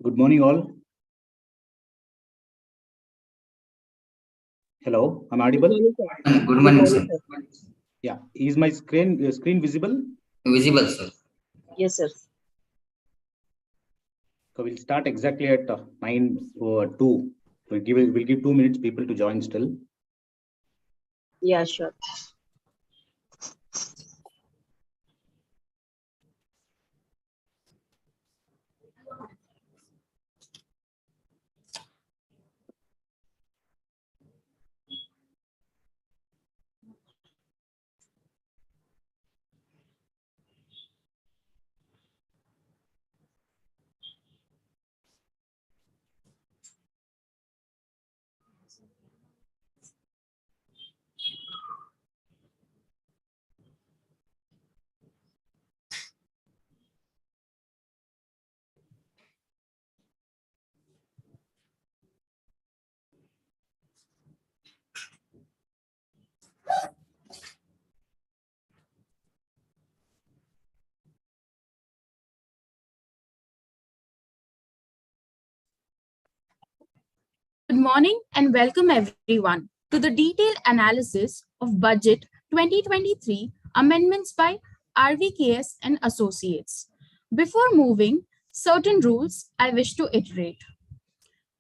Good morning, all. Hello, I'm audible. Good morning, sir. Yeah, is my screen visible? Visible, sir. Yes, sir. So we'll start exactly at 9:02. We'll give 2 minutes people to join still. Yeah, sure. Good morning and welcome everyone to the detailed analysis of Budget 2023 amendments by RVKS and Associates. Before moving, certain rules I wish to iterate.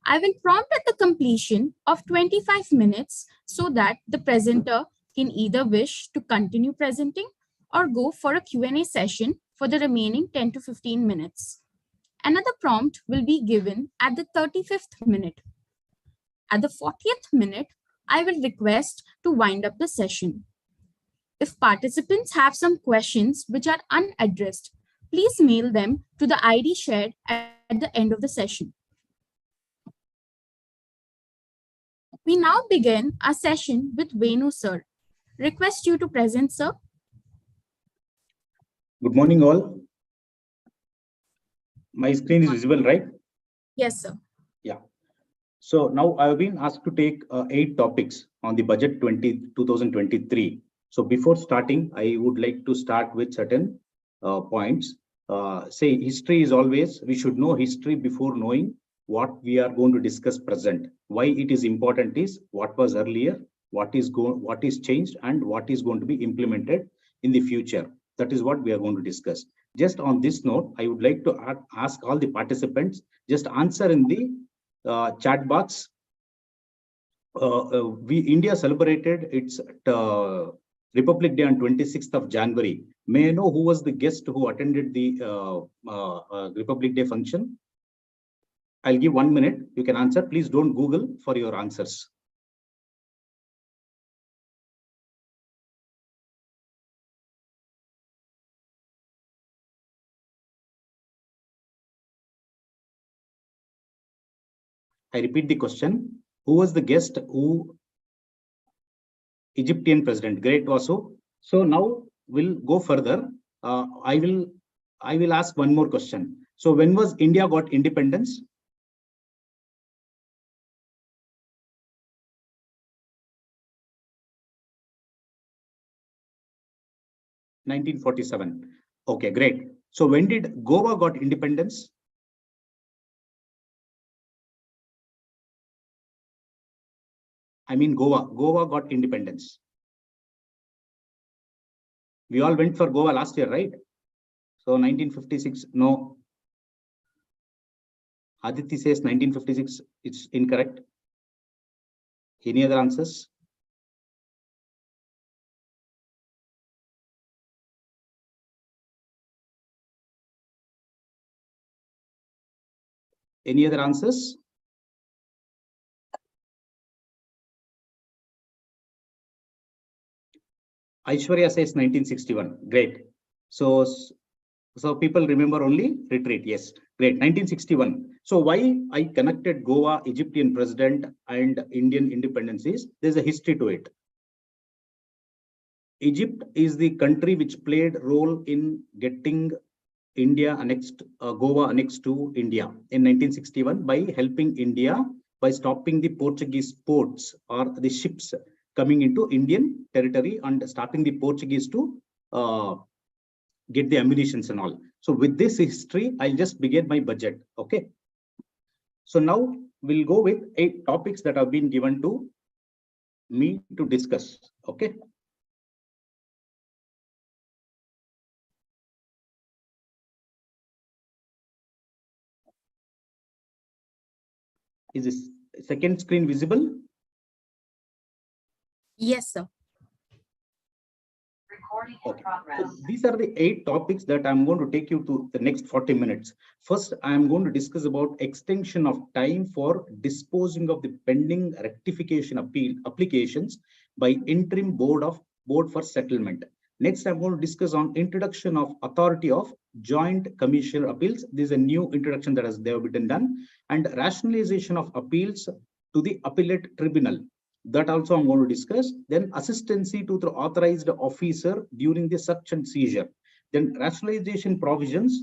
I will prompt at the completion of 25 minutes so that the presenter can either wish to continue presenting or go for a Q&A session for the remaining 10 to 15 minutes. Another prompt will be given at the 35th minute. At the 40th minute, I will request to wind up the session. If participants have some questions which are unaddressed, please mail them to the ID shared at the end of the session. We now begin our session with Venu sir. Request you to present, sir. Good morning, all. My screen is visible, right? Yes, sir. Yeah. So now I've been asked to take 8 topics on the budget 2023. So before starting, I would like to start with certain points. Say history is always, we should know history before knowing what we are going to discuss present. Why it is important is what was earlier, what is changed, and what is going to be implemented in the future. That is what we are going to discuss. Just on this note, I would like to ask all the participants, just answer in the chat box. India celebrated its Republic Day on 26th of January. May I know who was the guest who attended the Republic Day function? I'll give 1 minute. You can answer. Please don't Google for your answers. I repeat the question. Who was the guest who Egyptian president? Great, Vasu. So now we'll go further. I will ask one more question. So when was India got independence? (1947). Okay, great. So when did Goa got independence? I mean Goa got independence. We all went for Goa last year, right? So 1956, no. Aditi says 1956, it's incorrect. Any other answers? Any other answers? Aishwarya says 1961. Great. So people remember only retreat. Yes, great. 1961. So why I connected Goa, Egyptian president, and Indian independence is there's a history to it. Egypt is the country which played role in getting India annexed, Goa annexed to India in 1961 by helping India by stopping the Portuguese ports or the ships coming into Indian territory and starting the Portuguese to get the ammunitions and all. So with this history, I'll just begin my budget. Okay. So now we'll go with 8 topics that have been given to me to discuss. Okay. Is this second screen visible? Yes, sir. Okay. So these are the 8 topics that I'm going to take you to the next 40 minutes. First, I'm going to discuss about extension of time for disposing of the pending rectification applications by interim board for settlement. Next, I'm going to discuss on introduction of authority of joint commissioner appeals. This is a new introduction that has been done, and rationalization of appeals to the appellate tribunal. That also I'm going to discuss. Then assistancy to the authorized officer during the search and seizure. Then rationalization provisions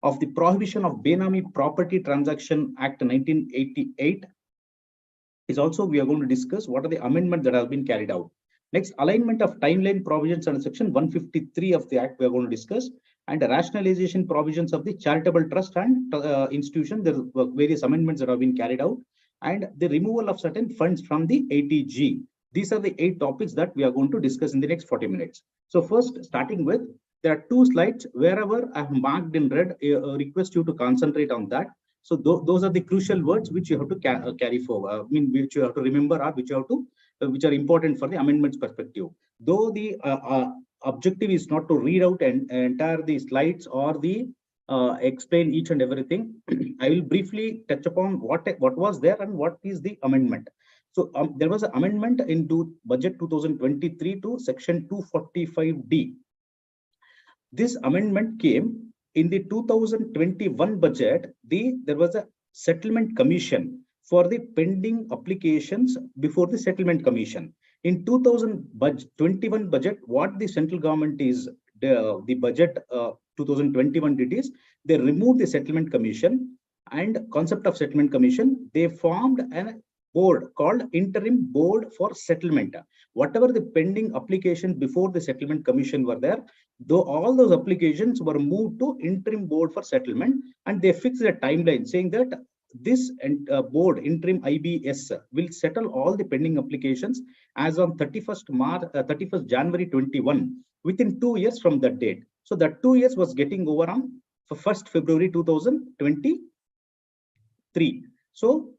of the Prohibition of Benami Property Transaction Act 1988 is also we are going to discuss what are the amendments that have been carried out. Next, alignment of timeline provisions under section 153 of the Act we are going to discuss, and rationalization provisions of the charitable trust and institution. There are various amendments that have been carried out, and the removal of certain funds from the ATG. These are the 8 topics that we are going to discuss in the next 40 minutes. So first, starting with, there are 2 slides. Wherever I have marked in red, I request you to concentrate on that. So those are the crucial words which you have to carry forward. Which you have to remember, or which you have to, which are important for the amendments perspective. Though the objective is not to read out entire the slides or the explain each and everything. I will briefly touch upon what was there and what is the amendment. So there was an amendment into budget 2023 to section 245D. This amendment came in the 2021 budget. There was a settlement commission for the pending applications before the settlement commission. In 2021 budget, what the central government is the budget 2021 did is they removed the settlement commission and concept of settlement commission. They formed a board called interim board for settlement. Whatever the pending applications before the settlement commission were there, though all those applications were moved to interim board for settlement, and they fixed a timeline saying that this board interim IBS will settle all the pending applications as on 31st January 21 within 2 years from that date. So that 2 years was getting over on 1st February 2023. So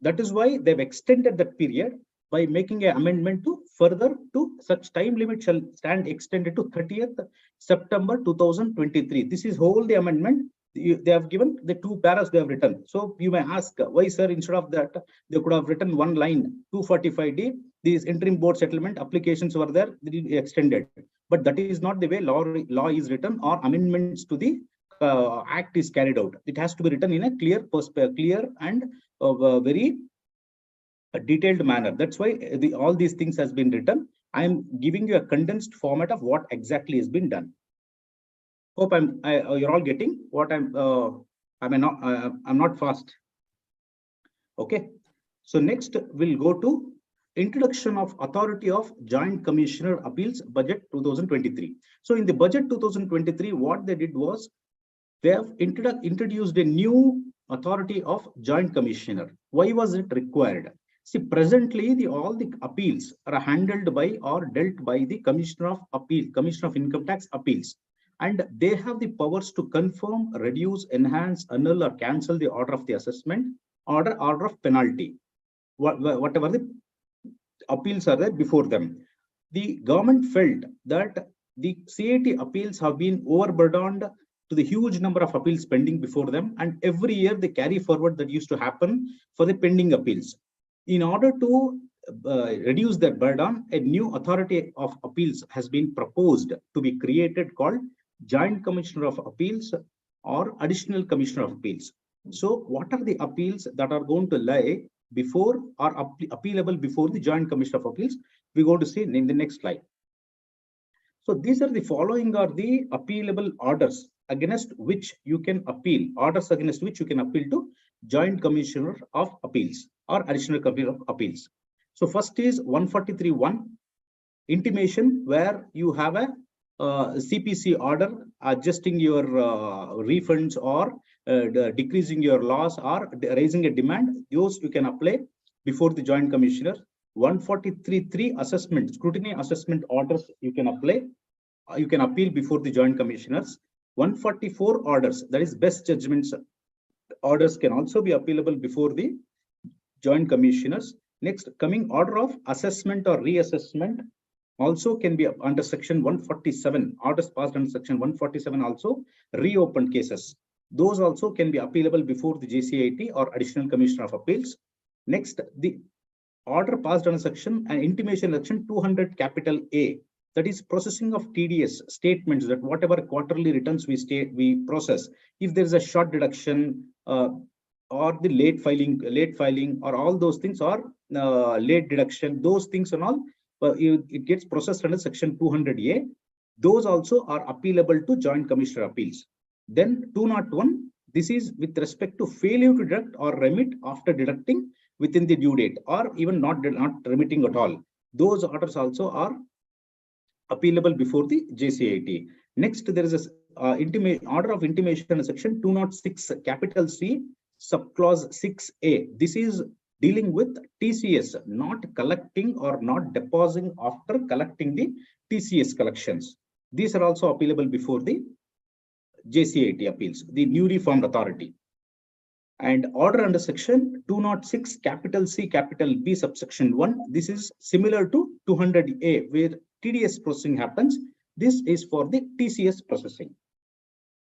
that is why they've extended that period by making an amendment to further to such time limit shall stand extended to 30th September 2023. This is whole the amendment. They have given the 2 paras they have written. So you may ask, why, sir, instead of that, they could have written one line, 245D, these interim board settlement applications were there, they extended. But that is not the way law is written or amendments to the Act is carried out. It has to be written in a clear and very detailed manner. That's why all these things has been written. I am giving you a condensed format of what exactly has been done. Hope you're all getting what I'm not fast. Okay. So next we'll go to introduction of authority of joint commissioner appeals budget 2023. So in the budget 2023, what they did was they have introduced a new authority of joint commissioner. Why was it required? See, presently all the appeals are handled by or dealt by the Commissioner of Income Tax Appeals. And they have the powers to confirm, reduce, enhance, annul, or cancel the order of the assessment, order of penalty, whatever the appeals are there before them. The government felt that the CAT appeals have been overburdened to the huge number of appeals pending before them, and every year they carry forward that used to happen for the pending appeals. In order to reduce that burden, a new authority of appeals has been proposed to be created called Joint Commissioner of Appeals or Additional Commissioner of Appeals. So what are the appeals that are going to lie before or appealable before the Joint Commissioner of Appeals? We're going to see in the next slide. So these are the following are the appealable orders against which you can appeal, orders against which you can appeal to Joint Commissioner of Appeals or Additional Commissioner of Appeals. So first is 143(1), intimation, where you have a CPC order adjusting your refunds or decreasing your loss or raising a demand, those you can apply before the Joint Commissioner. 143.3 assessment, scrutiny assessment orders you can apply, you can appeal before the Joint Commissioners. 144 orders, that is best judgments orders, can also be appealable before the Joint Commissioners. Next, coming order of assessment or reassessment also can be under section 147. Orders passed under section 147 also reopened cases. Those also can be appealable before the JCIT or Additional Commissioner of Appeals. Next, the order passed under section and intimation section 200 capital A, that is processing of TDS statements, that whatever quarterly returns we process, if there is a short deduction or the late filing or all those things, or late deduction, those things and all, it gets processed under section 200A. Those also are appealable to Joint Commissioner Appeals. Then 201, this is with respect to failure to deduct or remit after deducting within the due date, or even not remitting at all. Those orders also are appealable before the JCIT. Next, there is a order of intimation section 206 capital C subclause 6A. This is dealing with TCS not collecting or not depositing after collecting the TCS collections. These are also appealable before the JCIT appeals, the newly formed authority. And order under section 206 capital C capital B subsection 1. This is similar to 200A, where TDS processing happens. This is for the TCS processing.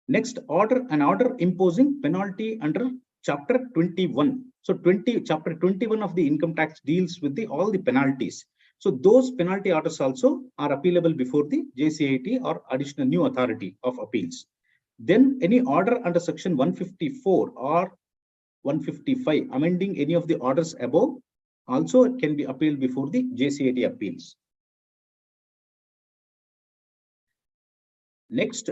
Next, an order imposing penalty under chapter 21. So chapter 21 of the income tax deals with all the penalties. So those penalty orders also are appealable before the JCIT or additional new authority of appeals. Then any order under section 154 or 155 amending any of the orders above also can be appealed before the JCIT appeals. Next,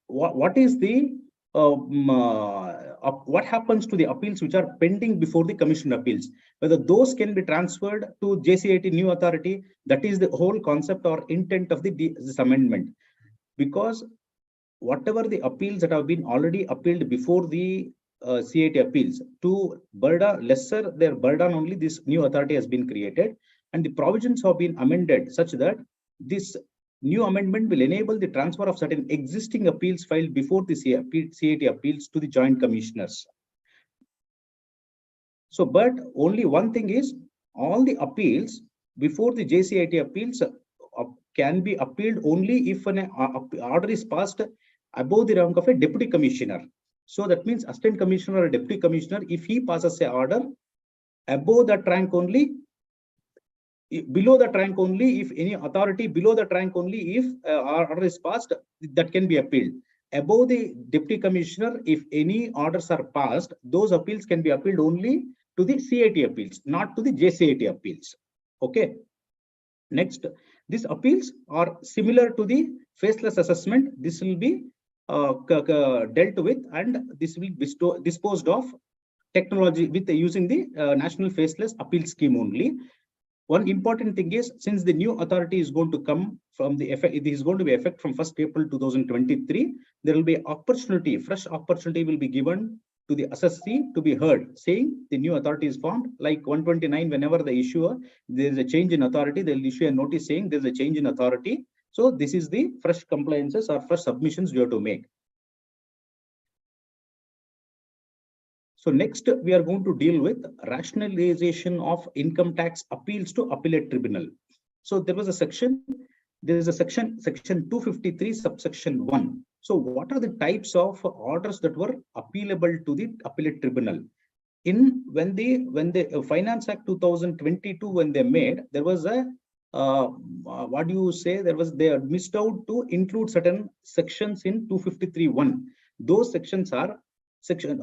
what is the what happens to the appeals which are pending before the Commission appeals? Whether those can be transferred to JCIT new authority, that is the whole concept or intent of this amendment. Because whatever the appeals that have been already appealed before the CIT appeals, to lesser their burden only, this new authority has been created, and the provisions have been amended such that this new amendment will enable the transfer of certain existing appeals filed before the CIT appeals to the Joint Commissioners. So, but only one thing is, all the appeals before the JCIT appeals can be appealed only if an order is passed above the rank of a Deputy Commissioner. So that means Assistant Commissioner or Deputy Commissioner, if he passes an order above that rank only, below that rank only, if any authority below that rank only, if order is passed, that can be appealed. Above the Deputy Commissioner, if any orders are passed, those appeals can be appealed only to the CIT appeals, not to the JCIT appeals. Okay. Next, these appeals are similar to the faceless assessment. This will be dealt with, and this will be disposed of technology with using the National Faceless Appeal Scheme only. One important thing is, since the new authority is going to come from the effect, it is going to be effect from 1st April 2023, there will be opportunity, fresh opportunity will be given to the assessee to be heard, saying the new authority is formed. Like 129, whenever the issuer, there is a change in authority, they will issue a notice saying there is a change in authority. So this is the fresh compliances or fresh submissions you have to make. So next, we are going to deal with rationalization of income tax appeals to appellate tribunal. So there is a section 253 subsection 1. So what are the types of orders that were appealable to the appellate tribunal? When the Finance Act 2022, when they made, there was a they missed out to include certain sections in 253(1). Those sections are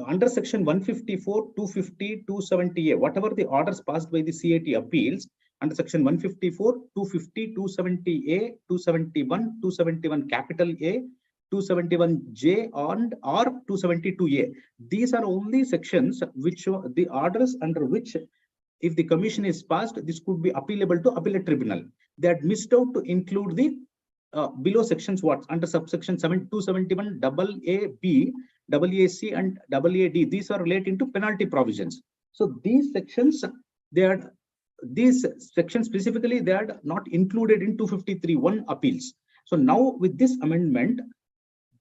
under section 154, 250, 270A. Whatever the orders passed by the CIT appeals under section 154, 250, 270A, 271, 271 capital A, 271J and or 272A. These are only sections which the orders under which if the commission is passed, this could be appealable to appellate tribunal. They had missed out to include the below sections what under subsection 271 AA-B, AA-C, and AA-D. These are relating to penalty provisions. So these sections, these sections specifically, they are not included in 253(1) appeals. So now with this amendment,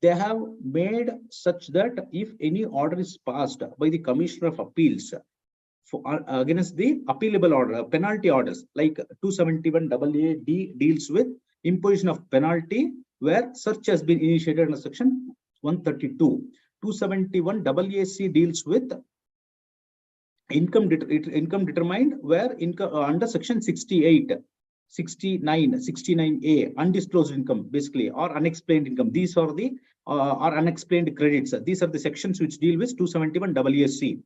they have made such that if any order is passed by the Commissioner of Appeals against the appealable order, penalty orders, like 271 AA-D deals with imposition of penalty where search has been initiated under section 132. 271 AA-C deals with income determined where under section 68, 69, 69A, undisclosed income basically, or unexplained income. These are the or unexplained credits. These are the sections which deal with 271 AA-C.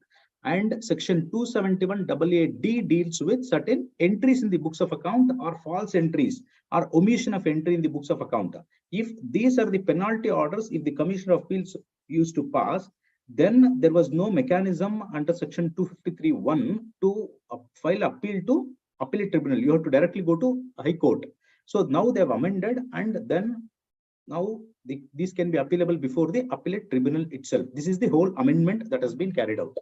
And section 271 AA-D deals with certain entries in the books of account or false entries or omission of entry in the books of account. If these are the penalty orders, if the Commissioner of Appeals used to pass, then there was no mechanism under section 253(1) to file appeal to appellate tribunal. You have to directly go to High Court. So now they have amended, and then now these can be appealable before the appellate tribunal itself. This is the whole amendment that has been carried out.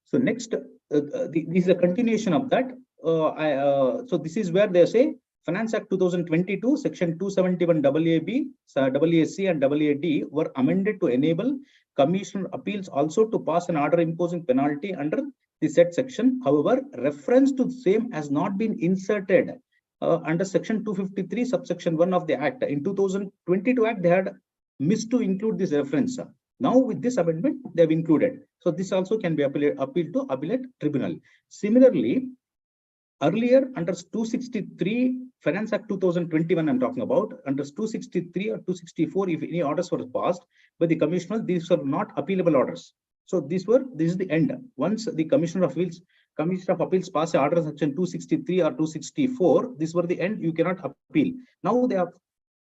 So next, this is a continuation of that. So this is where they say Finance Act 2022, Section 271 AA-B, AA-C, and AA-D were amended to enable Commissioner Appeals also to pass an order imposing penalty under the said section. However, reference to the same has not been inserted under Section 253, subsection 1 of the Act. In 2022 Act, they had missed to include this reference. Now with this amendment, they have included. So this also can be appealed to appellate tribunal. Similarly, earlier under 263 Finance Act 2021, I'm talking about, under 263 or 264, if any orders were passed by the commissioner, these were not appealable orders. So this is the end. Once the Commissioner of Appeals pass an order section 263 or 264, these were the end. You cannot appeal. Now they have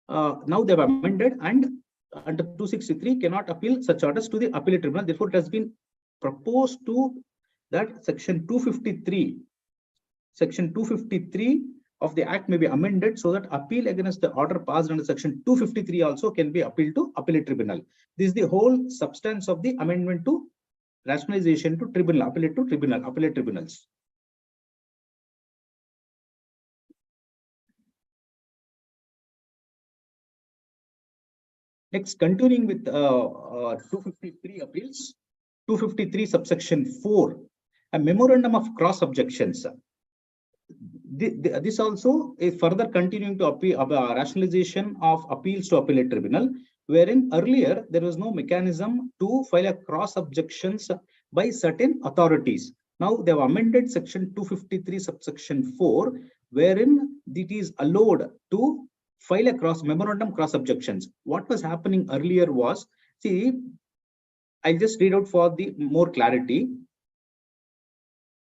amended, and under 263 cannot appeal such orders to the appellate tribunal. Therefore, it has been proposed to that section 253 of the Act may be amended so that appeal against the order passed under section 253 also can be appealed to appellate tribunal. This is the whole substance of the amendment to rationalization to tribunal, appellate tribunals. Next, continuing with 253 appeals, 253 subsection 4, a memorandum of cross objections. This also is further continuing to appeal rationalization of appeals to appellate tribunal, wherein earlier there was no mechanism to file a cross objections by certain authorities. Now they have amended section 253 subsection 4, wherein it is allowed to file a memorandum cross objections. What was happening earlier was, see, I'll just read out for the more clarity.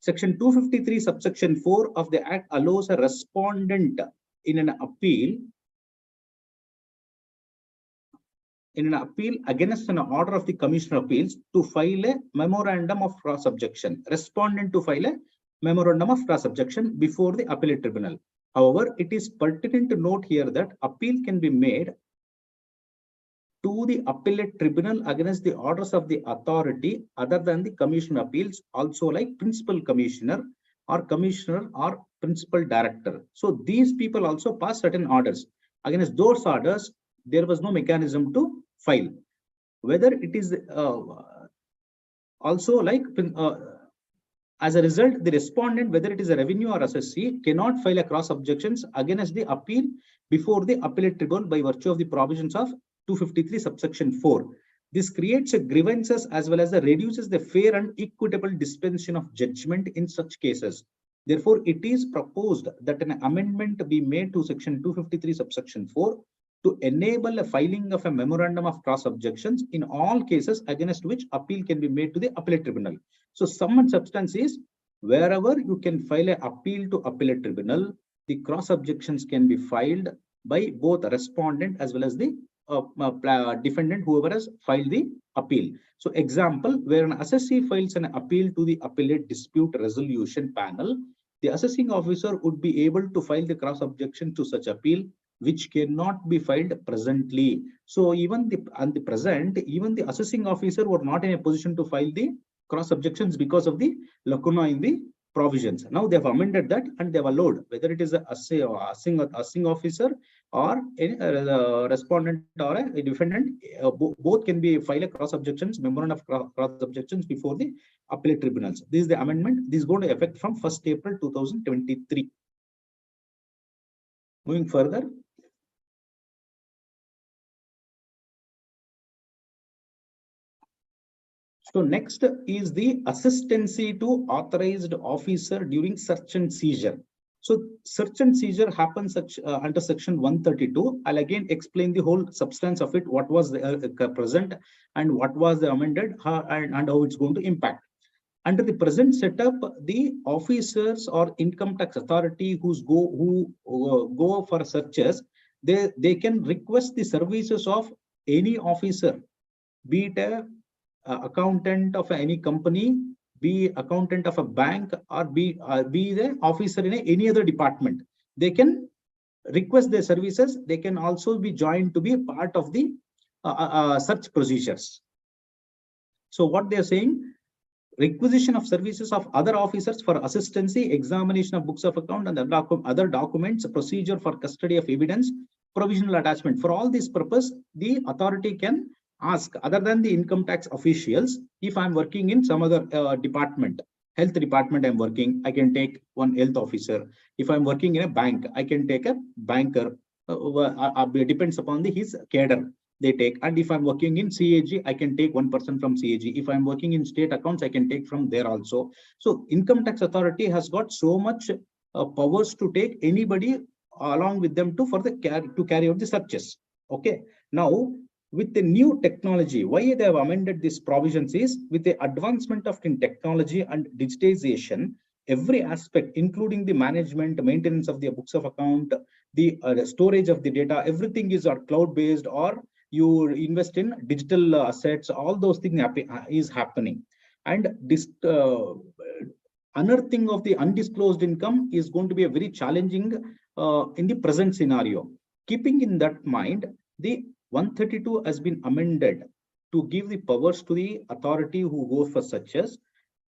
Section 253 subsection 4 of the Act allows a respondent in an appeal against an order of the Commissioner of Appeals to file a memorandum of cross objection. Respondent to file a memorandum of cross objection before the appellate tribunal. However, it is pertinent to note here that appeal can be made to the appellate tribunal against the orders of the authority other than the Commissioner of Appeals, also like Principal Commissioner or Commissioner or Principal Director. So these people also pass certain orders. Against those orders, there was no mechanism to file. Whether it is also like as a result, the respondent, whether it is a revenue or assessee, cannot file a cross objections against the appeal before the appellate tribunal by virtue of the provisions of 253 subsection 4. This creates a grievances as well as reduces the fair and equitable dispensation of judgment in such cases. Therefore, it is proposed that an amendment be made to section 253 subsection 4 to enable a filing of a memorandum of cross objections in all cases against which appeal can be made to the appellate tribunal. So sum and substance is, wherever you can file an appeal to appellate tribunal, the cross objections can be filed by both respondent as well as the defendant, whoever has filed the appeal. So example, where an assessee files an appeal to the appellate dispute resolution panel, the assessing officer would be able to file the cross objection to such appeal, which cannot be filed presently. So even the present, even the assessing officer were not in a position to file the cross objections because of the lacuna in the provisions. Now they have amended that and they have allowed, whether it is a assessing officer or a respondent or a defendant, both can be file a cross objections, memorandum of cross objections before the appellate tribunals. This is the amendment. This is going to affect from 1st April 2023. Moving further. So next is the assistancy to authorized officer during search and seizure. So search and seizure happens under section 132. I'll again explain the whole substance of it, what was the present and what was the amended and how it's going to impact. Under the present setup, the officers or income tax authority who go for searches, they can request the services of any officer, be it a accountant of any company, be accountant of a bank, or be the officer in any other department. They can request their services. They can also be joined to be part of the search procedures. So what they are saying, requisition of services of other officers for assistancy, examination of books of account and other documents, procedure for custody of evidence, provisional attachment. For all this purpose, the authority can ask, other than the income tax officials, if I'm working in some other department, health department I'm working, I can take one health officer. If I'm working in a bank, I can take a banker. Depends upon his cadre they take. And if I'm working in CAG, I can take one person from CAG. If I'm working in state accounts, I can take from there also. So income tax authority has got so much powers to take anybody along with them to carry out the searches. Okay. Now, with the new technology, why they have amended these provisions is, with the advancement of technology and digitization, every aspect, including the management, maintenance of the books of account, the storage of the data, everything is cloud-based, or you invest in digital assets, all those things is happening. And this unearthing of the undisclosed income is going to be a very challenging in the present scenario. Keeping in that mind, the 132 has been amended to give the powers to the authority who goes for searches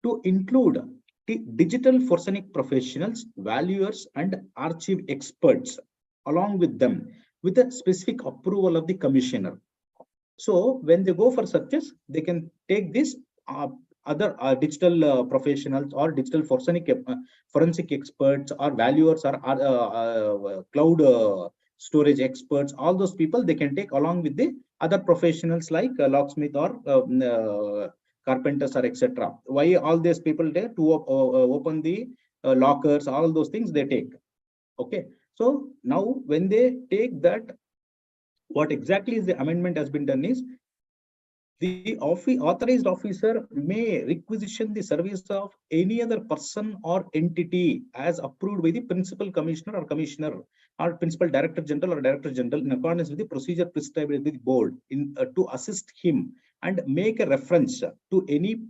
to include the digital forensic professionals, valuers, and archive experts along with them, with a specific approval of the commissioner. So when they go for searches, they can take this other digital professionals or digital forensic experts or valuers or cloud storage experts, all those people they can take along with the other professionals like locksmith or carpenters or etc. Why all these people there to open the lockers, all those things they take. Okay. So now when they take that, what exactly is the amendment has been done is, the authorized officer may requisition the service of any other person or entity as approved by the principal commissioner or principal director general or director general in accordance with the procedure prescribed by the board to assist him and make a reference to any,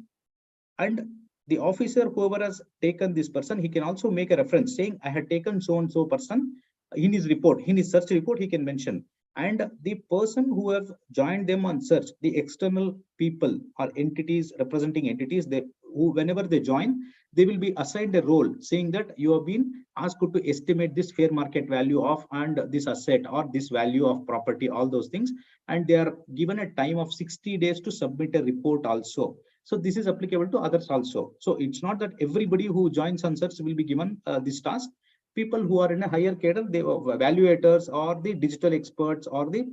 and the officer whoever has taken this person, he can also make a reference saying, I had taken so and so person in his report, in his search report, he can mention. And the person who have joined them on search, the external people or entities, representing entities, whenever they join, they will be assigned a role saying that you have been asked to estimate this fair market value of and this asset or this value of property, all those things. And they are given a time of 60 days to submit a report also. So this is applicable to others also. So it's not that everybody who joins on search will be given this task. People who are in a higher cadre, the evaluators or the digital experts or the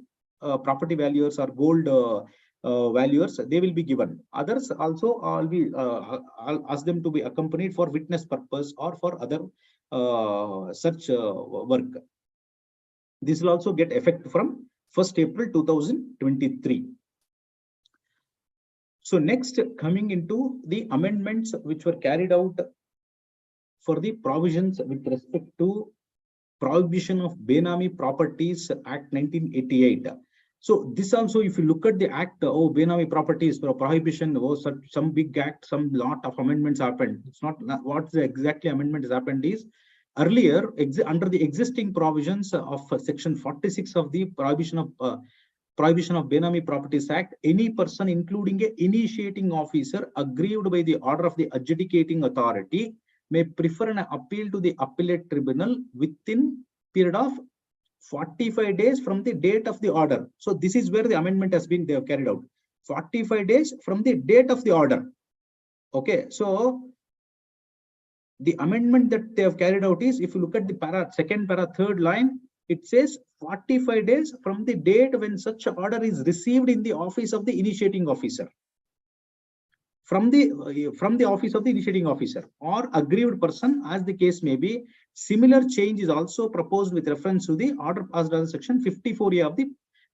property valuers or gold valuers, they will be given. Others also I'll ask them to be accompanied for witness purpose or for other such work. This will also get effect from 1st April 2023. So next, coming into the amendments which were carried out for the provisions with respect to prohibition of Benami properties Act 1988. So this also, if you look at the act, Benami properties for prohibition, some big act, some lot of amendments happened. It's not what the exactly amendment has happened is earlier under the existing provisions of section 46 of the prohibition of Benami Properties Act, any person, including a initiating officer, aggrieved by the order of the adjudicating authority, may prefer an appeal to the appellate tribunal within period of 45 days from the date of the order. So this is where the amendment has been, they have carried out. 45 days from the date of the order. Okay, so the amendment that they have carried out is, if you look at the second para, third line, it says 45 days from the date when such order is received in the office of the initiating officer. From the office of the initiating officer or aggrieved person, as the case may be. Similar change is also proposed with reference to the order passed under section 54A of the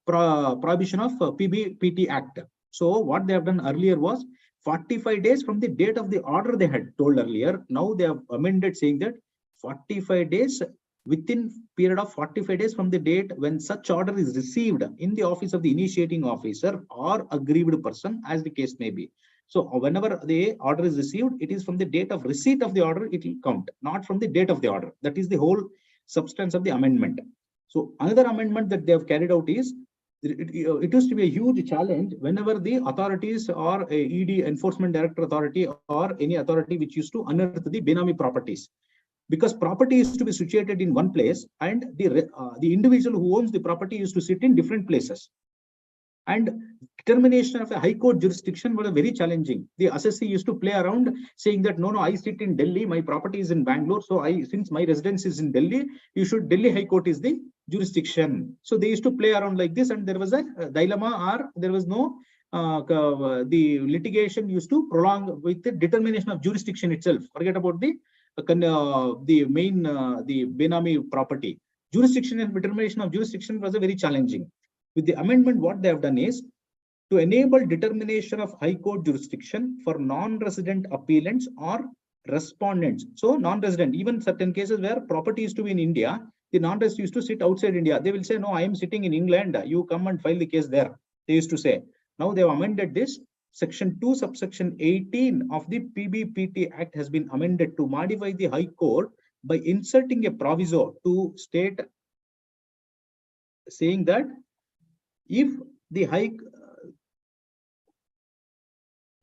prohibition of PGBP Act. So what they have done earlier was 45 days from the date of the order they had told earlier. Now they have amended saying that 45 days within period of 45 days from the date when such order is received in the office of the initiating officer or aggrieved person, as the case may be. So whenever the order is received, it is from the date of receipt of the order, it will count, not from the date of the order. That is the whole substance of the amendment. So another amendment that they have carried out is, it used to be a huge challenge whenever the authorities or a ED, Enforcement Director Authority, or any authority which used to unearth the Benami properties. Because property is to be situated in one place and the individual who owns the property used to sit in different places. And determination of a high court jurisdiction was very challenging. The assessee used to play around saying that, no, I sit in Delhi, my property is in Bangalore. So since my residence is in Delhi, Delhi High Court is the jurisdiction. So they used to play around like this, and there was a dilemma, or there was no, the litigation used to prolong with the determination of jurisdiction itself. Forget about the main, the Benami property. Jurisdiction and determination of jurisdiction was a very challenging. With the amendment, what they have done is to enable determination of high court jurisdiction for non-resident appellants or respondents. So non-resident, even certain cases where property is to be in India, the non-resident used to sit outside India. They will say, no, I am sitting in England. You come and file the case there. They used to say. Now they have amended this. Section 2, subsection 18 of the PGBP Act has been amended to modify the High Court by inserting a proviso to state saying that if the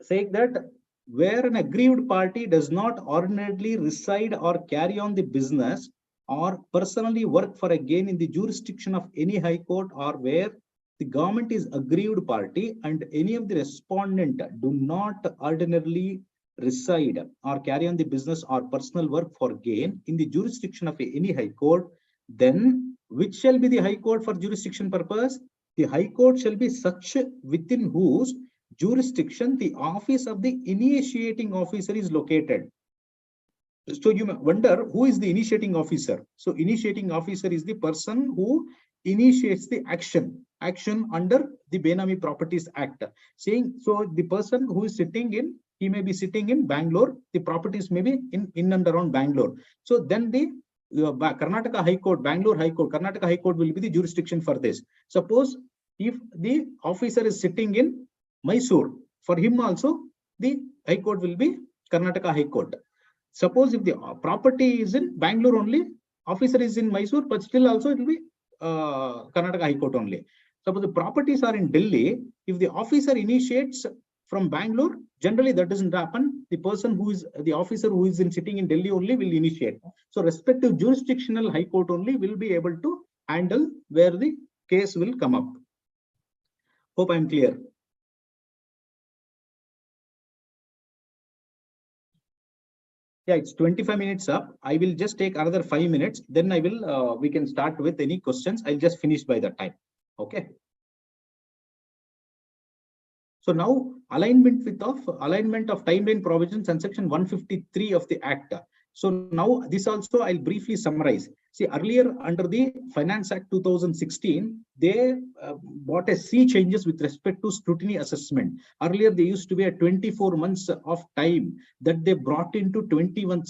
saying that where an aggrieved party does not ordinarily reside or carry on the business or personally work for a gain in the jurisdiction of any high court, or where the government is aggrieved party and any of the respondent do not ordinarily reside or carry on the business or personal work for gain in the jurisdiction of any high court, then which shall be the high court for jurisdiction purpose? The high court shall be such within whose jurisdiction the office of the initiating officer is located. So you may wonder, who is the initiating officer? So initiating officer is the person who initiates the action under the Benami Properties Act. Saying, so the person who is sitting in, he may be sitting in Bangalore, the properties may be in and around Bangalore. So then the Karnataka High Court, Bangalore High Court, Karnataka High Court will be the jurisdiction for this. Suppose if the officer is sitting in Mysore, for him also the High Court will be Karnataka High Court. Suppose if the property is in Bangalore only, officer is in Mysore, but still also it will be Karnataka High Court only. Suppose the properties are in Delhi, if the officer initiates from Bangalore, generally that doesn't happen. The person who is the officer who is sitting in Delhi only will initiate. So respective jurisdictional high court only will be able to handle where the case will come up. Hope I'm clear. Yeah, it's 25 minutes up. I will just take another 5 minutes. Then I will, we can start with any questions. I'll just finish by that time. Okay. So now alignment of timeline provisions and section 153 of the Act. So now this also I'll briefly summarize. See, earlier under the Finance Act 2016, they brought a sea changes with respect to scrutiny assessment. Earlier they used to be a 24 months of time that they brought into 21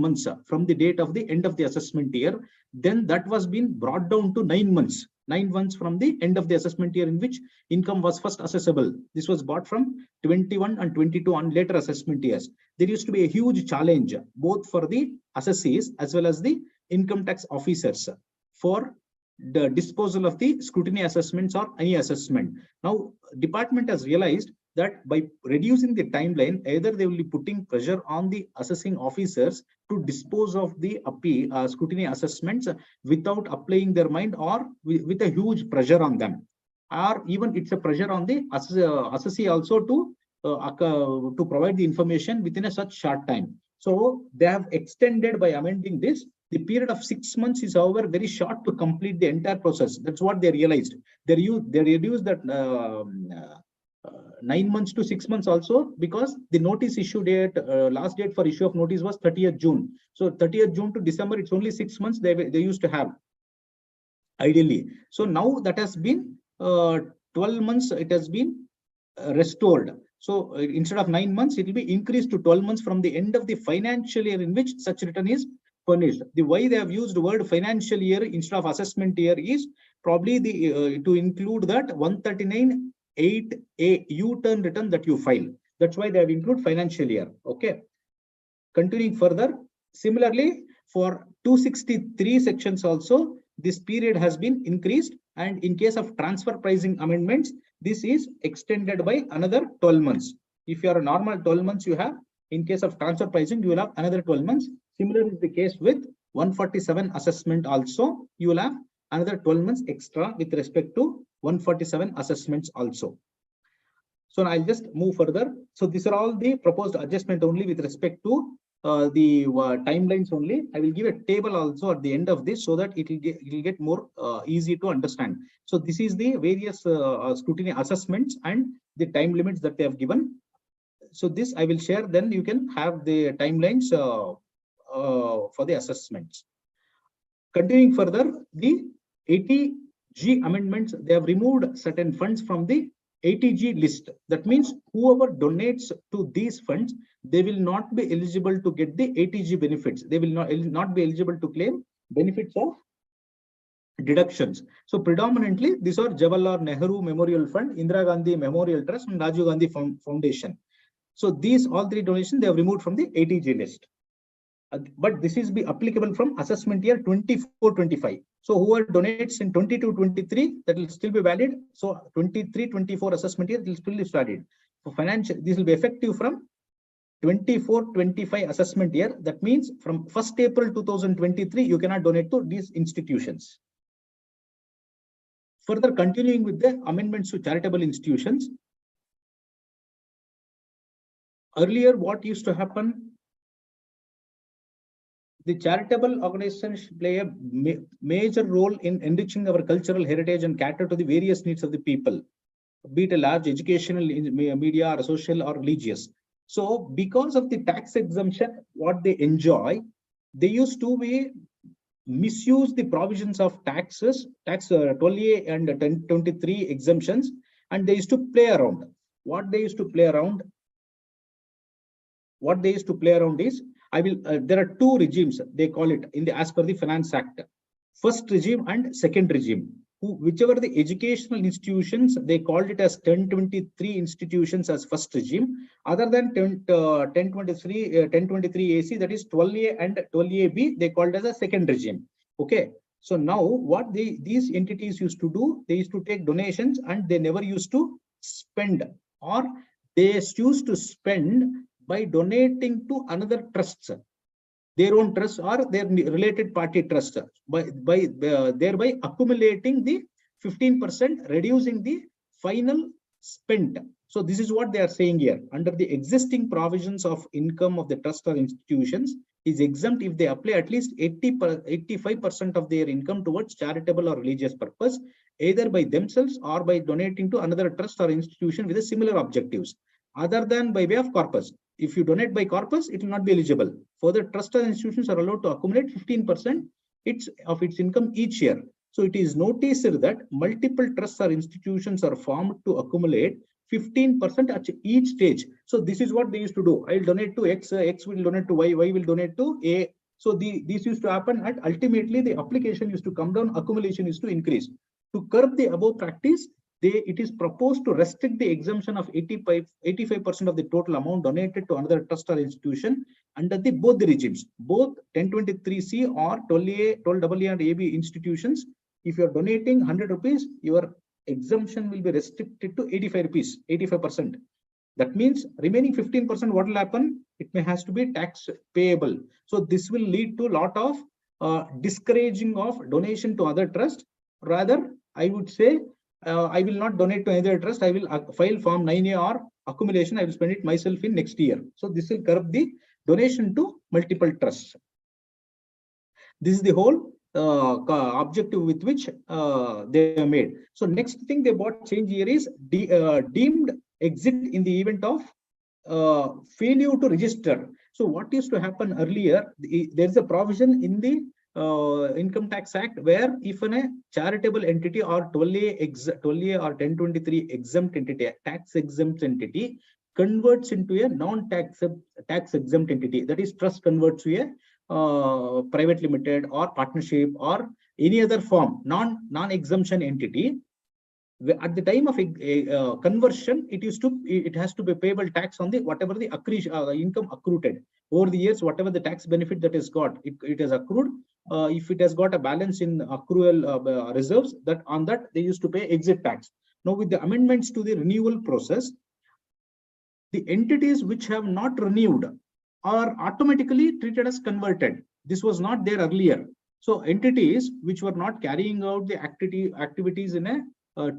months from the date of the end of the assessment year. Then that was been brought down to 9 months. 9 months from the end of the assessment year in which income was first assessable. This was bought from 21 and 22 on later assessment years. There used to be a huge challenge both for the assessees as well as the income tax officers for the disposal of the scrutiny assessments or any assessment. Now, department has realized that by reducing the timeline, either they will be putting pressure on the assessing officers to dispose of the scrutiny assessments without applying their mind, or with a huge pressure on them, or even it's a pressure on the assessee also to provide the information within a such short time. So they have extended by amending this. The period of 6 months is, however, very short to complete the entire process. That's what they realized. They reduced that 9 months to 6 months also, because the notice issue date, last date for issue of notice was 30th June. So 30th June to December, it's only 6 months they used to have ideally. So now that has been 12 months, it has been restored. So instead of 9 months, it will be increased to 12 months from the end of the financial year in which such return is furnished. The why they have used the word financial year instead of assessment year is probably the to include that 139(8)(a) U-turn return that you file. That's why they have included financial year. Okay. Continuing further, similarly for 263 sections also, this period has been increased, and in case of transfer pricing amendments, this is extended by another 12 months. If you are a normal 12 months you have, in case of transfer pricing, you will have another 12 months. Similar is the case with 147 assessment also. You will have another 12 months extra with respect to 147 assessments also. So I'll just move further. So these are all the proposed adjustment only with respect to the timelines only. I will give a table also at the end of this so that it will get more easy to understand. So this is the various scrutiny assessments and the time limits that they have given. So this I will share, then you can have the timelines for the assessments. Continuing further, the 80G amendments, they have removed certain funds from the 80G list. That means whoever donates to these funds, they will not be eligible to get the 80G benefits. They will not be eligible to claim benefits of deductions. So predominantly these are Jawaharlal Nehru Memorial Fund, Indira Gandhi Memorial Trust, and Rajiv Gandhi Foundation. So these all three donations they have removed from the 80G list. But this is be applicable from assessment year 24-25. So whoever donates in 22-23, that will still be valid. So 23-24 assessment year will still be valid. For financial, this will be effective from 24-25 assessment year. That means from 1st April 2023, you cannot donate to these institutions. Further, continuing with the amendments to charitable institutions. Earlier, what used to happen? The charitable organizations play a major role in enriching our cultural heritage and cater to the various needs of the people, be it a large educational, media, or social or religious. So because of the tax exemption, what they enjoy, they used to misuse the provisions of tax 12A and 1023 exemptions, and they used to play around. What they used to play around is, there are two regimes, they call it in the as per the Finance Act. First regime and second regime. Whichever the educational institutions, they called it as 1023 institutions as first regime. Other than 1023 AC, that is 12A and 12AB, they called as a second regime. Okay. So now what these entities used to do, they used to take donations and they never used to spend, or they used to spend by donating to another trusts, their own trust or their related party trust, thereby accumulating the 15%, reducing the final spent. So this is what they are saying here. Under the existing provisions of income of the trust or institutions is exempt if they apply at least 85% of their income towards charitable or religious purpose, either by themselves or by donating to another trust or institution with similar objectives, other than by way of corpus. If you donate by corpus, it will not be eligible. Further, trust or institutions are allowed to accumulate 15% of its income each year. So it is noticed that multiple trusts or institutions are formed to accumulate 15% at each stage. So this is what they used to do. I will donate to X, X will donate to Y, Y will donate to A. So this used to happen, and ultimately the application used to come down, accumulation used to increase. To curb the above practice, it is proposed to restrict the exemption of 85% of the total amount donated to another trust or institution under both the regimes, both 1023C or 12A, 12AA and AB institutions. If you are donating 100 rupees, your exemption will be restricted to 85 rupees, 85%. That means remaining 15%, what will happen? It may has to be tax payable. So this will lead to a lot of discouraging of donation to other trust. Rather, I would say, I will not donate to either trust. I will file Form 9A or accumulation. I will spend it myself in next year. So this will curb the donation to multiple trusts. This is the whole objective with which they are made. So next thing they brought change here is deemed exit in the event of failure to register. So what used to happen earlier, there is a provision in the Income Tax Act where if a charitable entity or 12A or 1023 exempt entity, tax exempt entity converts into a non-tax exempt entity, that is trust converts to a private limited or partnership or any other form, non-exemption entity, at the time of conversion, it has to be payable tax on the whatever the income accrued over the years, whatever the tax benefit that is got, it has accrued. If it has got a balance in accrual reserves, that on that they used to pay exit tax. Now with the amendments to the renewal process, the entities which have not renewed are automatically treated as converted. This was not there earlier. So entities which were not carrying out the activities in a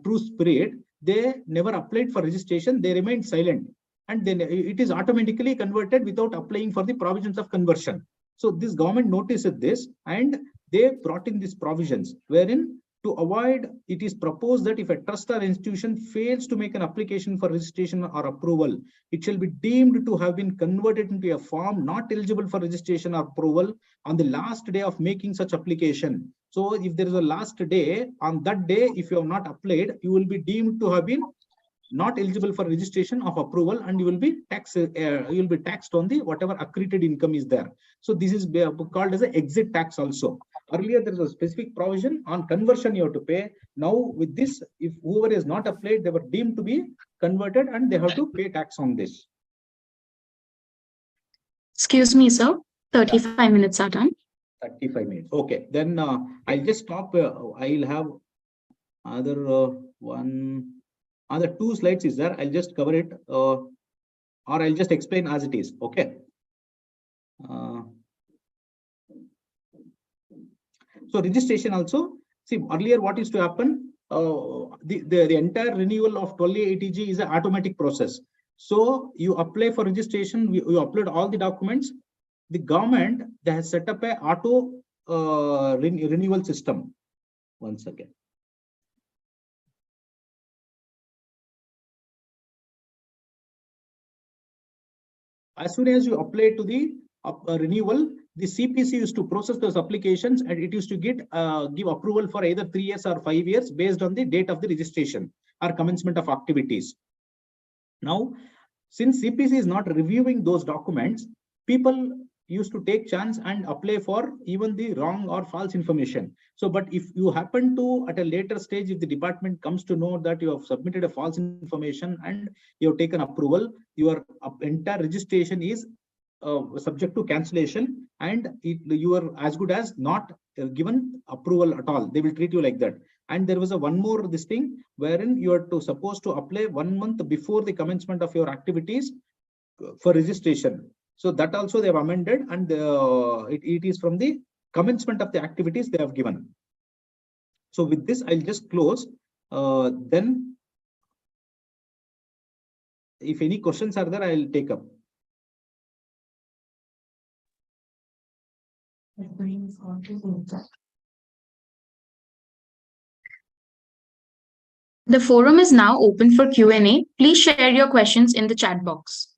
true spirit, they never applied for registration, they remained silent, and then it is automatically converted without applying for the provisions of conversion. So this government noticed this and they brought in these provisions wherein, to avoid, it is proposed that if a trust or institution fails to make an application for registration or approval, it shall be deemed to have been converted into a form not eligible for registration or approval on the last day of making such application. So if there is a last day, on that day, if you have not applied, you will be deemed to have been not eligible for registration of approval, and you will be taxed on the whatever accreted income is there. So this is called as an exit tax also. Earlier there was a specific provision on conversion you have to pay. Now with this, if whoever is not applied, they were deemed to be converted and they have to pay tax on this. Excuse me, sir. 35 minutes are done. 35 minutes. Okay, then I'll just stop. I'll have other two slides is there. I'll just cover it, or I'll just explain as it is. Okay. So registration also. See, earlier what is to happen? The entire renewal of 12A ATG is an automatic process. So you apply for registration, you upload all the documents. The government, they has set up a auto renewal system. Once again. As soon as you apply to the renewal, the CPC used to process those applications and it used to give approval for either 3 years or 5 years based on the date of the registration or commencement of activities. Now, since CPC is not reviewing those documents, people used to take chance and apply for even the wrong or false information. So, but if you happen to, at a later stage, if the department comes to know that you have submitted a false information and you have taken approval, your entire registration is subject to cancellation, and you are as good as not given approval at all. They will treat you like that. And there was one more this thing wherein you are supposed to apply 1 month before the commencement of your activities for registration. So that also they have amended, and it is from the commencement of the activities they have given. So with this, I'll just close. Then if any questions are there, I'll take up. The forum is now open for Q&A. Please share your questions in the chat box.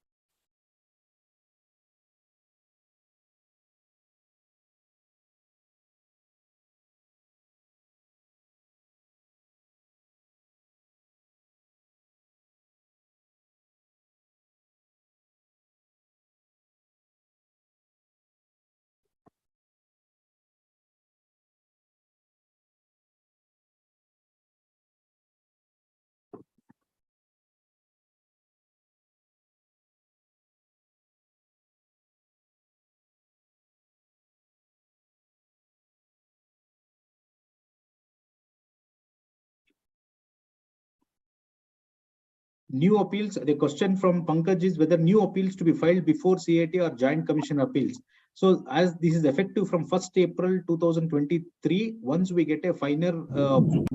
new appeals, the question from Pankaj is whether new appeals to be filed before CAT or Joint Commission appeals. So as this is effective from 1st April 2023, once we get a final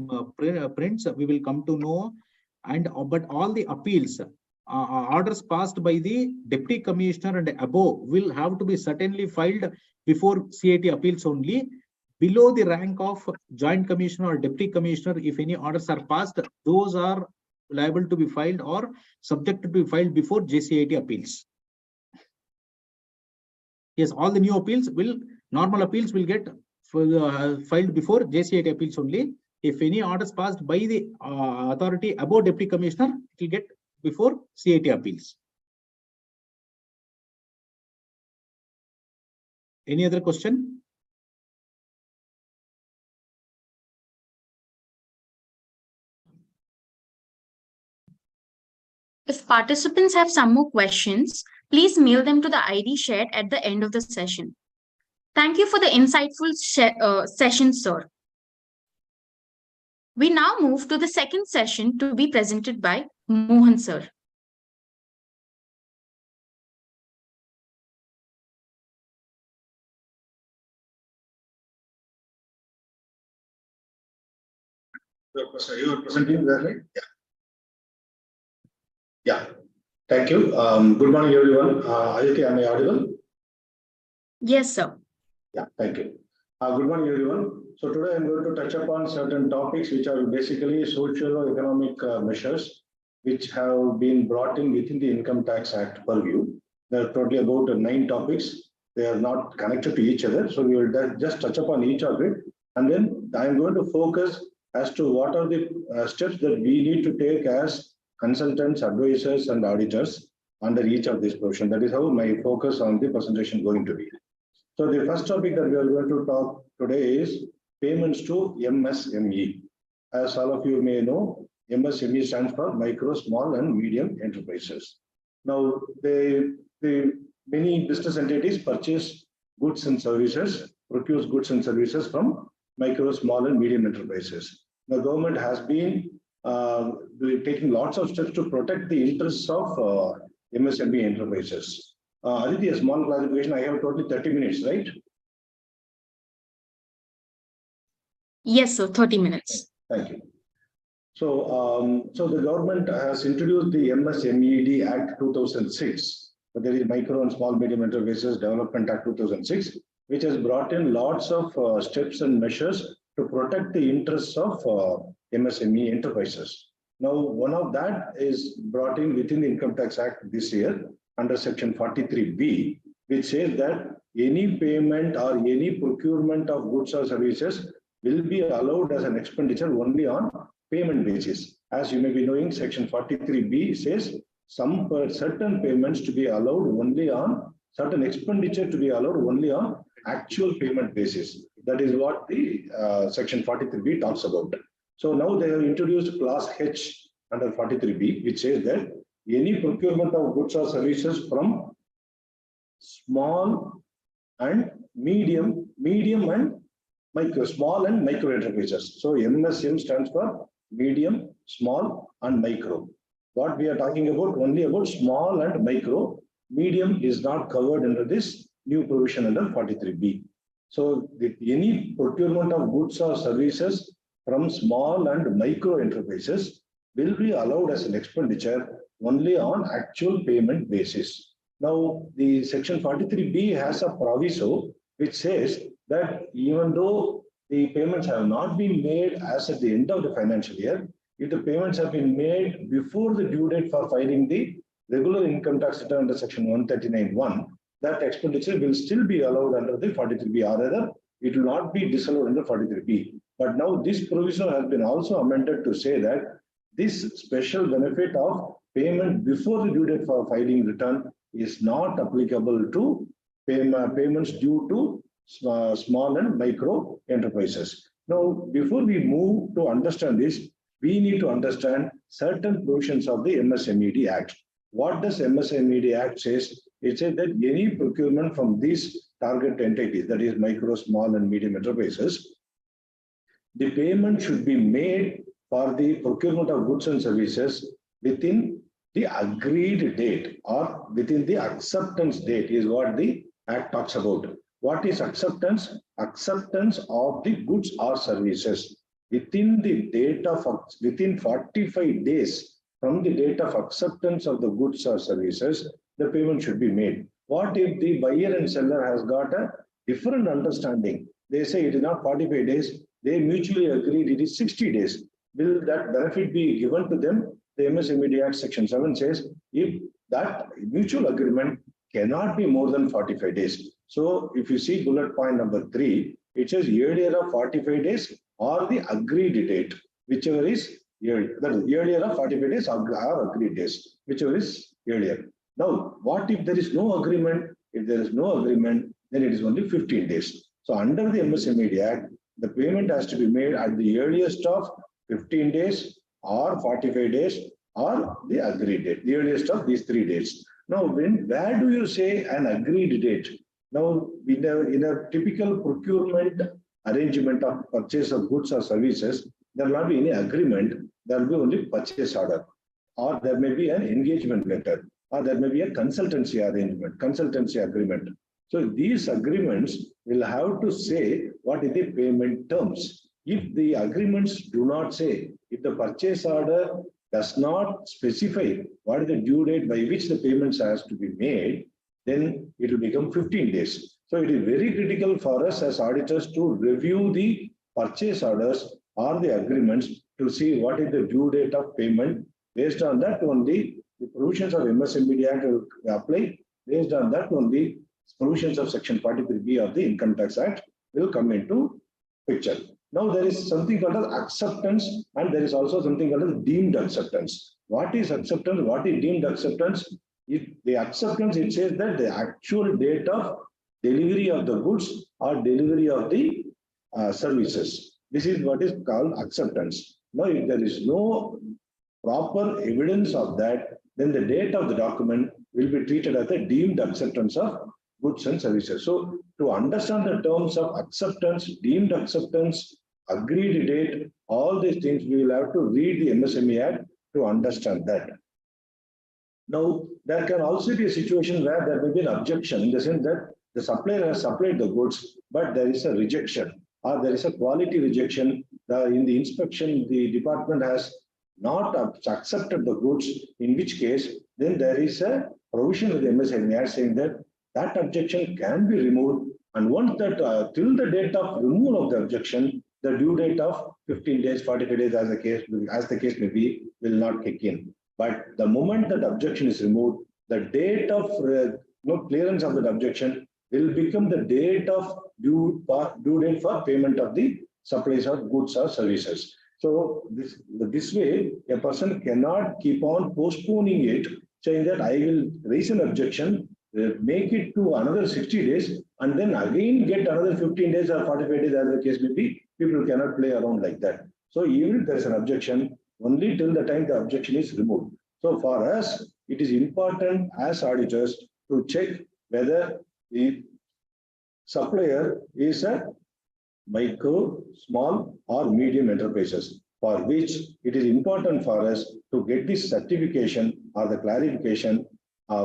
prints, we will come to know. And but all the appeals, orders passed by the Deputy Commissioner and above will have to be certainly filed before CAT appeals only. Below the rank of Joint Commissioner or Deputy Commissioner, if any orders are passed, those are liable to be filed or subject to be filed before JCIT appeals. Yes, all the new appeals will, normal appeals will get filed before JCIT appeals only. If any orders passed by the authority above Deputy Commissioner, it will get before CAT appeals. Any other question? If participants have some more questions, please mail them to the ID shared at the end of the session. Thank you for the insightful session, sir. We now move to the second session to be presented by Mohan, sir. You are presenting there, right? Yeah. Yeah. Thank you. Good morning, everyone. Aditi, am I audible? Yes, sir. Yeah, thank you. Good morning, everyone. So today I'm going to touch upon certain topics which are basically socio-economic measures which have been brought in within the Income Tax Act purview. There are totally about 9 topics. They are not connected to each other. So we will just touch upon each of it. And then I'm going to focus as to what are the steps that we need to take as consultants, advisors, and auditors under each of these provisions. That is how my focus on the presentation is going to be. So the first topic that we are going to talk today is payments to MSME. As all of you may know, MSME stands for micro, small, and medium enterprises. Now, many business entities purchase goods and services, procure goods and services from micro, small, and medium enterprises. The government has been taking lots of steps to protect the interests of MSME enterprises. Aditi, a small clarification, I have totally 30 minutes, right? Yes, sir, 30 minutes. Thank you. So, so the government has introduced the MSMED Act 2006, that is Micro and Small Medium Enterprises Development Act 2006, which has brought in lots of steps and measures to protect the interests of MSME enterprises. Now, one of that is brought in within the Income Tax Act this year under Section 43B, which says that any payment or any procurement of goods or services will be allowed as an expenditure only on payment basis. As you may be knowing, Section 43B says some certain payments to be allowed only on, certain expenditure to be allowed only on actual payment basis. That is what the Section 43B talks about. So now they have introduced Clause H under 43B, which says that any procurement of goods or services from small and medium and micro, small and micro enterprises. So MSM stands for medium, small, and micro. What we are talking about only about small and micro. Medium is not covered under this new provision under 43B. So any procurement of goods or services from small and micro enterprises will be allowed as an expenditure only on actual payment basis. Now, the Section 43B has a proviso which says that even though the payments have not been made as at the end of the financial year, if the payments have been made before the due date for filing the regular income tax return under Section 139(1), that expenditure will still be allowed under the 43B, or rather, it will not be disallowed under 43B. But now this provision has been also amended to say that this special benefit of payment before the due date for filing return is not applicable to payments due to small and micro enterprises. Now, before we move to understand this, we need to understand certain provisions of the MSMED Act. What does MSMED Act says? It says that any procurement from these target entities, that is micro, small, and medium enterprises, the payment should be made for the procurement of goods and services within the agreed date or within the acceptance date is what the Act talks about. What is acceptance? Acceptance of the goods or services within the date of within 45 days from the date of acceptance of the goods or services, the payment should be made. What if the buyer and seller has got a different understanding? They say it is not 45 days. They mutually agreed it is 60 days. Will that benefit be given to them? The MSME Act Section 7 says if that mutual agreement cannot be more than 45 days. So if you see bullet point number 3, it says earlier of 45 days or the agreed date, whichever is earlier. That is earlier of 45 days or agreed days, whichever is earlier. Now, what if there is no agreement? If there is no agreement, then it is only 15 days. So under the MSME Act, the payment has to be made at the earliest of 15 days or 45 days or the agreed date, the earliest of these 3 dates. Now, where do you say an agreed date? Now, in a typical procurement arrangement of purchase of goods or services, there will not be any agreement. There will be only purchase order, or there may be an engagement letter, or there may be a consultancy arrangement, consultancy agreement. So these agreements will have to say what is the payment terms. If the agreements do not say, if the purchase order does not specify what is the due date by which the payments has to be made, then it will become 15 days. So it is very critical for us as auditors to review the purchase orders or the agreements to see what is the due date of payment. Based on that only, the provisions of MSME Act will apply. Based on that only, provisions of Section 43B of the Income Tax Act will come into picture. Now there is something called as acceptance, and there is also something called as deemed acceptance. What is acceptance? What is deemed acceptance? If the acceptance, it says that the actual date of delivery of the goods or delivery of the services. This is what is called acceptance. Now, if there is no proper evidence of that, then the date of the document will be treated as a deemed acceptance of goods and services. So, to understand the terms of acceptance, deemed acceptance, agreed date, all these things, we will have to read the MSME Act to understand that. Now, there can also be a situation where there may be an objection in the sense that the supplier has supplied the goods, but there is a rejection or there is a quality rejection. In the inspection, the department has not accepted the goods, in which case, then there is a provision of the MSME Act saying that that objection can be removed. And once that, till the date of removal of the objection, the due date of 15 days, 45 days as the case may be, will not kick in. But the moment that objection is removed, the date of clearance of that objection will become the date of due date for payment of the supplies of goods or services. So this way, a person cannot keep on postponing it, saying that I will raise an objection, make it to another 60 days, and then again get another 15 days or 45 days as the case may be. People cannot play around like that. So even if there is an objection, only till the time the objection is removed. So for us, it is important as auditors to check whether the supplier is a micro, small or medium enterprises, for which it is important for us to get this certification or the clarification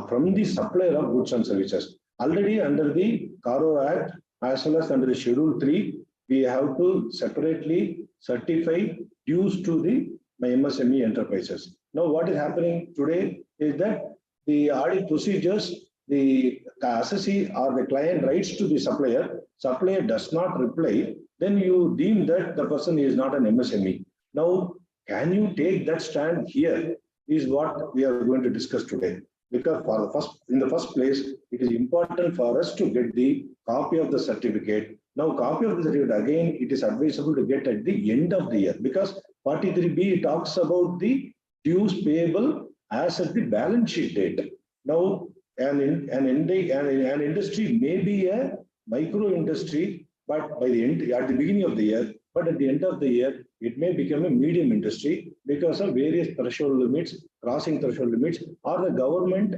from the supplier of goods and services. Already under the CARO Act as well as under the Schedule 3, we have to separately certify dues to the MSME enterprises. Now, what is happening today is that the audit procedures, the assessee or the client writes to the supplier does not reply, then you deem that the person is not an MSME. Now, can you take that stand here is what we are going to discuss today. Because in the first place, it is important for us to get the copy of the certificate. Now, copy of the certificate, again, it is advisable to get at the end of the year, because 43B talks about the dues payable as at the balance sheet date. Now, an industry may be a micro industry, but by the end, at the beginning of the year, but at the end of the year, it may become a medium industry because of various threshold limits, crossing threshold limits, or the government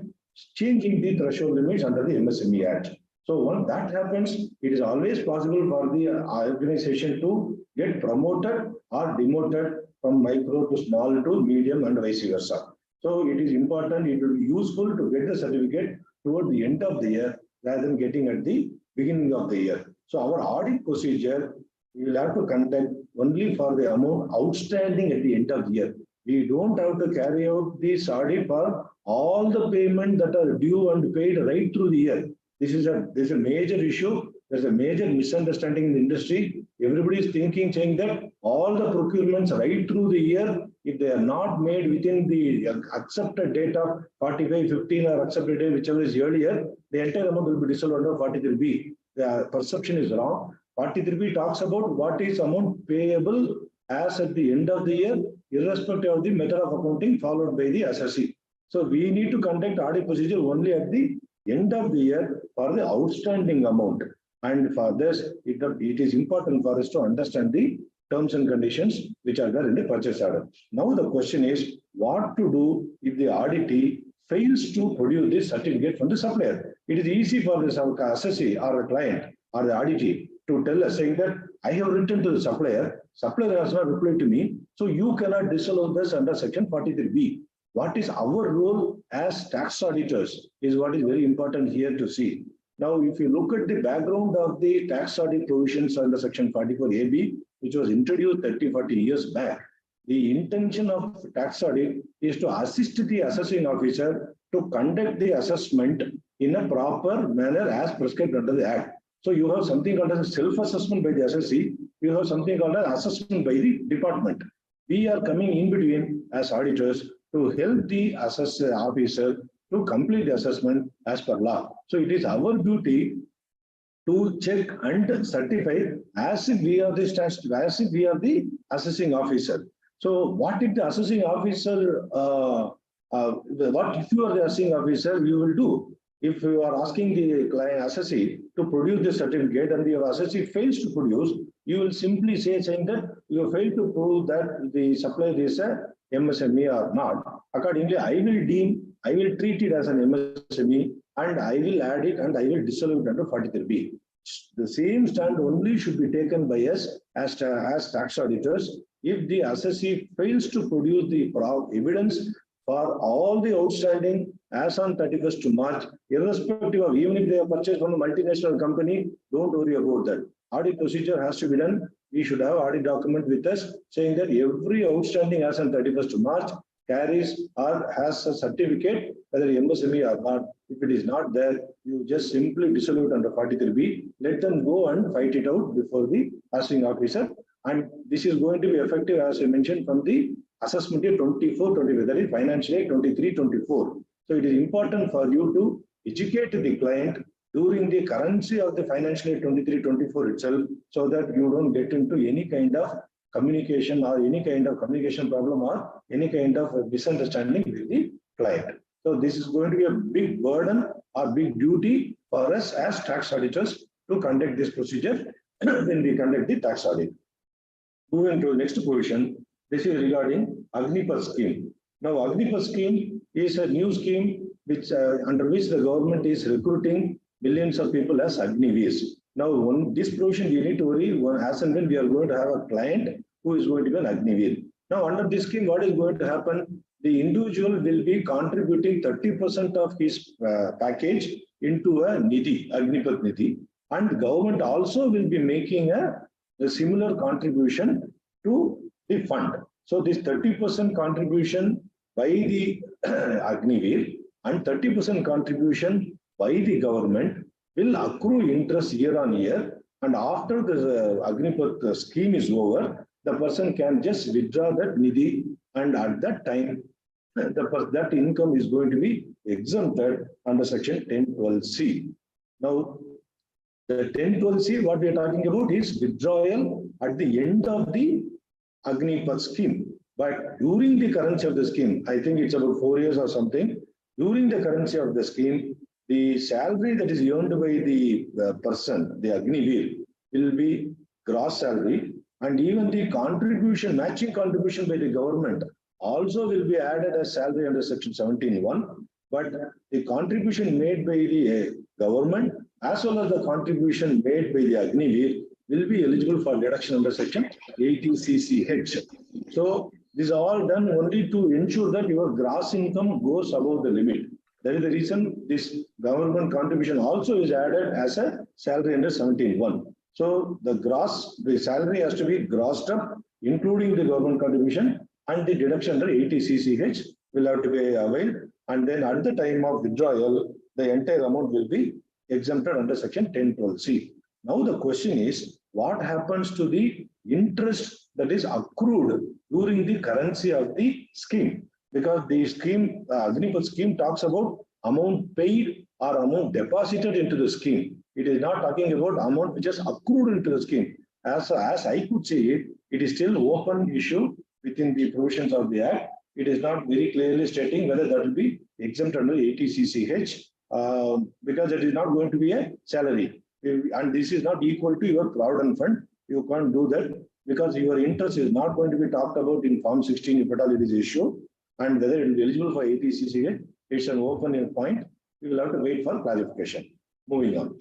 changing the threshold limits under the MSME Act. So once that happens, it is always possible for the organization to get promoted or demoted from micro to small to medium and vice versa. So it is important, it will be useful to get the certificate toward the end of the year rather than getting at the beginning of the year. So our audit procedure, we will have to conduct only for the amount outstanding at the end of the year. We don't have to carry out this audit for all the payment that are due and paid right through the year. This is a major issue. There's a major misunderstanding in the industry. Everybody is thinking, saying that all the procurements right through the year, if they are not made within the accepted date of 45, 15 or accepted date, whichever is earlier, the entire amount will be disallowed under 43B. The perception is wrong. 43B talks about what is amount payable as at the end of the year, irrespective of the method of accounting followed by the SSC. So we need to conduct audit procedure only at the end of the year for the outstanding amount. And for this, it is important for us to understand the terms and conditions which are there in the purchase order. Now the question is what to do if the auditee fails to produce this certificate from the supplier. It is easy for the assessee or the client or the auditee to tell us saying that I have written to the supplier has not replied to me, so you cannot disallow this under section 43B. What is our role as tax auditors is what is very important here to see. Now, if you look at the background of the tax audit provisions under section 44AB, which was introduced 30-40 years back, the intention of tax audit is to assist the assessing officer to conduct the assessment in a proper manner as prescribed under the Act. So you have something called as self-assessment by the assessee, you have something called as assessment by the department. We are coming in between as auditors to help the assessor officer to complete the assessment as per law. So it is our duty to check and certify as if we are the assessing officer. So what if the assessing officer, what if you are the assessing officer, you will do? If you are asking the client assessee to produce the certificate and the assessee fails to produce, you will simply saying that you have failed to prove that the supplier is a MSME or not. Accordingly, I will treat it as an MSME and I will add it and I will disallow it under 43B. The same stand only should be taken by us as tax auditors if the assessee fails to produce the evidence for all the outstanding as on 31st March, irrespective of even if they have purchased from a multinational company, don't worry about that. Audit procedure has to be done. We should have audit document with us saying that every outstanding as on 31st March carries or has a certificate, whether MSME or not. If it is not there, you just simply disallow it under 43B. Let them go and fight it out before the assessing officer. And this is going to be effective, as I mentioned, from the assessment year 24-25, that is financial year 23-24. So it is important for you to educate the client during the currency of the financial year 23-24 itself, so that you don't get into any kind of communication or any kind of communication problem or any kind of misunderstanding with the client. So this is going to be a big burden or big duty for us as tax auditors to conduct this procedure when we conduct the tax audit. Moving to the next provision, this is regarding Agnipath scheme. Now, Agnipath scheme is a new scheme which under which the government is recruiting millions of people as Agniveers. Now, this provision, you need to worry as and when we are going to have a client who is going to be an Agniveer. Now, under this scheme, what is going to happen? The individual will be contributing 30% of his package into a NITI, Agnipath NITI, and government also will be making a similar contribution to the fund. So this 30% contribution by the Agniveer and 30% contribution by the government will accrue interest year on year, and after the Agnipath scheme is over, the person can just withdraw that NITI, and at that time, that income is going to be exempted under section 1012C. Now, the 1012C, what we are talking about is withdrawal at the end of the Agnipath scheme. But during the currency of the scheme, I think it's about 4 years or something, during the currency of the scheme, the salary that is earned by the person, the Agniveer, will be gross salary, and even the contribution, matching contribution by the government also will be added as salary under section 17(1). But the contribution made by the government as well as the contribution made by the Agniveer will be eligible for deduction under section 80CCH. So This is all done only to ensure that your gross income goes above the limit. That is the reason this government contribution also is added as a salary under 17(1). So the salary has to be grossed up, including the government contribution, and the deduction under 80 CCH will have to be availed. And then at the time of withdrawal, the entire amount will be exempted under section 10(12)(c). Now the question is, what happens to the interest that is accrued during the currency of the scheme? Because the scheme, Agnipath scheme talks about amount paid or amount deposited into the scheme. It is not talking about amount which is accrued into the scheme. As I could see it, it is still open issue within the provisions of the Act. It is not very clearly stating whether that will be exempt under 80 CCH because it is not going to be a salary. And this is not equal to your provident fund. You can't do that because your interest is not going to be talked about in Form 16 if at all it is issued. And whether it will be eligible for 80 CCH, it's an open point. We will have to wait for clarification. Moving on.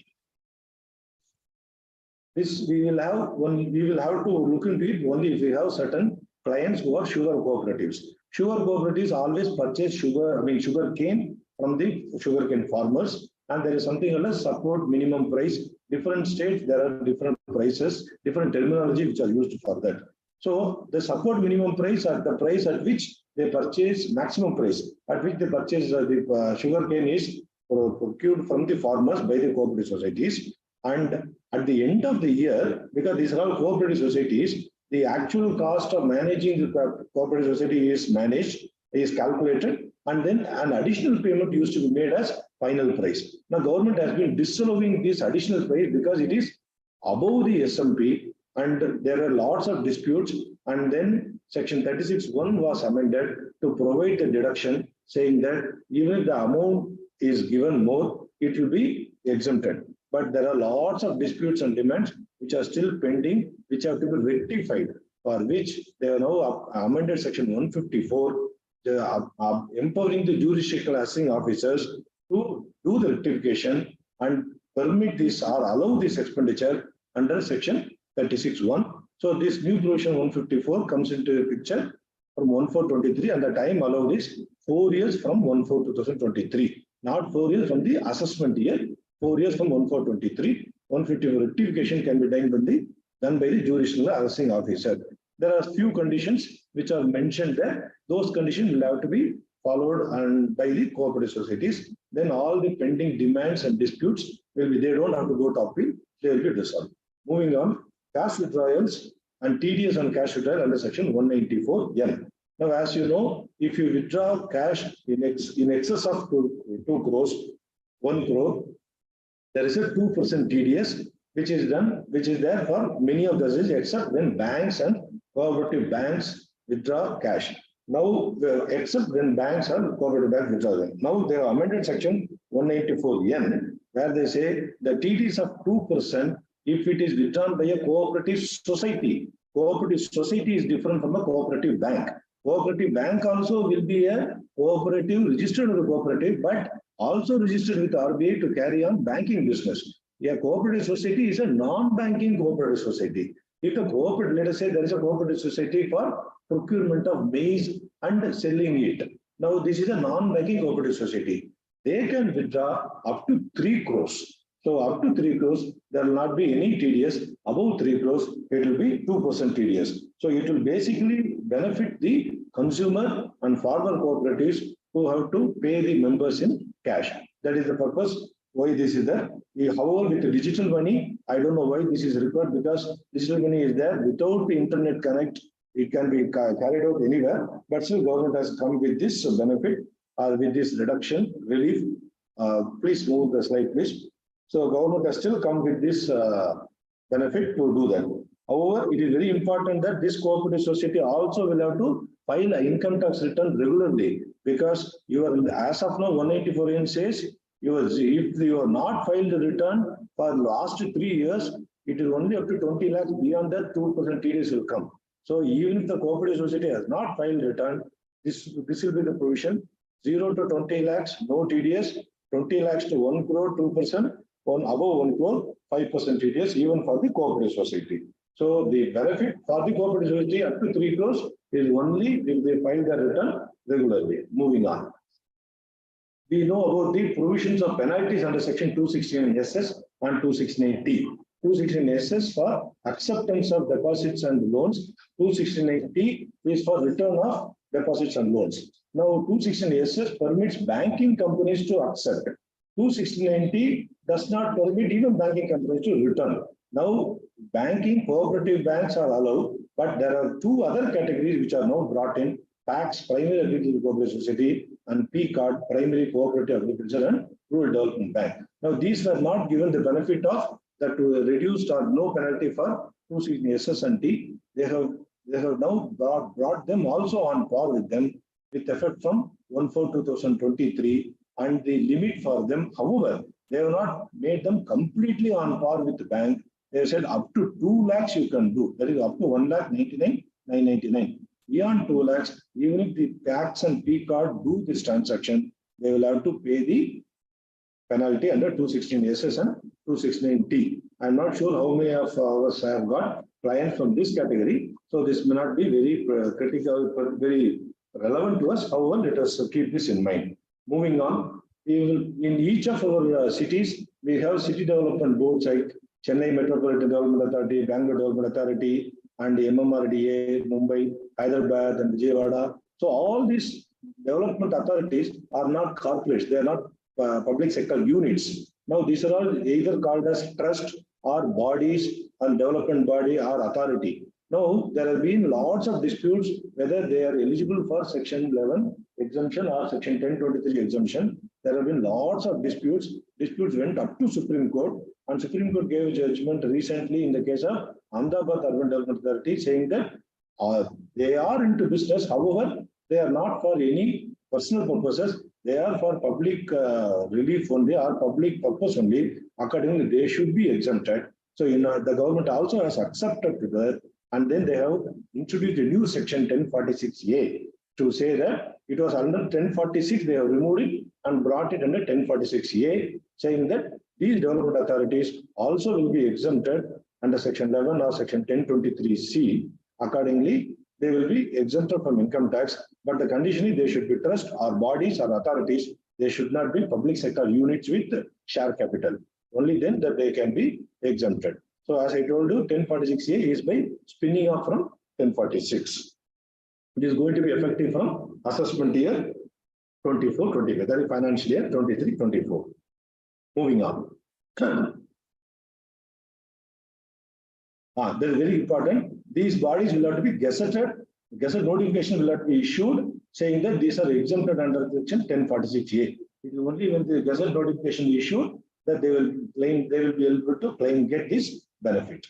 This we will have to look into it only if we have certain clients who are sugar cooperatives. Sugar cooperatives always purchase sugar cane from the sugarcane farmers, and there is something called a support minimum price. Different states there are different prices, different terminology which are used for that. So the support minimum price are the price at which they purchase, maximum price at which they purchase the sugarcane is procured from the farmers by the cooperative societies. And at the end of the year, because these are all cooperative societies, the actual cost of managing the cooperative society is calculated, and then an additional payment used to be made as final price. Now, government has been disallowing this additional price because it is above the SMP, and there are lots of disputes. And then Section 36(1) was amended to provide the deduction, saying that even if the amount is given more, it will be exempted. But there are lots of disputes and demands which are still pending, which have to be rectified, for which they have now amended Section 154, empowering the jurisdictional assessing officers to do the rectification and permit this or allow this expenditure under Section 36(1). So this new provision 154 comes into the picture from 1/4/23, and the time allowed is 4 years from 1/4/2023, not 4 years from the assessment year. 4 years from 1/4/23, 154 rectification can be done by the jurisdictional assessing officer. There are few conditions which are mentioned there. Those conditions will have to be followed and by the cooperative societies. Then all the pending demands and disputes will be, they don't have to go to appeal, they will be resolved. Moving on, cash withdrawals and TDS on cash withdrawal under Section 194(n). Now, as you know, if you withdraw cash in excess of 2 crores, 1 crore, there is a 2% TDS, which is there for many of the cities, except when banks and cooperative banks withdraw cash. Now, except when banks and cooperative banks withdraw them. Now, they have amended Section 194(n), where they say the TDS of 2% if it is withdrawn by a cooperative society. Cooperative society is different from a cooperative bank. Cooperative bank also will be a cooperative registered with a cooperative, but also registered with RBI to carry on banking business. A cooperative society is a non-banking cooperative society. If a cooperative, let us say there is a cooperative society for procurement of maize and selling it. Now, this is a non-banking cooperative society. They can withdraw up to 3 crores. So up to 3 crores, there will not be any TDS. Above 3 crores, it will be 2% TDS. So it will basically benefit the consumer and farmer cooperatives who have to pay the members in cash. That is the purpose why this is there. However, with the digital money, I don't know why this is required, because digital money is there. Without the internet connect, it can be carried out anywhere. But still, government has come with this benefit, with this reduction relief. Please move the slide, please. So government has still come with this benefit to do that. However, it is very important that this cooperative society also will have to file an income tax return regularly, because you are, as of now, 184(n) says if you are not filed the return for last 3 years, it is only up to 20 lakhs. Beyond that, 2% TDS will come. So even if the cooperative society has not filed return, this will be the provision: 0 to 20 lakhs, no TDS; 20 lakhs to 1 crore, 2%; above 1 crore, 5% TDS, even for the cooperative society. So the benefit for the cooperative society up to 3 crores is only if they file their return regularly. Moving on. We know about the provisions of penalties under section 269 SS and 269T. 269 SS for acceptance of deposits and loans. 269T is for return of deposits and loans. Now 269 SS permits banking companies to accept. 269T does not permit even banking companies to return. Now banking cooperative banks are allowed, but there are two other categories which are now brought in: PACS, Primary Agricultural Cooperative Society, and PCARD, Primary Cooperative Agriculture and Rural Development Bank. Now these were not given the benefit of that reduced or no penalty for 269 SS and T. They have now brought them also on par with them with effect from 1/4/2023, and the limit for them, however, they have not made them completely on par with the bank. They said up to 2 lakhs you can do, that is up to 1,99,999. Beyond 2 lakhs, even if the PACS and PCARD do this transaction, they will have to pay the penalty under 216 SS and 269 T. I'm not sure how many of us have got clients from this category, so this may not be very critical, but very relevant to us. However, let us keep this in mind. Moving on, we will, in each of our cities, we have city development boards like Chennai Metropolitan Development Authority, Bangalore Development Authority, and the MMRDA, Mumbai, Hyderabad, and Vijayawada. So all these development authorities are not corporates; they are not public sector units. Now these are all either called as trust or bodies and development body or authority. Now there have been lots of disputes whether they are eligible for Section 11 exemption or Section 1023 exemption. There have been lots of disputes. Disputes went up to Supreme Court, and Supreme Court gave a judgment recently in the case of Ahmedabad Urban Development Authority, saying that they are into business. However, they are not for any personal purposes. They are for public relief only or public purpose only. Accordingly, they should be exempted. So, the government also has accepted to that, and then they have introduced a new Section 1046A to say that it was under 1046, they have removed it and brought it under 1046A, saying that these development authorities also will be exempted under Section 11 or Section 1023C. Accordingly, they will be exempted from income tax, but the condition is they should be trust or bodies or authorities. They should not be public sector units with share capital. Only then that they can be exempted. So as I told you, 1046A is by spinning off from 1046. It is going to be effective from assessment year 24-25, that is financial year 23-24. Moving on. That is very important. These bodies will have to be gazetted. Gazette notification will have to be issued saying that these are exempted under Section 1046A. It is only when the gazette notification is issued that they will claim, they will be able to claim, get this benefit.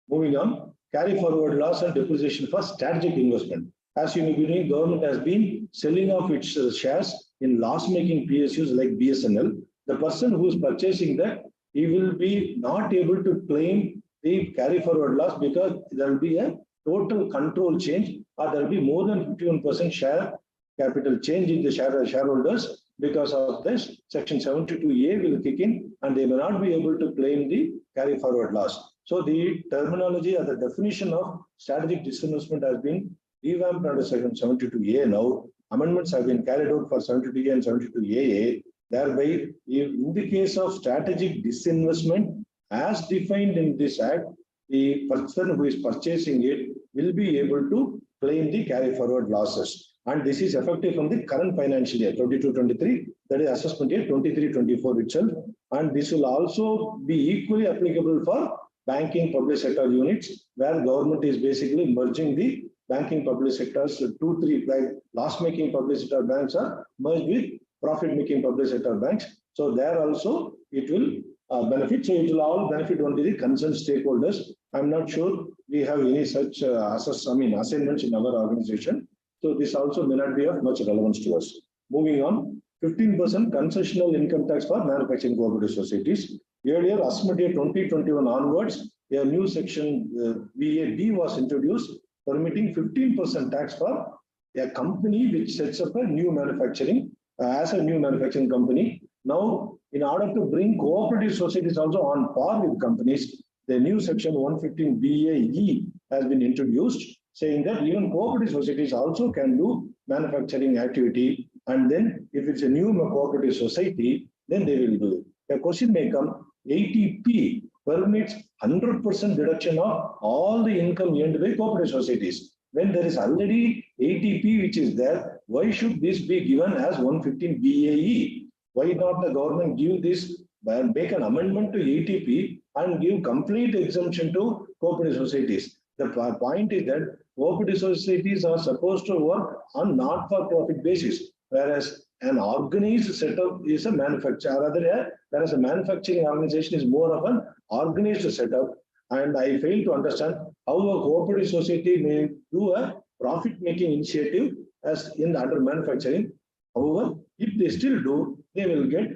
Moving on, carry forward loss and depreciation for strategic investment. As you may be knowing, government has been selling off its shares in loss-making PSUs like BSNL. The person who is purchasing that, he will be not able to claim the carry forward loss because there will be a total control change, or there will be more than 51% share capital change in the shareholders. Because of this, Section 72A will kick in, and they may not be able to claim the carry forward loss. So the terminology or the definition of strategic disinvestment has been revamped under Section 72A now. Amendments have been carried out for 72A and 72AA. Thereby, in the case of strategic disinvestment, as defined in this Act, the person who is purchasing it will be able to claim the carry forward losses. And this is effective from the current financial year 22-23, that is assessment year 23-24 itself. And this will also be equally applicable for banking public sector units, where government is basically merging the banking public sectors. 2-3 loss-making public sector banks are merged with profit-making public sector banks. So there also it will benefit. So it will all benefit only the concerned stakeholders. I'm not sure we have any such assignments in our organization. So this also may not be of much relevance to us. Moving on, 15% concessional income tax for manufacturing cooperative societies. Earlier, assessment year 2021 onwards, a new section VAB was introduced, permitting 15% tax for a company which sets up a new manufacturing as a new manufacturing company. Now, in order to bring cooperative societies also on par with companies, the new section 115BAE has been introduced, saying that even cooperative societies also can do manufacturing activity. And then if it's a new cooperative society, then they will do it. A question may come, ATP permits 100% deduction of all the income earned by cooperative societies. When there is already ATP which is there, why should this be given as 115 BAE? Why not the government give this, make an amendment to ATP and give complete exemption to cooperative societies? The point is that cooperative societies are supposed to work on not-for-profit basis, whereas an organized setup is a manufacturer, whereas a manufacturing organization is more of an organized setup. And I fail to understand how a cooperative society may do a profit-making initiative as in under manufacturing. However, if they still do, they will get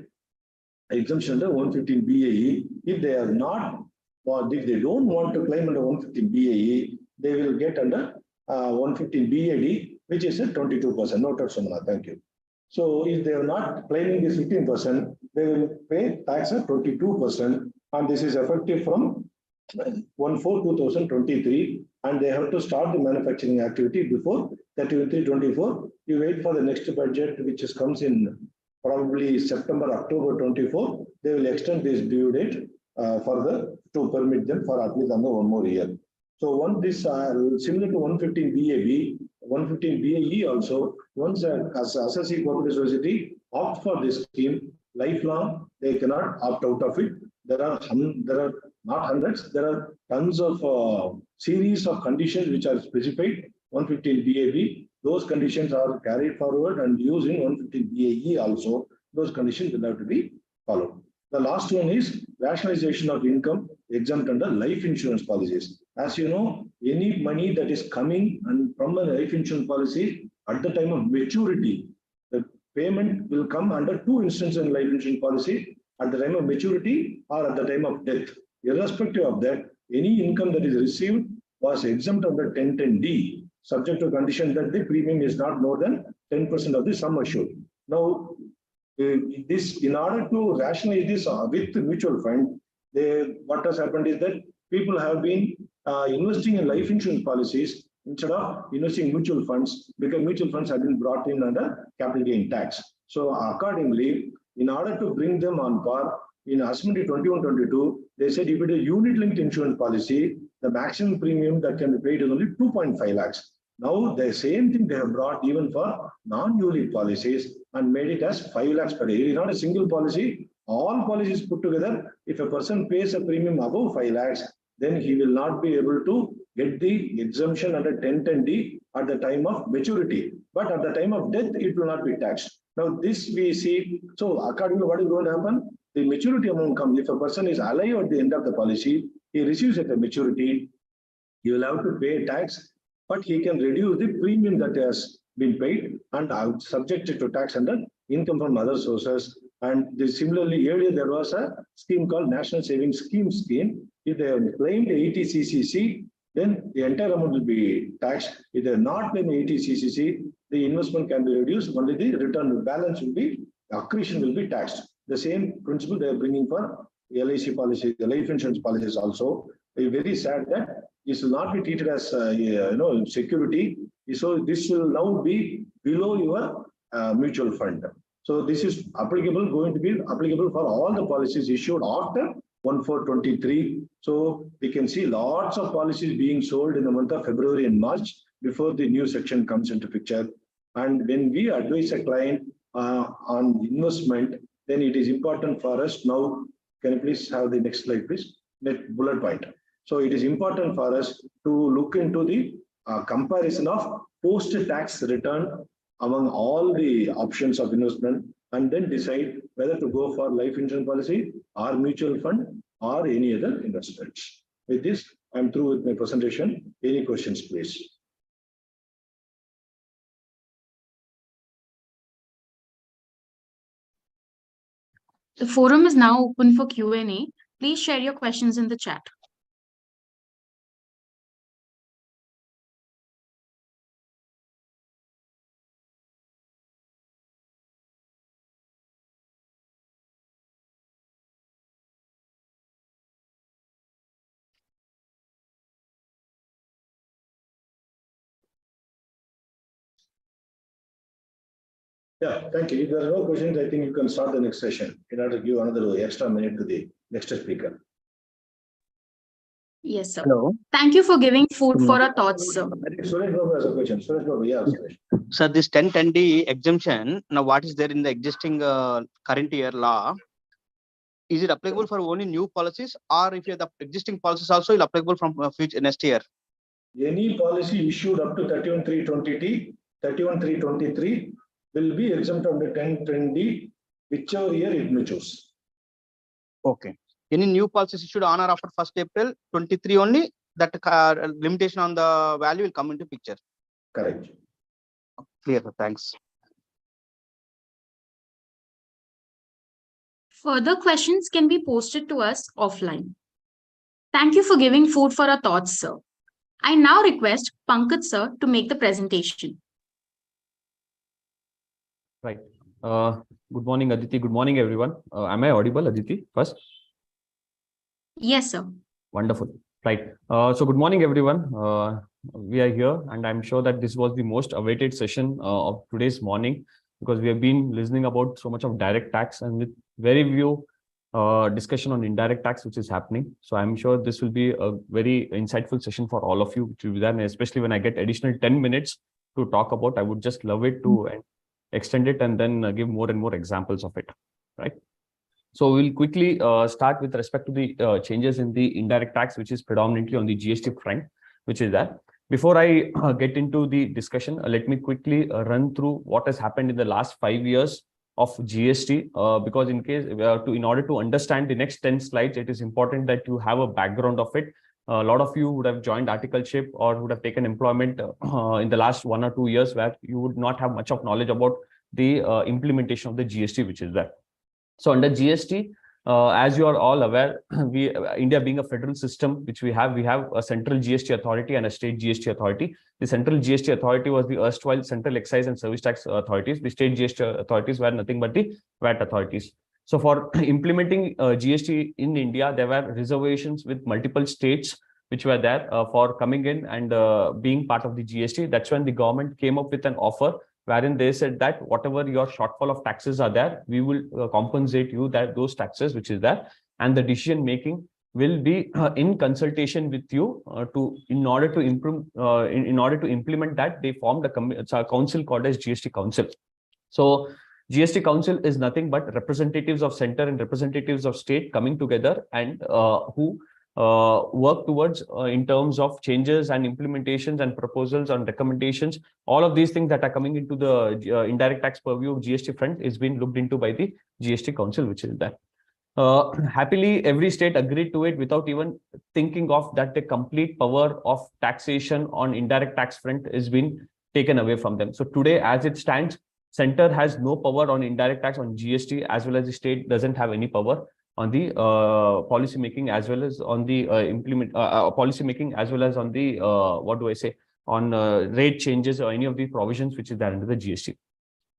exemption under 115 BAE. If they are not, or if they don't want to claim under 115 BAE, they will get under 115 BAD, which is a 22%. Noted, Sumana. Thank you. So if they are not claiming this 15%, they will pay tax at 22%, and this is effective from 1/4/2023, and they have to start the manufacturing activity before 30/3/24. You wait for the next budget, which comes in probably September, October 24. They will extend this due date further to permit them for at least another 1 more year. So once this similar to 115 BAB, 115 BAE also, once as associate cooperative society opt for this scheme, lifelong they cannot opt out of it. There are not hundreds, there are tons of series of conditions which are specified 115 BAB. Those conditions are carried forward and used in 115 BAE also. Those conditions will have to be followed. The last one is rationalization of income exempt under life insurance policies. As you know, any money that is coming and from a life insurance policy at the time of maturity, the payment will come under two instances in life insurance policy, at the time of maturity or at the time of death. Irrespective of that, any income that is received was exempt under 1010D, subject to condition that the premium is not more than 10% of the sum assured. Now, this, in order to rationalize this with the mutual fund, what has happened is that people have been investing in life insurance policies instead of investing in mutual funds, because mutual funds have been brought in under capital gain tax. So accordingly, in order to bring them on par, in Assembly 21-22, they said if it is unit-linked insurance policy, the maximum premium that can be paid is only 2.5 lakhs. Now, the same thing they have brought even for non-unit policies and made it as 5 lakhs per year. It is not a single policy. All policies put together, if a person pays a premium above 5 lakhs, then he will not be able to get the exemption under 1010D at the time of maturity. But at the time of death, it will not be taxed. Now, this we see. So, according to what is going to happen, the maturity amount comes. If a person is alive at the end of the policy, he receives at the maturity, he will have to pay tax, but he can reduce the premium that has been paid and subjected to tax under income from other sources. And similarly, earlier there was a scheme called National Savings Scheme. If they have claimed 80 CCC, then the entire amount will be taxed. If they are not claimed 80 CCC, the investment can be reduced. Only the return balance will be, accretion will be taxed. The same principle they are bringing for LIC policy, the life insurance policies also. It's very sad that this will not be treated as security. So this will now be below your mutual fund. So this is going to be applicable for all the policies issued after 1/4/23. So we can see lots of policies being sold in the month of February and March before the new section comes into picture. And when we advise a client on investment, then it is important for us now. Can you please have the next slide, please? Next bullet point. So it is important for us to look into the comparison of post-tax return among all the options of investment, and then decide whether to go for life insurance policy or mutual fund or any other investments. With this, I'm through with my presentation. Any questions, please? The forum is now open for Q&A. Please share your questions in the chat. Yeah, thank you. If there are no questions, I think you can start the next session in order to give another extra minute to the next speaker. Yes, sir. Hello. Thank you for giving food for our thoughts, sir. I think Suresh Babu has a question. Suresh Babu, yeah, Suresh. Sir, this 1010D exemption, now what is there in the existing current year law? Is it applicable for only new policies, or if you have the existing policies also will applicable from future next year? Any policy issued up to 31/3/23 will be exempt under 1010D, whichever year it may choose. Okay. Any new policies issued on or after 1st April 23 only, that limitation on the value will come into picture. Correct. Clear, sir. Thanks. Further questions can be posted to us offline. Thank you for giving food for our thoughts, sir. I now request PANKAJ sir to make the presentation. Right. Good morning, Aditi. Good morning, everyone. Am I audible, Aditi, first? Yes, sir. Wonderful. Right. So good morning, everyone. We are here, and I'm sure that this was the most awaited session of today's morning, because we have been listening about so much of direct tax and with very few discussion on indirect tax, which is happening. So I'm sure this will be a very insightful session for all of you, which will be done, especially when I get additional 10 minutes to talk about. I would just love it to extend it and then give more and more examples of it, right? So we'll quickly start with respect to the changes in the indirect tax, which is predominantly on the GST front, which is that. Before I get into the discussion, let me quickly run through what has happened in the last 5 years of GST, because in order to understand the next 10 slides, it is important that you have a background of it. A lot of you would have joined articleship or would have taken employment in the last 1 or 2 years, where you would not have much of knowledge about the implementation of the GST, which is there. So under GST, as you are all aware, India being a federal system, which we have a central GST authority and a state GST authority. The central GST authority was the erstwhile central excise and service tax authorities. The state GST authorities were nothing but the VAT authorities. So for implementing GST in India, there were reservations with multiple states which were there for coming in and being part of the GST. That's when the government came up with an offer wherein they said that whatever your shortfall of taxes are there, we will compensate you those taxes which is there, and the decision making will be in consultation with you in order to implement that. They formed a council called as GST Council. So GST Council is nothing but representatives of center and representatives of state coming together and who work towards in terms of changes and implementations and proposals and recommendations. All of these things that are coming into the indirect tax purview of GST front is being looked into by the GST Council, which is there. Happily, every state agreed to it without even thinking of that the complete power of taxation on indirect tax front is being taken away from them. So today, as it stands, center has no power on indirect tax on GST, as well as the state doesn't have any power on the policy making, as well as on the policy making, as well as on the on rate changes or any of the provisions which is there under the GST.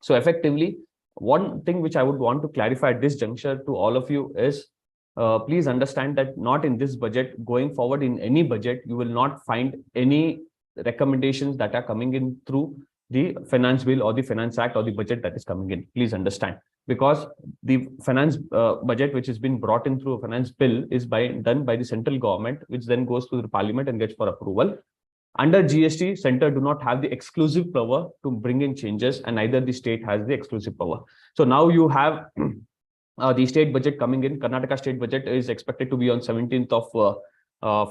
So effectively, one thing which I would want to clarify at this juncture to all of you is please understand that not in this budget, going forward in any budget, you will not find any recommendations that are coming in through the finance bill or the finance act or the budget that is coming in. Please understand, because the finance budget which has been brought in through a finance bill is done by the central government, which then goes to the parliament and gets for approval. Under GST, center do not have the exclusive power to bring in changes, and neither the state has the exclusive power. So now you have the state budget coming in. Karnataka state budget is expected to be on 17th of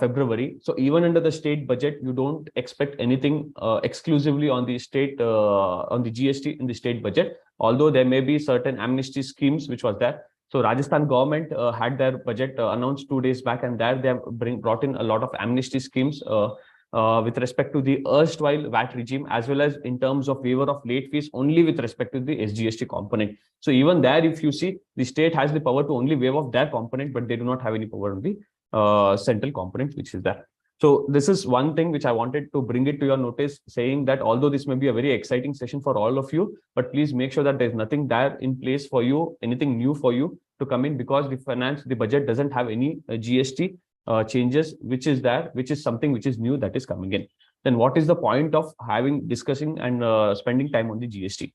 February. So even under the state budget, you don't expect anything exclusively on the state, on the GST in the state budget, although there may be certain amnesty schemes which was there. So Rajasthan government had their budget announced 2 days back, and there they have brought in a lot of amnesty schemes with respect to the erstwhile VAT regime, as well as in terms of waiver of late fees only with respect to the SGST component. So even there, if you see, the state has the power to only waive off their component, but they do not have any power on the central component, which is there. So this is one thing which I wanted to bring it to your notice, saying that although this may be a very exciting session for all of you, but please make sure that there's nothing there in place for you, anything new for you to come in, because the budget doesn't have any GST changes, which is there, which is something which is new that is coming in. Then what is the point of discussing and spending time on the GST?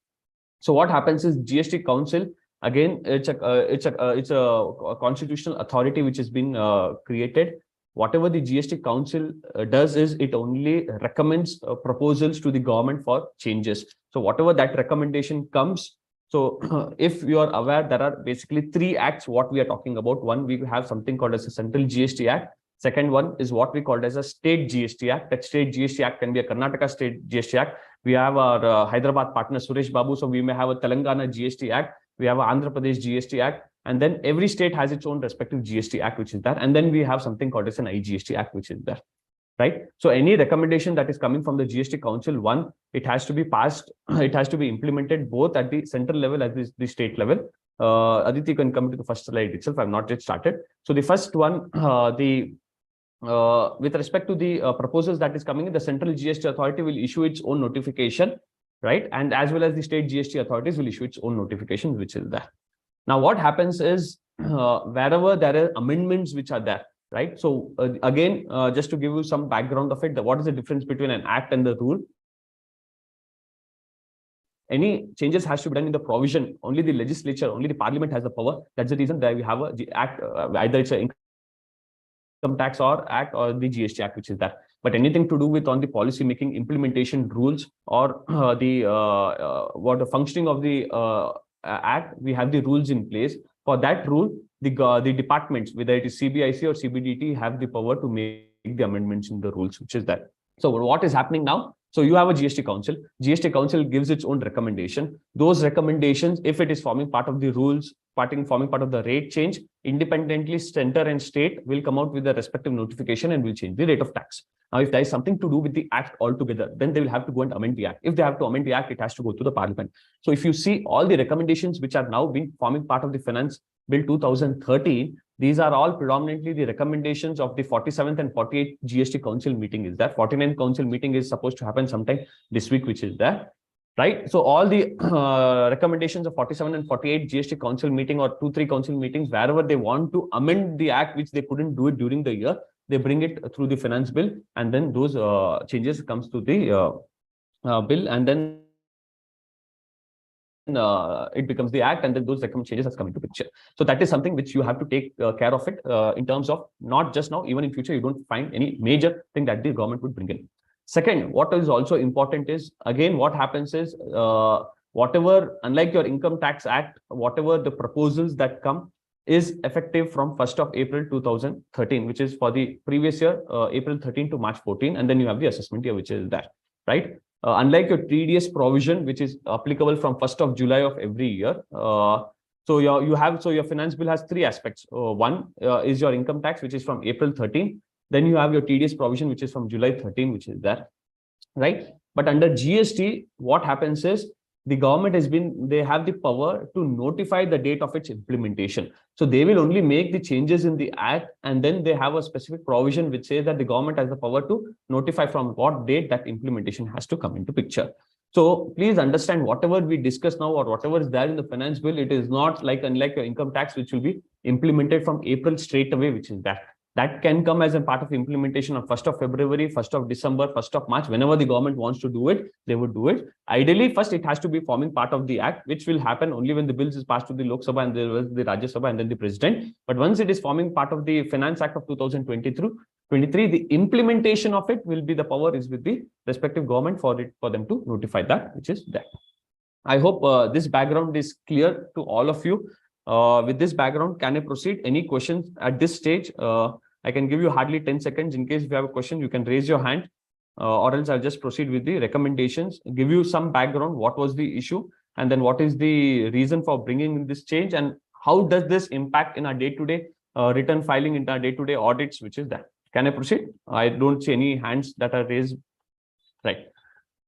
So what happens is GST Council, again, it's a constitutional authority which has been created. Whatever the GST Council does is it only recommends proposals to the government for changes. So whatever that recommendation comes, so if you are aware, there are basically 3 acts what we are talking about. One, we have something called as a Central GST Act. Second one is what we call as a State GST Act. That State GST Act can be a Karnataka State GST Act. We have our Hyderabad partner Suresh Babu, so we may have a Telangana GST Act. We have an Andhra Pradesh GST Act. And then every state has its own respective GST Act, which is there. And then we have something called as an IGST Act, which is there. Right. So any recommendation that is coming from the GST Council, one, it has to be passed, it has to be implemented both at the central level as the state level. Aditi, you can come to the first slide itself. I've not yet started. So the first one, with respect to the proposals that is coming in, the Central GST Authority will issue its own notification, right? And as well as the state GST authorities will issue its own notification, which is there. Now, what happens is wherever there are amendments which are there, right? So again, just to give you some background of it, what is the difference between an act and the rule? Any changes has to be done in the provision. Only the legislature, only the parliament has the power. That's the reason that we have a act, either it's an income tax or act or the GST Act, which is that. But anything to do with on the policy making, implementation rules, or the functioning of the act, we have the rules in place. For that rule, the departments, whether it is CBIC or CBDT, have the power to make the amendments in the rules, which is that. So what is happening now? So you have a GST Council. GST Council gives its own recommendation. Those recommendations, if it is forming part of the rules, forming part of the rate change, independently center and state will come out with the respective notification and will change the rate of tax. Now, if there is something to do with the act altogether, then they will have to go and amend the act. If they have to amend the act, it has to go to the parliament. So if you see all the recommendations which are now being forming part of the Finance Bill 2013, these are all predominantly the recommendations of the 47th and 48th GST Council meeting is there. 49th Council meeting is supposed to happen sometime this week, which is there. Right. So all the recommendations of 47 and 48 GST Council meeting or 2-3 Council meetings, wherever they want to amend the act, which they couldn't do it during the year, they bring it through the finance bill, and then those changes comes to the bill, and then it becomes the act, and then those recommended changes has come into picture. So that is something which you have to take care of it in terms of not just now, even in future, you don't find any major thing that the government would bring in. Second, what is also important is, again, what happens is whatever, unlike your Income Tax Act, whatever the proposals that come is effective from 1st of April 2013, which is for the previous year, April 13 to March 14, and then you have the assessment year, which is that, right? Unlike your TDS provision, which is applicable from 1st of July of every year. So your finance bill has 3 aspects. One is your income tax, which is from April 13. Then you have your TDS provision, which is from July 13, which is there, right? But under GST, what happens is the government they have the power to notify the date of its implementation. So they will only make the changes in the act, and then they have a specific provision which says that the government has the power to notify from what date that implementation has to come into picture. So please understand, whatever we discuss now or whatever is there in the finance bill, it is not like, unlike your income tax, which will be implemented from April straight away, which is that. That can come as a part of implementation on 1st of February, 1st of December, 1st of March. Whenever the government wants to do it, they would do it. Ideally, first it has to be forming part of the act, which will happen only when the bills is passed to the Lok Sabha and the Rajya Sabha and then the president. But once it is forming part of the Finance Act of 2023, the implementation of it will be, the power is with the respective government for them to notify that, which is that. I hope this background is clear to all of you. With this background, can I proceed? Any questions at this stage? I can give you hardly 10 seconds. In case if you have a question, you can raise your hand, or else I'll just proceed with the recommendations, give you some background, what was the issue, and then what is the reason for bringing this change, and how does this impact in our day-to-day return filing, in our day-to-day audits, which is that. Can I proceed? I don't see any hands that are raised. Right.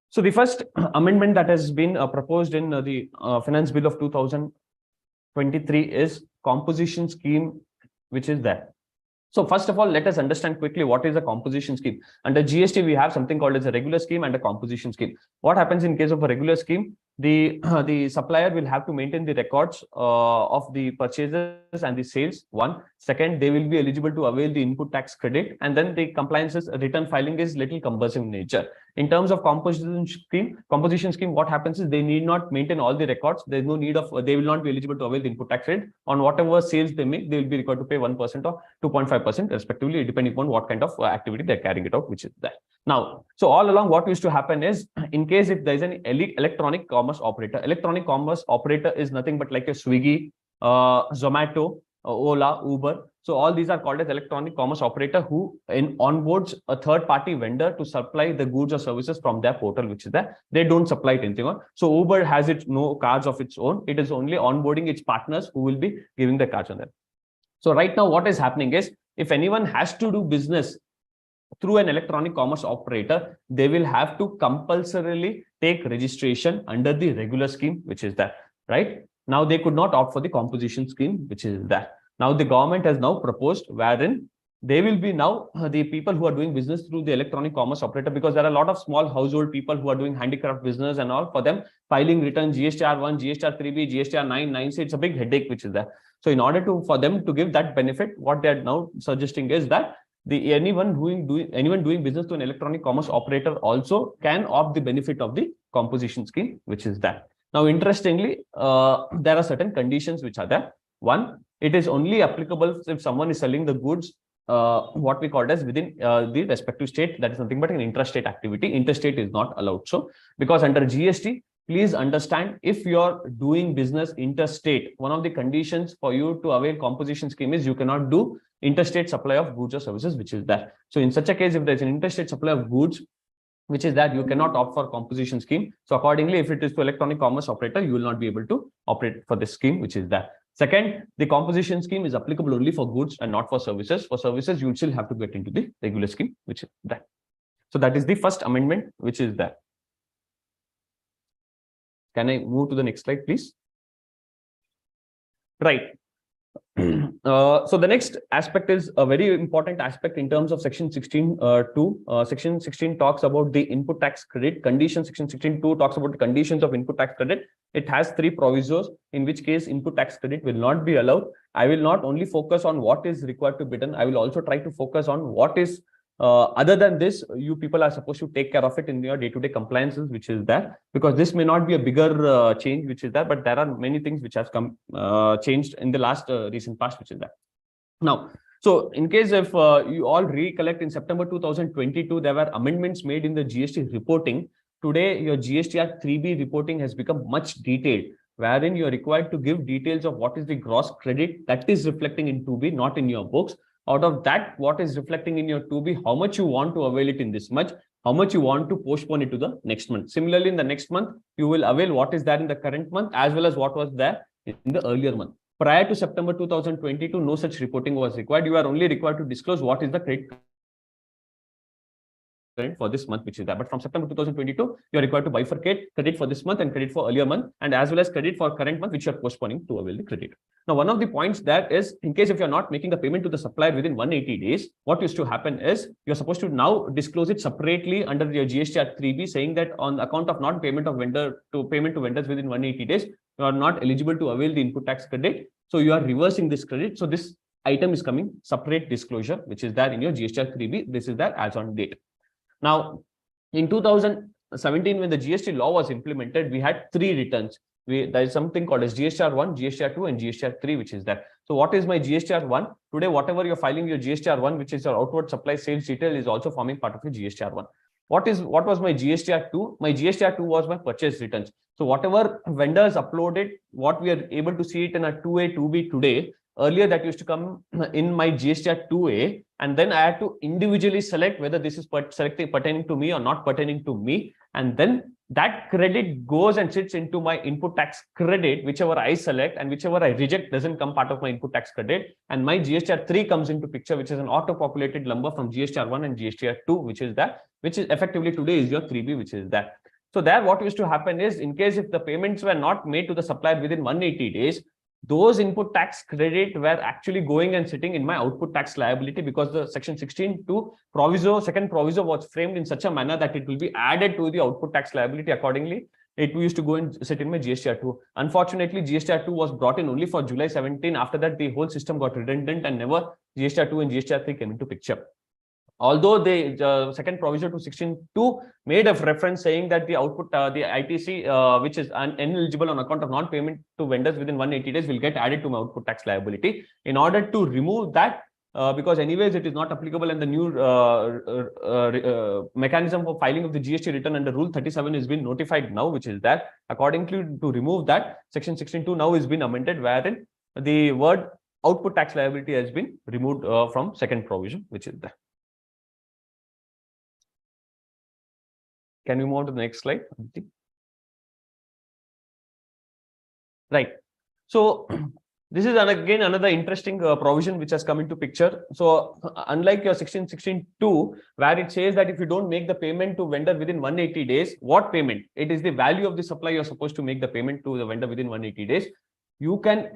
So the first amendment that has been proposed in the Finance Bill of 2023 is composition scheme, which is that. So first of all, let us understand quickly what is a composition scheme. Under GST, we have something called as a regular scheme and a composition scheme. What happens in case of a regular scheme? the supplier will have to maintain the records of the purchases and the sales. One. Second, they will be eligible to avail the input tax credit, and then the compliances return filing is little cumbersome in nature. In terms of composition scheme, what happens is they need not maintain all the records. There's no need of, they will not be eligible to avail the input tax credit. On whatever sales they make, they will be required to pay 1% or 2.5% respectively, depending upon what kind of activity they're carrying it out, which is that. Now, so all along what used to happen is, in case if there is an electronic commerce operator is nothing but like a Swiggy, Zomato, Ola, Uber. So all these are called as electronic commerce operator who onboards a third party vendor to supply the goods or services from their portal, which is that they don't supply it anything on. So Uber has no cards of its own. It is only onboarding its partners who will be giving the cards on them. So right now what is happening is, if anyone has to do business through an electronic commerce operator, they will have to compulsorily take registration under the regular scheme, which is that, right? Now they could not opt for the composition scheme, which is that. Now the government has now proposed wherein they will be now the people who are doing business through the electronic commerce operator, because there are a lot of small household people who are doing handicraft business and all. For them, filing return GSTR1, GSTR3B, GSTR9, 9C, it's a big headache, which is that. So in order for them to give that benefit, what they are now suggesting is that anyone doing business to an electronic commerce operator also can opt the benefit of the composition scheme, which is that. Now, interestingly, there are certain conditions which are there. One, it is only applicable if someone is selling the goods, what we call as within the respective state. That is nothing but an intrastate activity. Interstate is not allowed. So, because under GST, please understand, if you're doing business interstate, one of the conditions for you to avail composition scheme is you cannot do interstate supply of goods or services, which is that. So in such a case, if there's an interstate supply of goods, which is that, you cannot opt for composition scheme. So accordingly, if it is to electronic commerce operator, you will not be able to operate for this scheme, which is that. Second, the composition scheme is applicable only for goods and not for services. For services, you will still have to get into the regular scheme, which is that. So that is the first amendment, which is that. Can I move to the next slide, please? Right. So the next aspect is a very important aspect in terms of section 16(2). Section 16 talks about the input tax credit conditions. Section 16(2) talks about the conditions of input tax credit. It has 3 provisos, in which case input tax credit will not be allowed. I will not only focus on what is required to be done. I will also try to focus on what is other than this, you people are supposed to take care of it in your day-to-day compliances, which is that, because this may not be a bigger change, which is that, but there are many things which has come changed in the last recent past, which is that. Now, so in case if you all recollect, in September 2022, there were amendments made in the GST reporting. Today, your GSTR 3B reporting has become much detailed, wherein you are required to give details of what is the gross credit that is reflecting in 2B, not in your books. Out of that, what is reflecting in your 2B, how much you want to avail it in this much, how much you want to postpone it to the next month. Similarly, in the next month, you will avail what is there in the current month as well as what was there in the earlier month. Prior to September 2022, no such reporting was required. You are only required to disclose what is the credit for this month, which is that. But from September 2022, you are required to bifurcate credit for this month and credit for earlier month, and as well as credit for current month, which you are postponing to avail the credit. Now, one of the points there is, in case if you're not making the payment to the supplier within 180 days, what used to happen is you're supposed to now disclose it separately under your GSTR 3B, saying that on account of not payment of payment to vendors within 180 days, you are not eligible to avail the input tax credit. So you are reversing this credit. So this item is coming separate disclosure, which is there in your GSTR 3B. This is there as on date. Now, in 2017, when the GST law was implemented, we had 3 returns. There is something called as GSTR1, GSTR2, and GSTR3, which is that. So what is my GSTR1? Today, whatever you're filing your GSTR1, which is your outward supply sales detail, is also forming part of your GSTR1. What was my GSTR2? My GSTR2 was my purchase returns. So whatever vendors uploaded, what we are able to see it in a 2A, 2B today, earlier that used to come in my GSTR 2A, and then I had to individually select whether this is pertaining to me or not pertaining to me, and then that credit goes and sits into my input tax credit, whichever I select, and whichever I reject doesn't come part of my input tax credit, and my GSTR 3 comes into picture, which is an auto-populated number from GSTR 1 and GSTR 2, which is effectively today is your 3B, which is that. So there, what used to happen is, in case if the payments were not made to the supplier within 180 days, those input tax credit were actually going and sitting in my output tax liability, because the section 16(2) proviso, second proviso, was framed in such a manner that it will be added to the output tax liability accordingly. it used to go and sit in my GSTR2. Unfortunately, GSTR2 was brought in only for July 17. After that, the whole system got redundant and never GSTR2 and GSTR3 came into picture. Although the second provision to 16.2 made a reference saying that the output, the ITC, which is ineligible on account of non-payment to vendors within 180 days will get added to my output tax liability. In order to remove that, because anyways it is not applicable, and the new mechanism for filing of the GST return under Rule 37 has been notified now, which is that accordingly to remove that, Section 16.2 now has been amended, wherein the word output tax liability has been removed from second provision, which is that. Can we move on to the next slide? Right. So this is again another interesting provision which has come into picture. So unlike your 16.2, where it says that if you don't make the payment to vendor within 180 days, what payment? It is the value of the supply you're supposed to make the payment to the vendor within 180 days. You can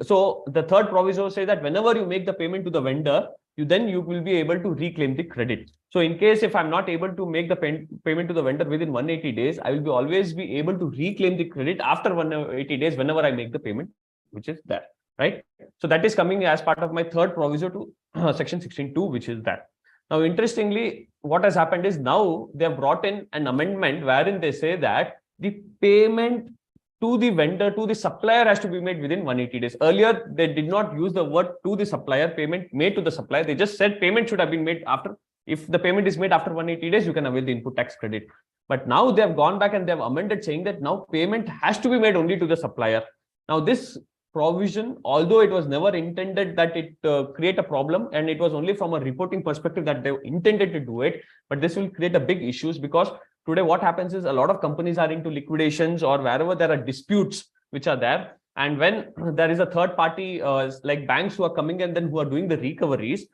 so the third proviso says that whenever you make the payment to the vendor, you will be able to reclaim the credit. So in case if I'm not able to make the payment to the vendor within 180 days, I will always be able to reclaim the credit after 180 days whenever I make the payment, which is that, right? So that is coming as part of my third proviso to Section 16.2, which is that. Now, interestingly, what has happened is now they have brought in an amendment wherein they say that the payment to the vendor, to the supplier has to be made within 180 days. Earlier, they did not use the word to the supplier, payment made to the supplier. They just said payment should have been made after. If the payment is made after 180 days, you can avail the input tax credit. But now they have gone back and they have amended saying that now payment has to be made only to the supplier. Now this provision, although it was never intended that it create a problem, and it was only from a reporting perspective that they intended to do it, but this will create a big issues, because today what happens is a lot of companies are into liquidations or wherever there are disputes which are there. And when there is a third party like banks who are coming and then who are doing the recoveries,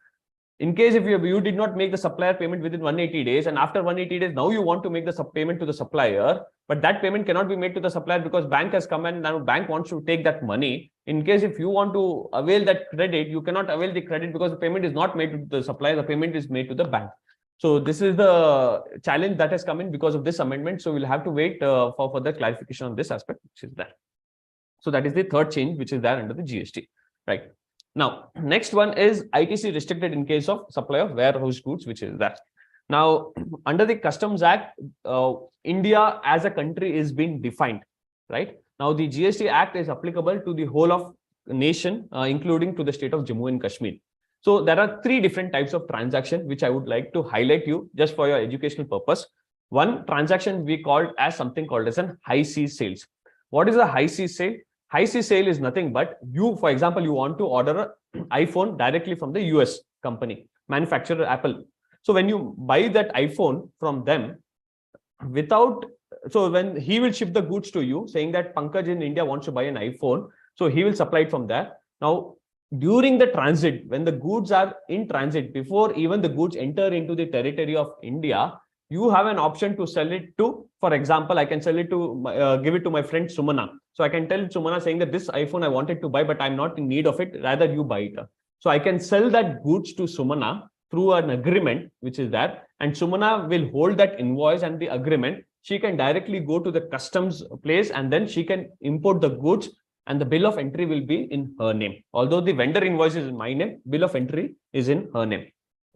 in case if you did not make the supplier payment within 180 days, and after 180 days, now you want to make the payment to the supplier, but that payment cannot be made to the supplier because bank has come and now bank wants to take that money. In case if you want to avail that credit, you cannot avail the credit because the payment is not made to the supplier, the payment is made to the bank. So this is the challenge that has come in because of this amendment. So we'll have to wait for further clarification on this aspect, which is that. So that is the third change, which is there under the GST, right? Now, next one is ITC restricted in case of supply of warehouse goods, which is that. Now, under the Customs Act, India as a country is being defined, right? Now, the GST Act is applicable to the whole of nation, including to the state of Jammu and Kashmir. So there are three different types of transaction, which I would like to highlight you just for your educational purpose. One transaction we called as something called as an high seas sales. What is a high seas sale? High seas sale is nothing but you, for example, you want to order an iPhone directly from the US company, manufacturer Apple. So when you buy that iPhone from them, so when he will ship the goods to you saying that PANKAJ in India wants to buy an iPhone, so he will supply it from there. Now, during the transit, when the goods are in transit, before even the goods enter into the territory of India, you have an option to sell it to, for example, I can sell it to, give it to my friend Sumana. So I can tell Sumana saying that this iPhone I wanted to buy, but I'm not in need of it, rather you buy it. So I can sell that goods to Sumana through an agreement, which is that, and Sumana will hold that invoice and the agreement. She can directly go to the customs place and then she can import the goods, and the bill of entry will be in her name. Although the vendor invoice is in my name, bill of entry is in her name.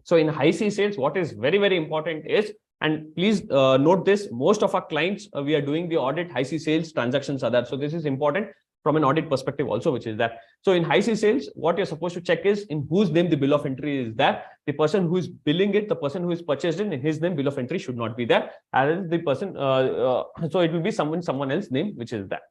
So in high sea sales, what is very, very important is, and please note this, most of our clients, we are doing the audit high sea sales transactions are there. So this is important from an audit perspective also, which is that. So in high sea sales, what you're supposed to check is in whose name the bill of entry is there. The person who is billing it, the person who is purchased it, in his name, bill of entry should not be there. As the person, so it will be someone else's name, which is that.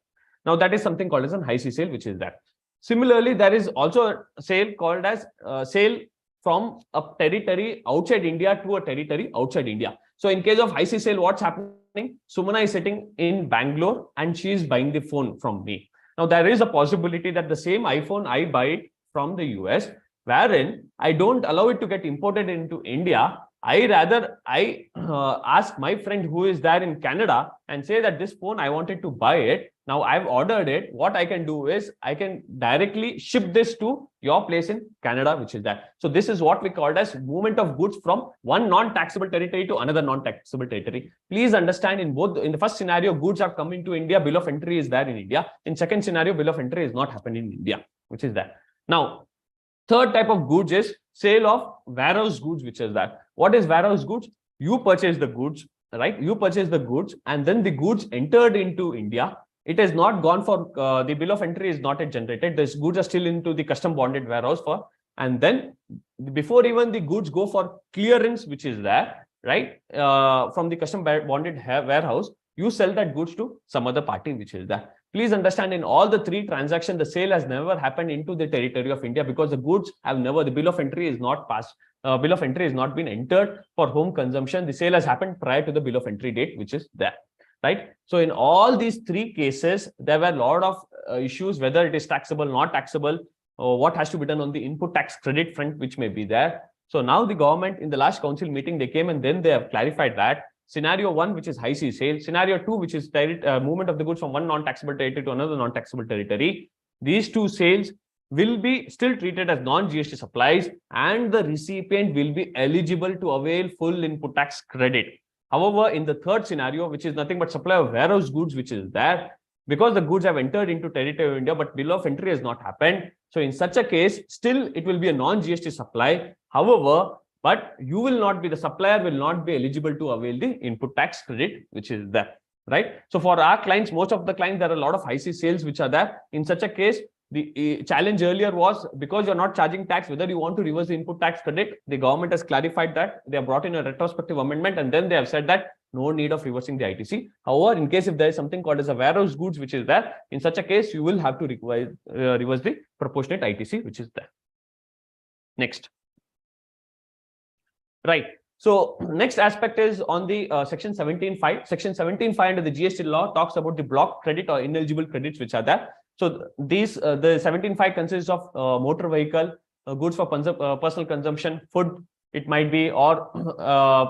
Now that is something called as a high sea sale, which is that. Similarly, there is also a sale called as sale from a territory outside India to a territory outside India. So in case of high sea sale, what's happening? Sumana is sitting in Bangalore and she is buying the phone from me. Now there is a possibility that the same iPhone I buy it from the US, wherein I don't allow it to get imported into India. I rather ask my friend who is there in Canada and say that this phone, I wanted to buy it. Now I've ordered it. What I can do is I can directly ship this to your place in Canada, which is that. So this is what we called as movement of goods from one non-taxable territory to another non-taxable territory. Please understand, in the first scenario, goods have come into India, bill of entry is there in India. In second scenario, bill of entry is not happening in India, which is that. Now, third type of goods is sale of warehouse goods, which is that. What is warehouse goods? You purchase the goods, right? You purchase the goods and then the goods entered into India. It has not gone for, the bill of entry is not yet generated. These goods are still into the custom bonded warehouse and then before even the goods go for clearance, which is there, right? From the custom bonded warehouse, you sell that goods to some other party, which is there. Please understand, in all the three transactions, the sale has never happened into the territory of India because the goods have never, the bill of entry is not passed. Bill of entry has not been entered for home consumption. The sale has happened prior to the bill of entry date, which is there, right? So in all these three cases, there were a lot of issues, whether it is taxable, not taxable, or what has to be done on the input tax credit front, which may be there. So now the government in the last council meeting, they came and then they have clarified that scenario 1, which is high sea sale, scenario 2, which is movement of the goods from one non-taxable territory to another non-taxable territory. These two sales will be still treated as non-GST supplies and the recipient will be eligible to avail full input tax credit. However, in the third scenario, which is nothing but supply of warehouse goods, which is there, because the goods have entered into territory of India, but bill of entry has not happened. So in such a case, still it will be a non-GST supply. However, but you will not be, the supplier will not be eligible to avail the input tax credit, which is there, right? So for our clients, most of the clients, there are a lot of high sea sales which are there. In such a case, the challenge earlier was because you're not charging tax, whether you want to reverse the input tax credit, the government has clarified that. They have brought in a retrospective amendment and then they have said that no need of reversing the ITC. However, in case if there is something called as a warehouse goods, which is there, in such a case, you will have to reverse the proportionate ITC, which is there. Next. Right. So next aspect is on the section 17.5. Section 17.5 under the GST law talks about the block credit or ineligible credits which are there. So these the 17.5 consists of motor vehicle, goods for personal consumption, food, it might be, or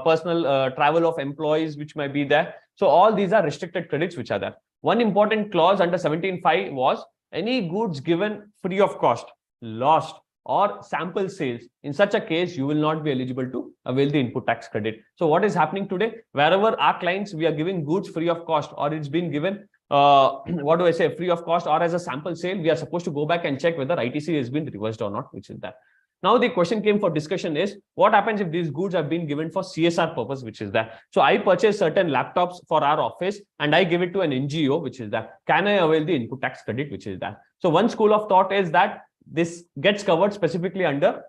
personal travel of employees which might be there. So all these are restricted credits which are there. One important clause under 17.5 was any goods given free of cost, lost, or sample sales. In such a case, you will not be eligible to avail the input tax credit. So what is happening today? Wherever our clients, we are giving goods free of cost, or it's been given, what do I say, free of cost or as a sample sale, we are supposed to go back and check whether ITC has been reversed or not, which is that. Now the question came for discussion is, what happens if these goods have been given for CSR purpose, which is that. So I purchase certain laptops for our office and I give it to an NGO, which is that. Can I avail the input tax credit, which is that. So one school of thought is that this gets covered specifically under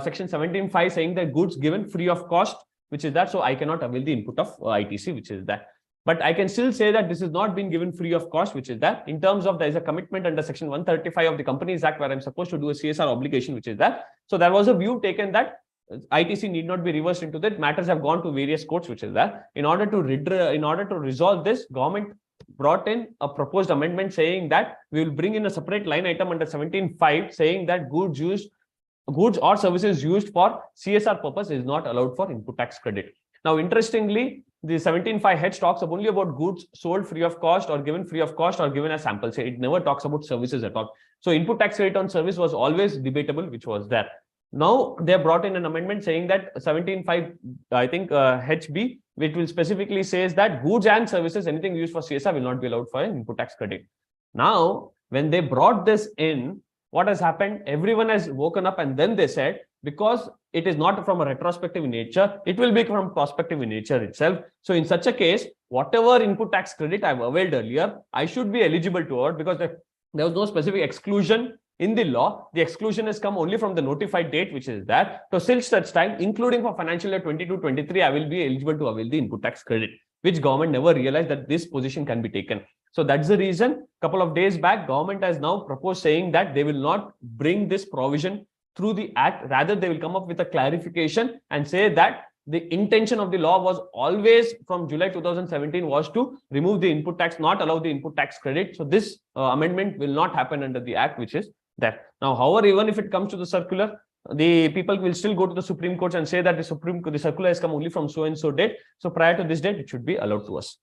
section 17.5, saying that goods given free of cost, which is that. So I cannot avail the input of ITC, which is that. But I can still say that this is not being given free of cost, which is that. In terms of there is a commitment under section 135 of the Companies Act where I'm supposed to do a CSR obligation, which is that. So there was a view taken that ITC need not be reversed into that. Matters have gone to various courts, which is that. In order to resolve this, government brought in a proposed amendment saying that we will bring in a separate line item under 17.5 saying that goods or services used for CSR purpose is not allowed for input tax credit. Now, interestingly, the 17.5 heads talks only about goods sold free of cost or given free of cost or given as sample sale. It never talks about services at all. So input tax credit on service was always debatable, which was there. Now they have brought in an amendment saying that 17.5, I think HB, which will specifically says that goods and services, anything used for CSR will not be allowed for an input tax credit. Now, when they brought this in, what has happened? Everyone has woken up and then they said, because it is not from a retrospective nature, it will be from prospective in nature itself. So in such a case, whatever input tax credit I've availed earlier, I should be eligible to it because there was no specific exclusion in the law. The exclusion has come only from the notified date, which is that. So since such time, including for financial year 22-23, I will be eligible to avail the input tax credit, which government never realized that this position can be taken. So that's the reason, couple of days back, government has now proposed saying that they will not bring this provision through the act. Rather, they will come up with a clarification and say that the intention of the law was always from July 2017 was to remove the input tax, not allow the input tax credit. So this amendment will not happen under the act, which is that. Now, however, even if it comes to the circular, the people will still go to the Supreme Court and say that the circular has come only from so and so date. So prior to this date, it should be allowed to us,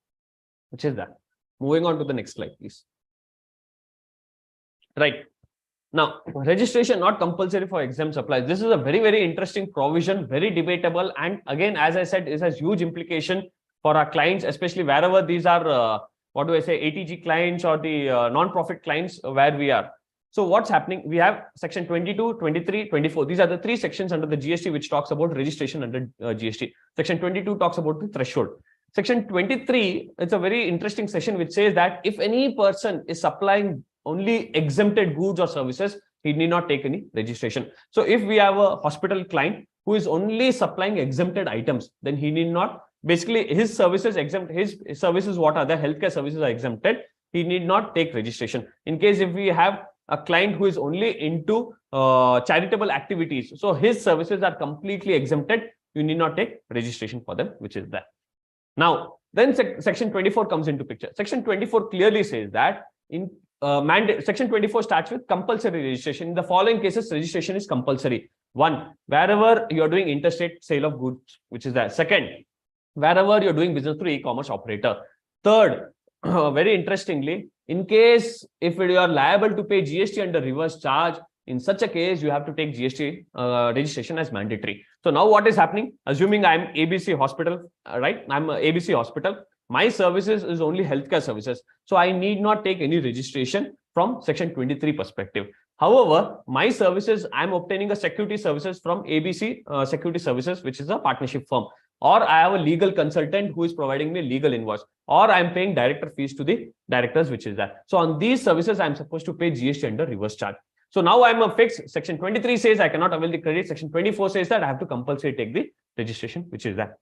which is that. Moving on to the next slide, please. Right. Now, registration not compulsory for exempt supplies. This is a very, very interesting provision, very debatable. And again, as I said, it has huge implication for our clients, especially wherever these are, what do I say, ATG clients or the non-profit clients where we are. So what's happening? We have section 22, 23, 24. These are the three sections under the GST which talks about registration under GST. Section 22 talks about the threshold. Section 23, it's a very interesting section which says that if any person is supplying only exempted goods or services, he need not take any registration. So if we have a hospital client who is only supplying exempted items, then he need not, basically his services exempt, his services, what are the healthcare services are exempted, he need not take registration. In case if we have a client who is only into charitable activities, so his services are completely exempted, you need not take registration for them, which is that. Now, then section 24 comes into picture. Section 24 clearly says that in section 24 starts with compulsory registration. In the following cases, registration is compulsory. One, wherever you're doing interstate sale of goods, which is that. Second, wherever you're doing business through e-commerce operator. Third, very interestingly, in case if you are liable to pay GST under reverse charge, in such a case, you have to take GST registration as mandatory. So now what is happening? Assuming I'm ABC hospital, right? I'm a ABC hospital. My services is only healthcare services. So I need not take any registration from section 23 perspective. However, my services, I'm obtaining a security services from ABC Security Services, which is a partnership firm. Or I have a legal consultant who is providing me legal invoice. Or I'm paying director fees to the directors, which is that. So on these services, I'm supposed to pay GST under reverse charge. So now I'm a fixed. Section 23 says I cannot avail the credit. Section 24 says that I have to compulsory take the registration, which is that.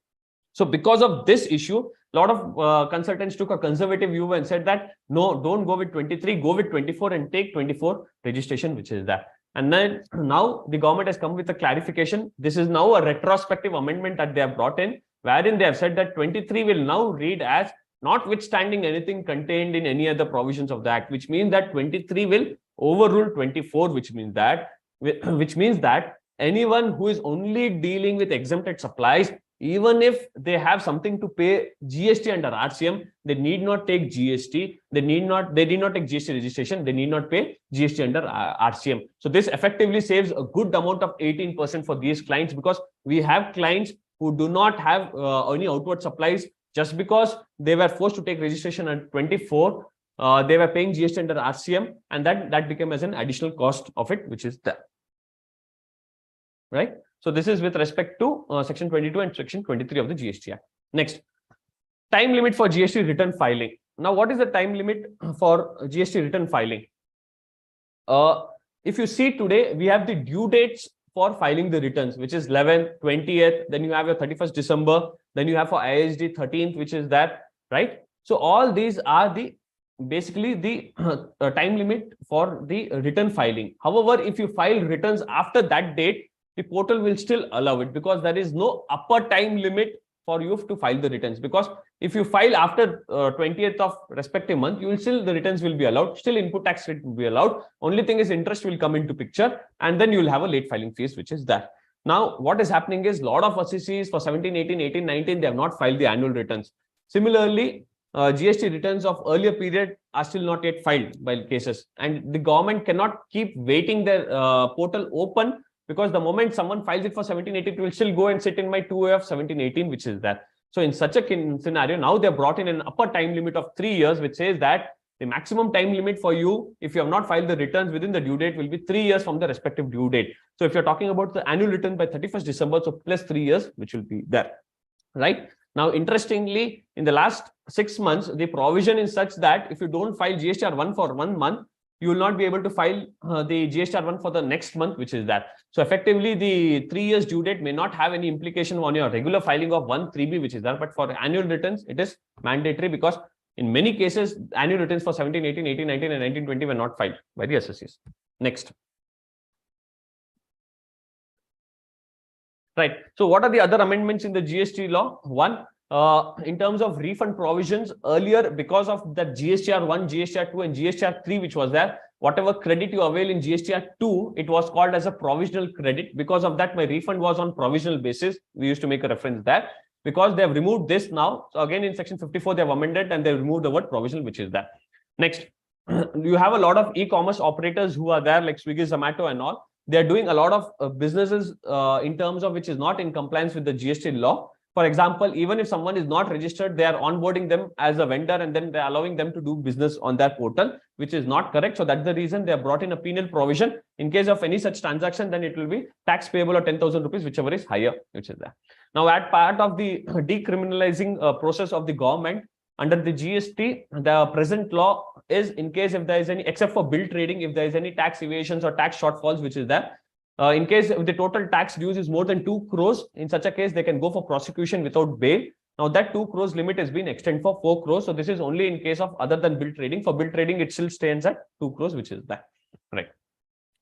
So because of this issue, a lot of consultants took a conservative view and said that, no, don't go with 23, go with 24 and take 24 registration, which is that. And then now the government has come with a clarification. This is now a retrospective amendment that they have brought in, wherein they have said that 23 will now read as notwithstanding anything contained in any other provisions of the Act, which means that 23 will overrule 24, which means that anyone who is only dealing with exempted supplies, even if they have something to pay GST under RCM, they need not take GST. They need not take GST registration. They need not pay GST under RCM. So this effectively saves a good amount of 18% for these clients, because we have clients who do not have any outward supplies. Just because they were forced to take registration at 24, they were paying GST under RCM, and that became as an additional cost of it, which is there. Right? So this is with respect to section 22 and section 23 of the GST Act. Next, time limit for GST return filing. Now, what is the time limit for GST return filing? If you see today, we have the due dates for filing the returns, which is 11th, 20th, then you have your 31st December, then you have for ISD 13th, which is that, right? So all these are basically the time limit for the return filing. However, if you file returns after that date, the portal will still allow it, because there is no upper time limit for you to file the returns. Because if you file after 20th of respective month, the returns will be allowed. Still input tax rate will be allowed. Only thing is interest will come into picture, and then you will have a late filing fees, which is that. Now, what is happening is a lot of assessees for 17, 18, 18, 19, they have not filed the annual returns. Similarly, GST returns of earlier period are still not yet filed by cases, and the government cannot keep waiting their portal open, because the moment someone files it for 17, 18, it will still go and sit in my 2A of 17, 18, which is that. So in such a scenario, now they have brought in an upper time limit of 3 years, which says that the maximum time limit for you, if you have not filed the returns within the due date, will be 3 years from the respective due date. So if you're talking about the annual return by 31st December, so plus 3 years, which will be there, right? Now, interestingly, in the last 6 months, the provision is such that if you don't file GSTR1 for 1 month, you will not be able to file the GSTR1 for the next month, which is that. So effectively, the 3 years due date may not have any implication on your regular filing of 1(3)B, which is there. But for annual returns, it is mandatory, because in many cases, annual returns for 17, 18, 18, 19, and 19, 20 were not filed by the assessees. Next. Right. So what are the other amendments in the GST law? One, in terms of refund provisions, earlier, because of the GSTR1, GSTR2, and GSTR3, which was there, whatever credit you avail in GST Act 2, it was called as a provisional credit. Because of that, my refund was on provisional basis. We used to make a reference there. Because they have removed this now. So again, in section 54, they have amended and they have removed the word provisional, which is that. Next, you have a lot of e-commerce operators who are there, like Swiggy, Zomato and all. They are doing a lot of businesses in terms of which is not in compliance with the GST law. For example, even if someone is not registered, they are onboarding them as a vendor and then they're allowing them to do business on their portal, which is not correct. So that's the reason they have brought in a penal provision. In case of any such transaction, then it will be tax payable of 10,000 rupees, whichever is higher, which is there. Now, at part of the decriminalizing process of the government, under the GST, the present law is in case if there is any, except for bill trading, if there is any tax evasions or tax shortfalls, which is there, in case if the total tax dues is more than 2 crores, in such a case, they can go for prosecution without bail. Now that 2 crores limit has been extended for 4 crores. So this is only in case of other than bill trading. For bill trading, it still stands at 2 crores, which is that. Right.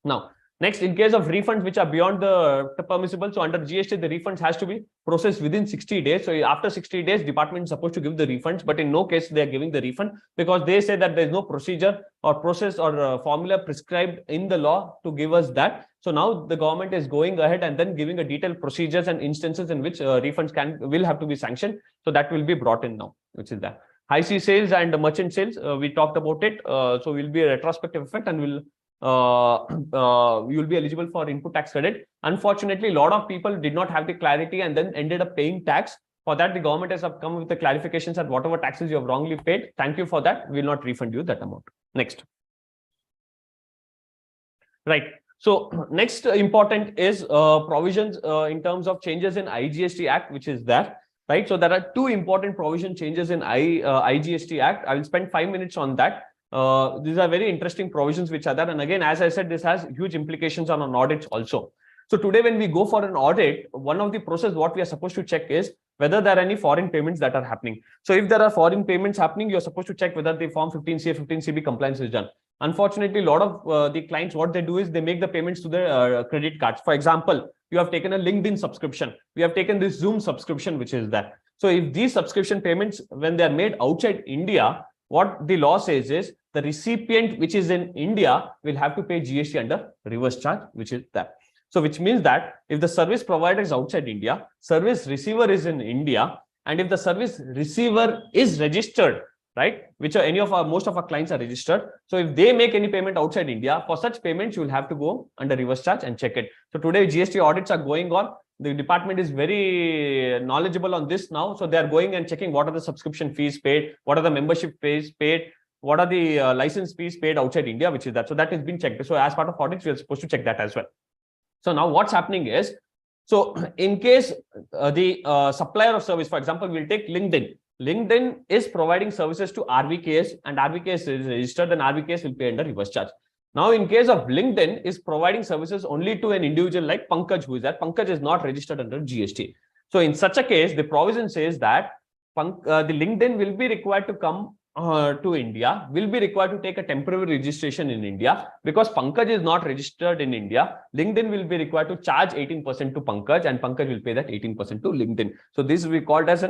Now, next, in case of refunds which are beyond the permissible, so under GST, the refunds has to be processed within 60 days. So after 60 days, department is supposed to give the refunds, but in no case they are giving the refund because they say that there is no procedure or process or formula prescribed in the law to give us that. So now the government is going ahead and then giving a detailed procedures and instances in which refunds will have to be sanctioned. So that will be brought in now, which is that. High C sales and merchant sales, we talked about it. So will be a retrospective effect and will you will be eligible for input tax credit. Unfortunately, a lot of people did not have the clarity and then ended up paying tax. For that, the government has come with the clarifications that whatever taxes you have wrongly paid, thank you for that. We will not refund you that amount. Next. Right. So next important is provisions in terms of changes in IGST Act, which is there. Right. So there are 2 important provision changes in IGST Act. I will spend 5 minutes on that. These are very interesting provisions which are there. And again, as I said, this has huge implications on audits also. So today, when we go for an audit, one of the process what we are supposed to check is whether there are any foreign payments that are happening. So if there are foreign payments happening, you're supposed to check whether the form 15CA, 15CB compliance is done. Unfortunately, a lot of the clients, what they do is they make the payments to their credit cards. For example, you have taken a LinkedIn subscription. We have taken this Zoom subscription, which is that. So if these subscription payments, when they are made outside India, what the law says is the recipient, which is in India, will have to pay GST under reverse charge, which is that. So which means that if the service provider is outside India, service receiver is in India, and if the service receiver is registered, right, which are most of our clients are registered. So if they make any payment outside India, for such payments, you will have to go under reverse charge and check it. So today GST audits are going on. The department is very knowledgeable on this now. So they are going and checking what are the subscription fees paid, what are the membership fees paid, what are the license fees paid outside India, which is that. So that has been checked. So as part of audits, we are supposed to check that as well. So now what's happening is, so in case the supplier of service, for example, we'll take LinkedIn. LinkedIn is providing services to RVKS and RVKS is registered, then RVKS will pay under reverse charge. Now, in case of LinkedIn is providing services only to an individual like PANKAJ, who is that PANKAJ is not registered under GST. So in such a case, the provision says that the LinkedIn will be required to come to India, will be required to take a temporary registration in India because PANKAJ is not registered in India. LinkedIn will be required to charge 18% to PANKAJ and PANKAJ will pay that 18% to LinkedIn. So this will be called as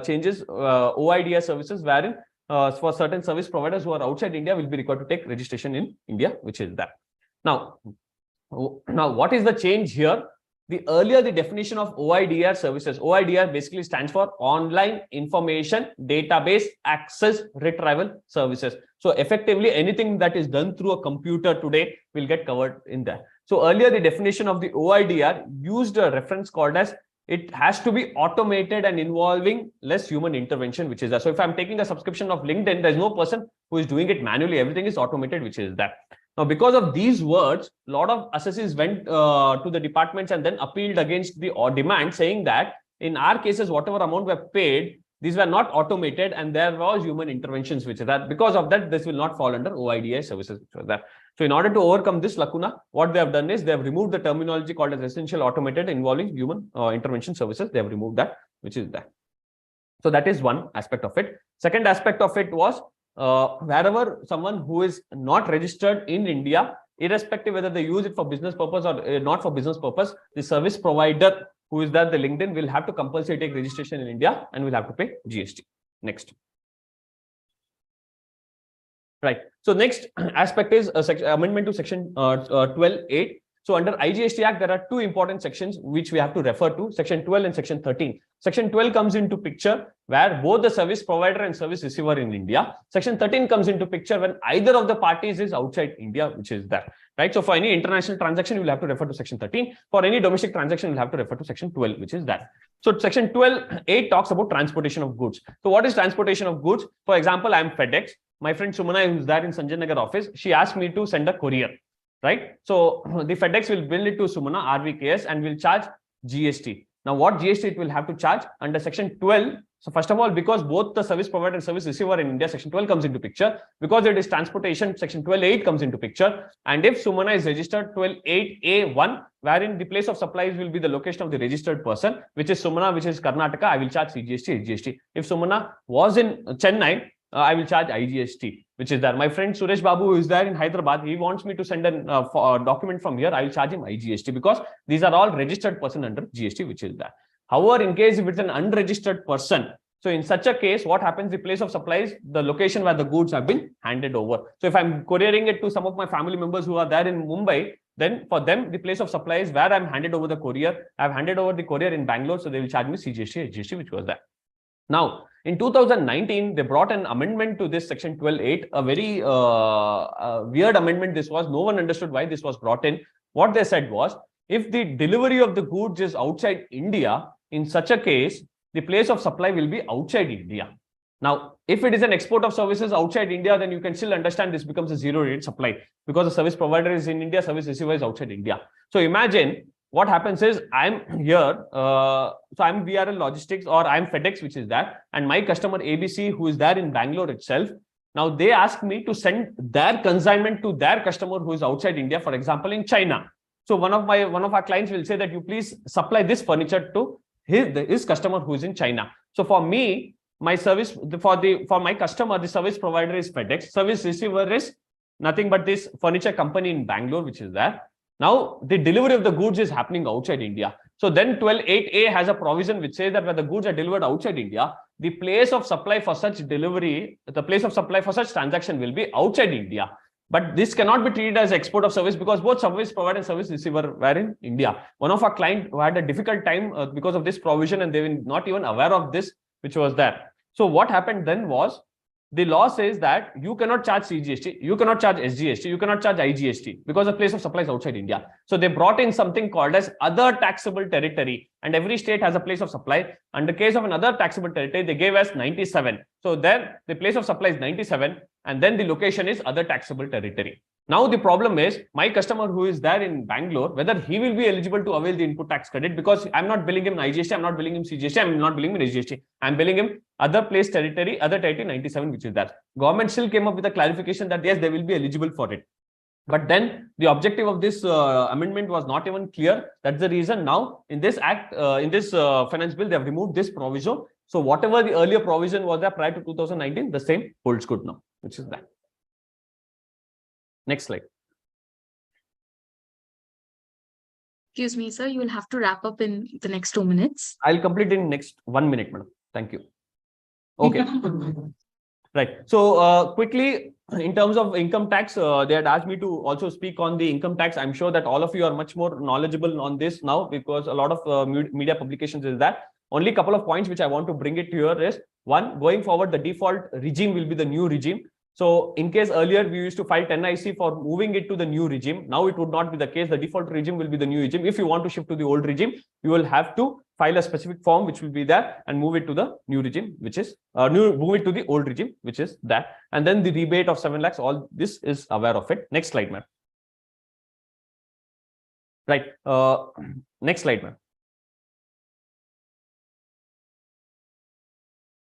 changes OIDR services, wherein for certain service providers who are outside India will be required to take registration in India, which is that. Now what is the change here? The earlier the definition of OIDR services, OIDR basically stands for Online Information Database Access Retrieval Services. So effectively anything that is done through a computer today will get covered in that. So earlier the definition of the OIDR used a reference called as it has to be automated and involving less human intervention, which is that. So if I'm taking a subscription of LinkedIn, there's no person who is doing it manually. Everything is automated, which is that. Now, because of these words, a lot of assessees went to the departments and then appealed against the demand, saying that in our cases, whatever amount were paid, these were not automated and there was human interventions, which is that. Because of that, this will not fall under OIDI services, which was that. So in order to overcome this lacuna, what they have done is they have removed the terminology called as essential automated involving human intervention services. They have removed that, which is that. So that is one aspect of it. Second aspect of it was wherever someone who is not registered in India, irrespective whether they use it for business purpose or not for business purpose, the service provider who is that the LinkedIn will have to compulsory take registration in India and will have to pay GST. Next. Right. So next aspect is amendment to section 12(8). So under IGST Act, there are two important sections which we have to refer to, section 12 and section 13. Section 12 comes into picture where both the service provider and service receiver in India. Section 13 comes into picture when either of the parties is outside India, which is that, right? So for any international transaction, you will have to refer to section 13. For any domestic transaction, you will have to refer to section 12, which is that. So section 12(8) talks about transportation of goods. So what is transportation of goods? For example, I am FedEx. My friend Sumana, who's there in Sanjay Nagar office, she asked me to send a courier. Right. So the FedEx will bill it to Sumana, RVKS, and will charge GST. Now, what GST it will have to charge under section 12? So first of all, because both the service provider and service receiver in India, section 12 comes into picture. Because it is transportation, section 12(8) comes into picture. And if Sumana is registered 12(8)(a)(1), wherein the place of supplies will be the location of the registered person, which is Sumana, which is Karnataka, I will charge CGST, SGST. If Sumana was in Chennai, I will charge IGST, which is there. My friend Suresh Babu, who is there in Hyderabad, he wants me to send a document from here. I will charge him IGST because these are all registered person under GST, which is there. However, in case if it's an unregistered person, so in such a case, what happens? The place of supplies, the location where the goods have been handed over. So if I'm couriering it to some of my family members who are there in Mumbai, then for them, the place of supplies where I'm handed over the courier, I've handed over the courier in Bangalore, so they will charge me CGST, SGST, which was there. Now, in 2019, they brought an amendment to this section 12(8), a very weird amendment this was. No one understood why this was brought in. What they said was, if the delivery of the goods is outside India, in such a case, the place of supply will be outside India. Now, if it is an export of services outside India, then you can still understand this becomes a zero rate supply because the service provider is in India, service receiver is outside India. So imagine what happens is I'm here, so I'm VRL Logistics or I'm FedEx, which is that, and my customer ABC, who is there in Bangalore itself. Now they ask me to send their consignment to their customer who is outside India, for example, in China. So one of our clients will say that you please supply this furniture to his customer who is in China. So for me, my service for my customer, the service provider is FedEx, service receiver is nothing but this furniture company in Bangalore, which is there. Now, the delivery of the goods is happening outside India. So then 12(8)(a) has a provision which says that when the goods are delivered outside India, the place of supply for such delivery, the place of supply for such transaction will be outside India. But this cannot be treated as export of service because both service provider and service receiver were in India. One of our clients who had a difficult time because of this provision and they were not even aware of this, which was there. So what happened then was, the law says that you cannot charge CGST, you cannot charge SGST, you cannot charge IGST because the place of supply is outside India. So they brought in something called as other taxable territory, and every state has a place of supply. And the case of another taxable territory, they gave us 97. So then the place of supply is 97, and then the location is other taxable territory. Now the problem is my customer who is there in Bangalore, whether he will be eligible to avail the input tax credit, because I'm not billing him IGST, I'm not billing him CGST, I'm not billing him SGST. I'm billing him other place territory, other territory 97, which is that. Government still came up with a clarification that yes, they will be eligible for it. But then the objective of this amendment was not even clear. That's the reason now in this act, in this finance bill, they have removed this provision. So whatever the earlier provision was there prior to 2019, the same holds good now, which is that. Next slide. Excuse me, sir, you will have to wrap up in the next 2 minutes. I'll complete in next 1 minute, madam. Thank you. Okay. Right. So quickly, in terms of income tax, they had asked me to also speak on the income tax. I'm sure that all of you are much more knowledgeable on this now because a lot of media publications is that. Only a couple of points which I want to bring it here is, one, going forward, the default regime will be the new regime. So in case earlier we used to file 10IC for moving it to the new regime, now it would not be the case. The default regime will be the new regime. If you want to shift to the old regime, you will have to file a specific form which will be there and move it to the new regime, which is move it to the old regime, which is that. And then the rebate of 7 lakhs, all this is aware of it. Next slide, ma'am. Right. Next slide, ma'am.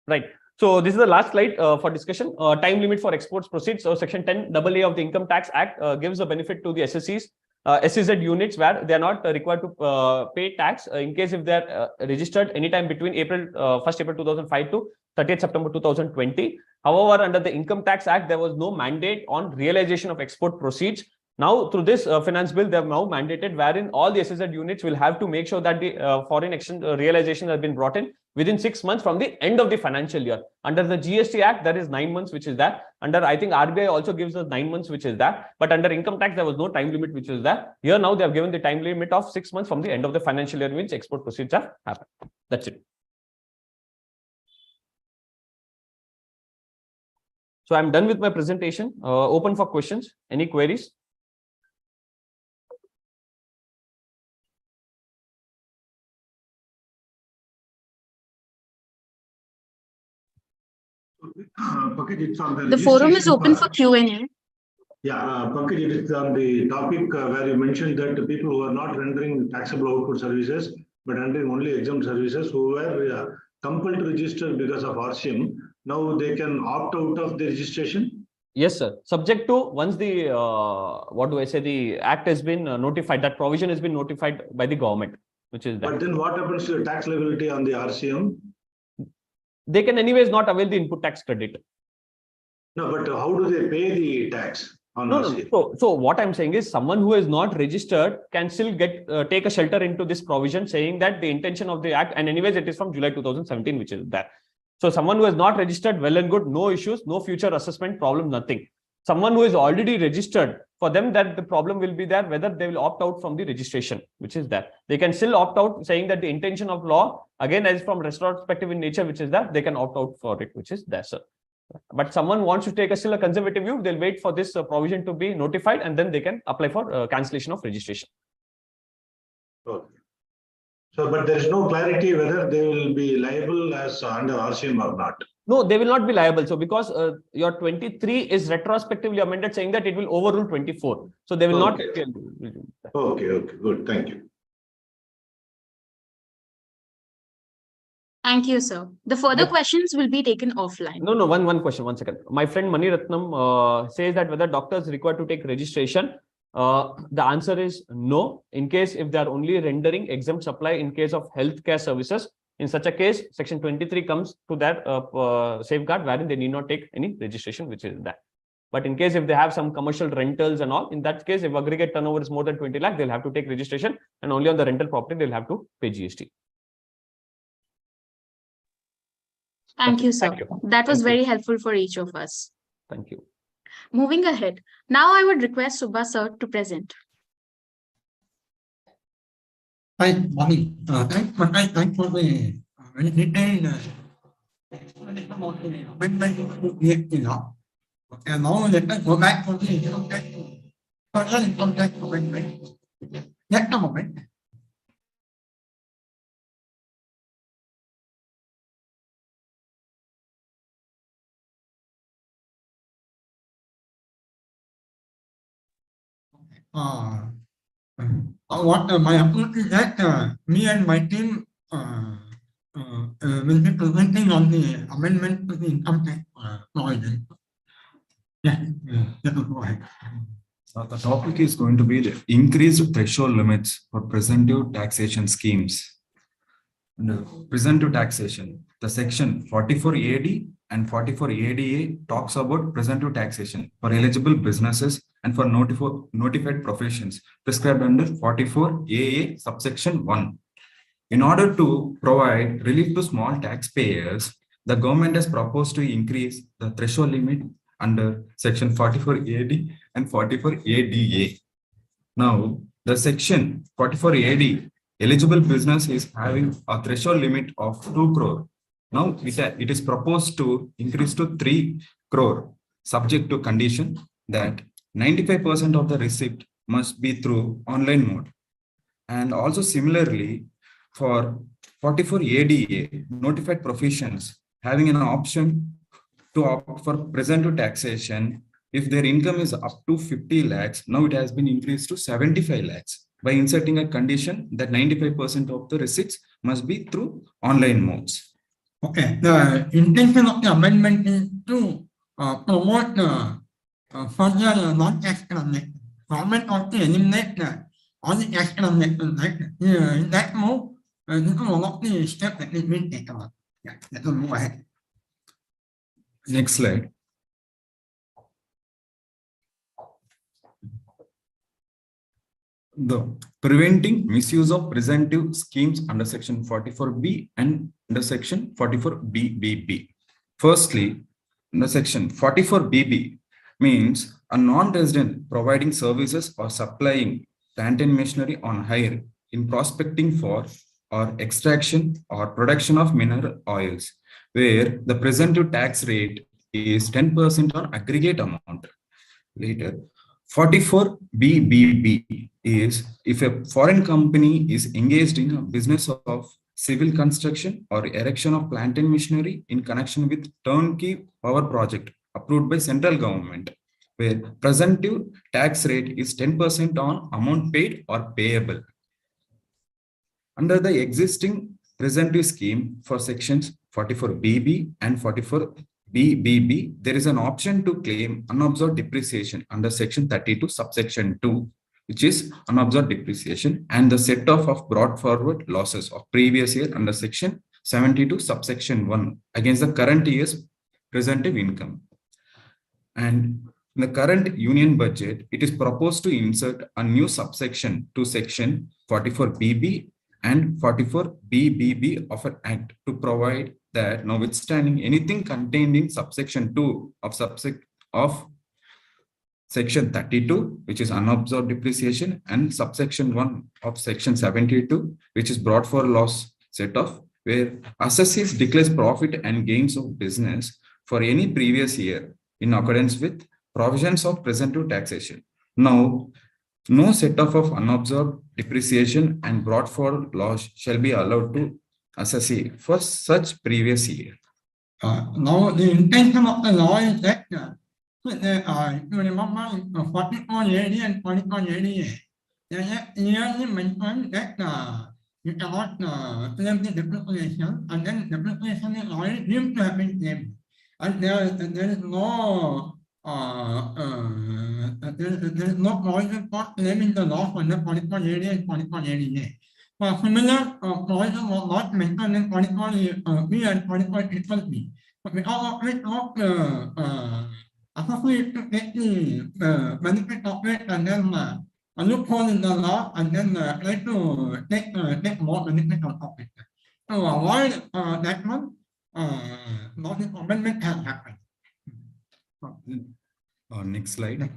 Right. So this is the last slide for discussion. Time limit for exports proceeds. So section 10AA of the Income Tax Act gives a benefit to the SSCs, SEZ units where they are not required to pay tax in case if they are registered anytime between 1st April 2005 to 30th September 2020. However, under the Income Tax Act, there was no mandate on realization of export proceeds. Now, through this finance bill, they have now mandated wherein all the SEZ units will have to make sure that the foreign exchange realization has been brought in within 6 months from the end of the financial year. Under the GST Act, there is 9 months, which is that. Under, I think RBI also gives us 9 months, which is that. But under income tax, there was no time limit, which is that. Here now they have given the time limit of 6 months from the end of the financial year, which export proceeds have happened. That's it. So I'm done with my presentation. Open for questions. Any queries? Pankaj, it's on The forum is registration open part. for Q&A. Yeah, Pankaj, it is on the topic where you mentioned that the people who are not rendering taxable output services, but rendering only exempt services, who were compelled to register because of RCM, now they can opt out of the registration? Yes, sir. Subject to once the, the act has been notified, that provision has been notified by the government, which is that. But then what happens to the tax liability on the RCM? They can anyways not avail the input tax credit. No, but how do they pay the tax on RCM? So what I'm saying is someone who is not registered can still get take a shelter into this provision, saying that the intention of the act, and anyways it is from July 2017, which is that. So someone who is not registered, well and good, no issues, no future assessment problem, nothing. Someone who is already registered, for them that the problem will be there, whether they will opt out from the registration, which is that. They can still opt out, saying that the intention of law, again, as from retrospective in nature, which is that, they can opt out for it, which is there, sir. But someone wants to take still a conservative view, they'll wait for this provision to be notified, and then they can apply for cancellation of registration. Okay. So, but there is no clarity whether they will be liable as under RCM or not. No, they will not be liable. So because your 23 is retrospectively amended, saying that it will overrule 24. So they will not. Okay, good. Thank you. Thank you, sir. The further questions will be taken offline. No, one question, 1 second. My friend Mani Ratnam says that whether doctors required to take registration. The answer is no. In case if they are only rendering exempt supply in case of healthcare services, in such a case, section 23 comes to that safeguard wherein they need not take any registration, which is that. But in case if they have some commercial rentals and all, in that case, if aggregate turnover is more than 20 lakh, they'll have to take registration, and only on the rental property they'll have to pay GST. Thank you, sir. Thank you. That was very helpful for each of us. Thank you. Moving ahead, now I would request Subba sir to present. Hi, morning. Thanks for the detailed explanation about the amendment to the law. And now let us go back to the income tax amendment. Just a moment. What my approach is that me and my team will be presenting on the amendment to the income tax provision. Go ahead. The topic is going to be the increased threshold limits for presumptive taxation schemes. Presumptive taxation, the section 44 AD and 44 ADA talks about presumptive taxation for eligible businesses and for notified professions prescribed under 44 AA subsection 1. In order to provide relief to small taxpayers, the government has proposed to increase the threshold limit under section 44 AD and 44 ADA. Now, the section 44 AD eligible business is having a threshold limit of 2 crore. Now, it is proposed to increase to 3 crore, subject to condition that 95% of the receipt must be through online mode. And also similarly, for 44 ADA, notified professions having an option to opt for presumptive taxation if their income is up to 50 lakhs, now it has been increased to 75 lakhs by inserting a condition that 95% of the receipts must be through online modes. Okay, the intention of the amendment is to promote further non-tax transaction. Government wants to eliminate all the tax transactions, right? In that move, this is one of the steps that is being taken. Yeah, let us move ahead. Next slide. The preventing misuse of presumptive schemes under section 44B and under section 44BBB. Firstly, under section 44BB means a non-resident providing services or supplying plant and machinery on hire in prospecting for or extraction or production of mineral oils, where the presumptive tax rate is 10% on aggregate amount. Later, 44BBB is if a foreign company is engaged in a business of civil construction or erection of plant and machinery in connection with turnkey power project approved by central government, where presumptive tax rate is 10% on amount paid or payable. Under the existing presumptive scheme for sections 44BB and 44BBB, there is an option to claim unabsorbed depreciation under section 32 subsection 2, which is unabsorbed depreciation, and the set off of brought forward losses of previous year under section 72 subsection 1 against the current year's presumptive income. And in the current union budget, it is proposed to insert a new subsection to section 44BB and 44BBB of an act to provide that notwithstanding anything contained in subsection 2 of section 32, which is unabsorbed depreciation, and subsection 1 of section 72, which is brought for loss set off, where assessees declares profit and gains of business for any previous year in accordance with provisions of presumptive taxation. Now, no set off of unabsorbed depreciation and brought for loss shall be allowed to assessee for such previous year. Now, the intention of the law is that you remember 4480 and 4480, they clearly mentioned that you cannot claim the depreciation, and then depreciation is already deemed to have been claimed, and there is no there is no provision for claiming the loss under 4480 and 4480. Similar provision was not mentioned in 44B and 44BB, but because of it, associated to take the benefit of it and then a loophole in the law and then try to take more benefit of it. To avoid that one, no amendment has happened. Next slide.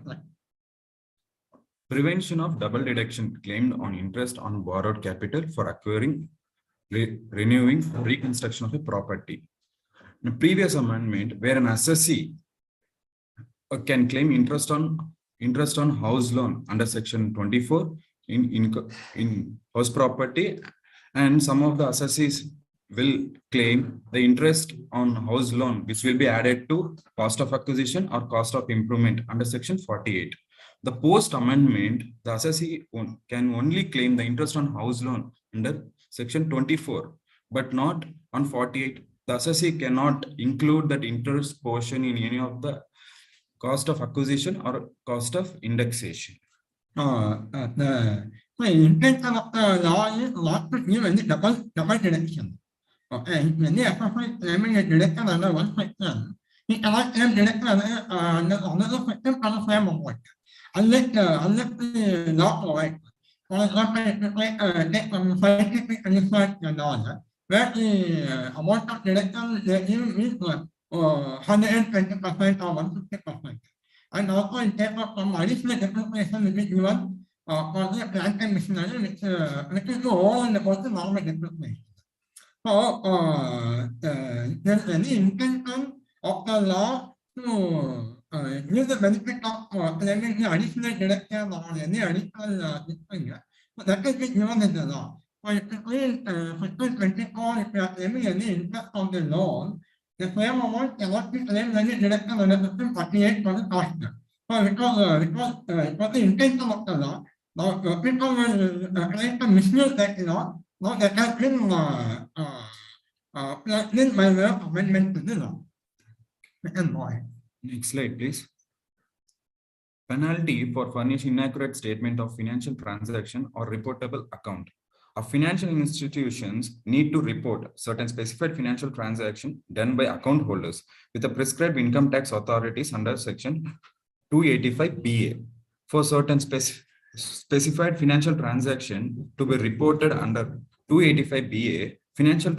Prevention of double deduction claimed on interest on borrowed capital for acquiring, renewing, reconstruction of a property. In the previous amendment, where an assessee can claim interest on house loan under section 24 in house property, and some of the assessees will claim the interest on house loan, which will be added to cost of acquisition or cost of improvement under section 48. The post amendment, the assessee can only claim the interest on house loan under section 24, but not on 48. The assessee cannot include that interest portion in any of the cost of acquisition or cost of indexation. The intention of the law is not to give any double deduction. Okay, when the assessee claiming a deduction under one section, he cannot claim deduction under another section for the same amount. Unless the law provides. For example, if you take from scientific research and all that, where the amount of deduction they give is 120% or 150%. And also in case of some additional depreciation which is given for the plant and machinery, which is lower than the normal depreciation. So there is any intention of the law to give the benefit of claiming the additional deduction or any additional thing, but that is given in the law. So if you read section 24, if you are claiming any interest on the loan, the same amount cannot be claimed any deduction under section 48 for the cost. So because the intention of the law, now people will try to misuse that law. Now that has been plugged in by way of amendment to the law. Next slide, please. Penalty for furnishing inaccurate statement of financial transaction or reportable account. Financial institutions need to report certain specified financial transaction done by account holders with the prescribed income tax authorities under section 285 BA for certain specified financial transaction to be reported under 285 BA, financial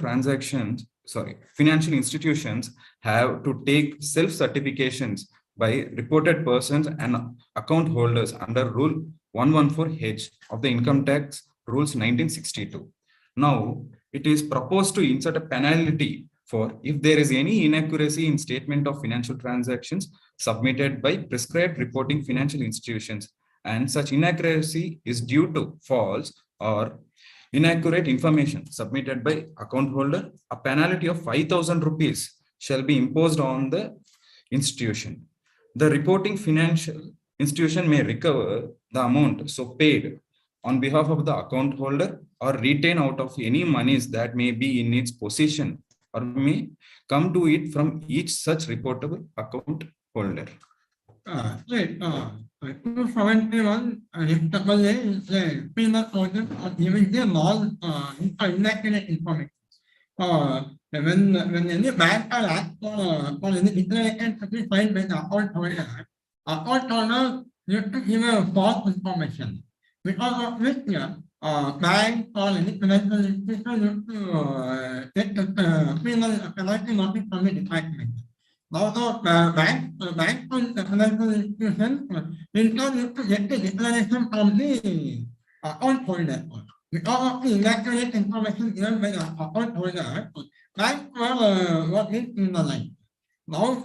institutions have to take self-certifications by reported persons and account holders under Rule 114H of the Income Tax Rules 1962. Now, it is proposed to insert a penalty for if there is any inaccuracy in statement of financial transactions submitted by prescribed reporting financial institutions, and such inaccuracy is due to false or inaccurate information submitted by account holder, a penalty of 5,000 rupees shall be imposed on the institution. The reporting financial institution may recover the amount so paid on behalf of the account holder or retain out of any monies that may be in its possession or may come to it from each such reportable account holder. Right. 271 is the penal code of giving the inaccurate information. When any bank or act or any declaration certified by the account holder need to give a false information, because of which bank or any financial institution need to take the penal penalty notice from the department. Now the bank and the financial institution need to get the declaration from the account holder. Because of the inaccurate information given by the account holder, bank will get penalized. Now,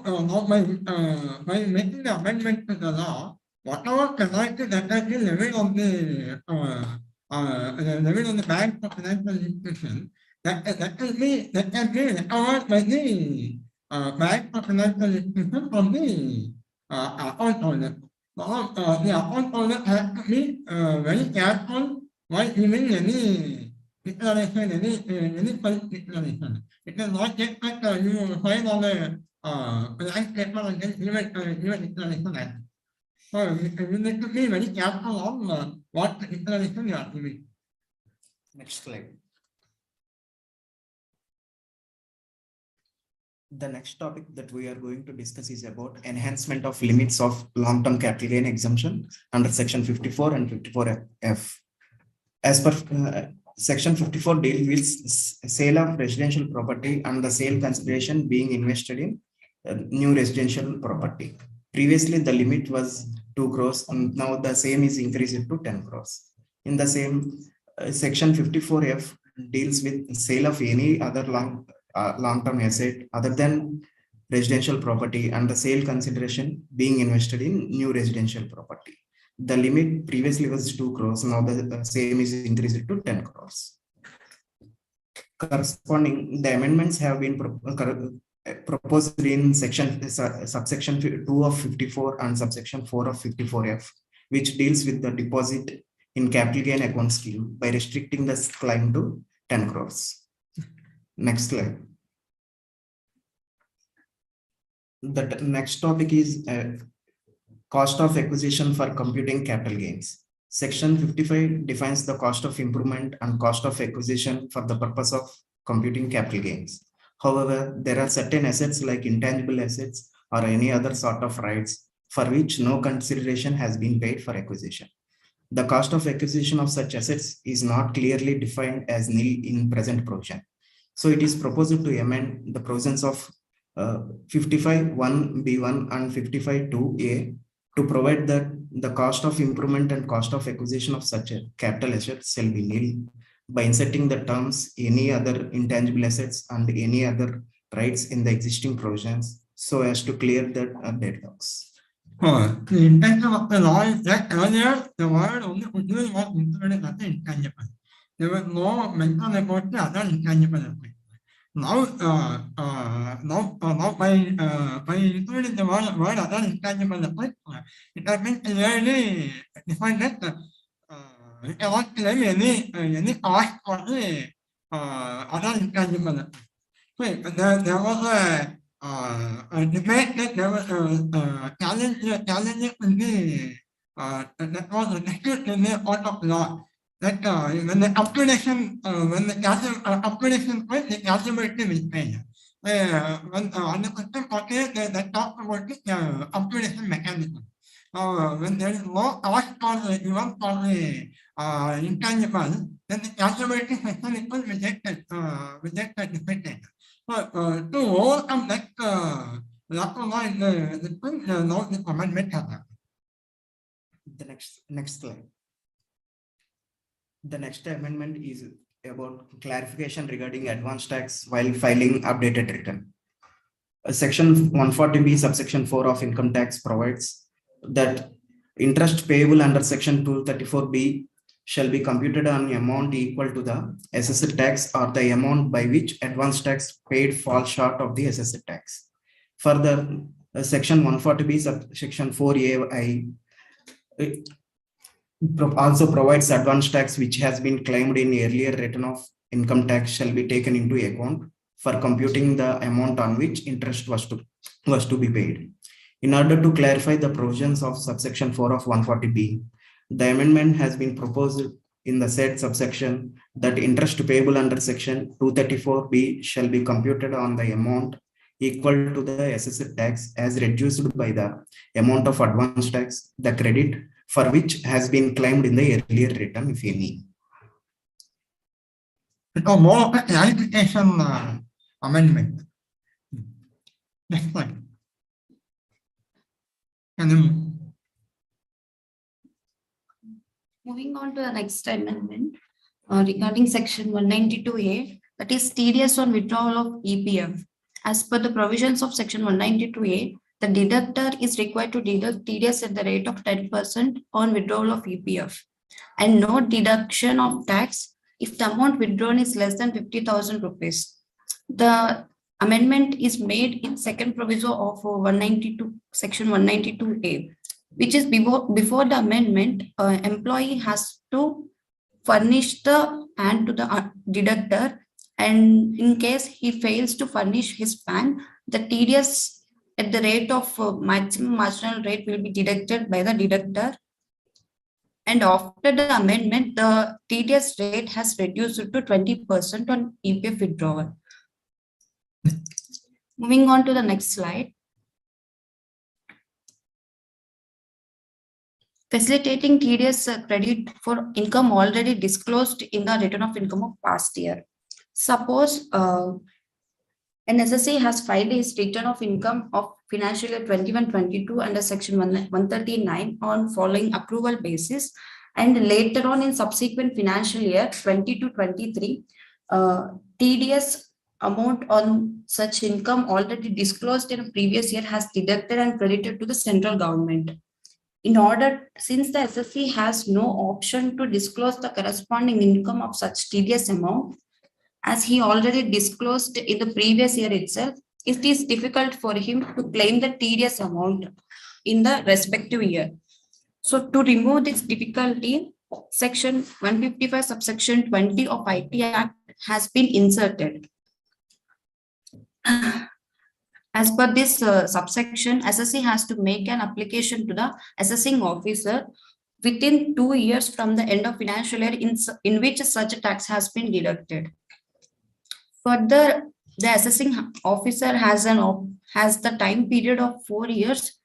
by making the amendment to the law, whatever penalty that has been levied on the bank or financial institution, that can be recovered by the bank or financial institution from the account holder. Now, the account holder has to be very careful while giving any declaration, any false declaration. It is not just that you sign on a blank paper and then give a declaration. So you need to be very careful on what declaration you are giving. Next slide. The next topic that we are going to discuss is about enhancement of limits of long-term capital gain exemption under Section 54 and 54F. As per Section 54 deals with sale of residential property and the sale consideration being invested in new residential property. Previously, the limit was 2 crores, and now the same is increased to 10 crores. In the same, Section 54F deals with sale of any other long-term asset other than residential property and the sale consideration being invested in new residential property. The limit previously was 2 crores, now the same is increased to 10 crores. Corresponding, the amendments have been proposed in subsection 2 of 54 and subsection 4 of 54F, which deals with the deposit in capital gain account scheme by restricting the claim to 10 crores. Next slide. The next topic is cost of acquisition for computing capital gains. Section 55 defines the cost of improvement and cost of acquisition for the purpose of computing capital gains. However, there are certain assets like intangible assets or any other sort of rights for which no consideration has been paid for acquisition. The cost of acquisition of such assets is not clearly defined as nil in present provision. So it is proposed to amend the provisions of 55(1)(b)(1) and 55(2)(a) to provide that the cost of improvement and cost of acquisition of such a capital assets shall be nil by inserting the terms any other intangible assets and any other rights in the existing provisions so as to clear the deadlocks. The intention of the law is that earlier the word only originally was included as the intangible. There was no mention about the other intangible assets. Now, by including the word other intangible assets, it has been clearly defined that you cannot claim any cost for the other intangible assets. So there was a debate that there was a challenge in the that was a dispute in the court of law. That when the calculation, point, the calculability will fail. When on the question they talk about the calculation mechanism. when there is no cost or even for the intangible, then the calculating section is rejected, defeated. So to overcome that lack of knowledge, the amendment happen. The next slide. The next amendment is about clarification regarding advance tax while filing updated return. Section 140B subsection 4 of income tax provides that interest payable under section 234B shall be computed on amount equal to the assessed tax or the amount by which advance tax paid falls short of the assessed tax. Further, section 140B subsection 4AI also provides advance tax which has been claimed in earlier return of income tax shall be taken into account for computing the amount on which interest was to be paid. In order to clarify the provisions of subsection 4 of 140B, the amendment has been proposed in the said subsection that interest payable under section 234B shall be computed on the amount equal to the assessed tax as reduced by the amount of advance tax, the credit for which has been claimed in the earlier return, if any. Because more of a clarification amendment. Next slide. Moving on to the next amendment regarding section 192A, that is TDS on withdrawal of EPF. As per the provisions of section 192A, the deductor is required to deduct TDS at the rate of 10% on withdrawal of EPF and no deduction of tax if the amount withdrawn is less than 50,000 rupees. The amendment is made in second proviso of 192, section 192A, which is before the amendment, employee has to furnish the PAN to the deductor, and in case he fails to furnish his PAN, the TDS at the rate of maximum marginal rate will be deducted by the deductor. And after the amendment, the TDS rate has reduced to 20% on EPF withdrawal. Moving on to the next slide. Facilitating TDS credit for income already disclosed in the return of income of past year. Suppose an SSC has filed his return of income of financial year 21-22 under section 139 on following approval basis, and later on in subsequent financial year 22-23, TDS amount on such income already disclosed in a previous year has deducted and credited to the central government. In order, since the SSC has no option to disclose the corresponding income of such TDS amount, as he already disclosed in the previous year itself, it is difficult for him to claim the TDS amount in the respective year. So to remove this difficulty, section 155 subsection 20 of IT Act has been inserted. As per this subsection, SSC has to make an application to the assessing officer within 2 years from the end of financial year in which such a tax has been deducted. Further, the assessing officer has the time period of 4 years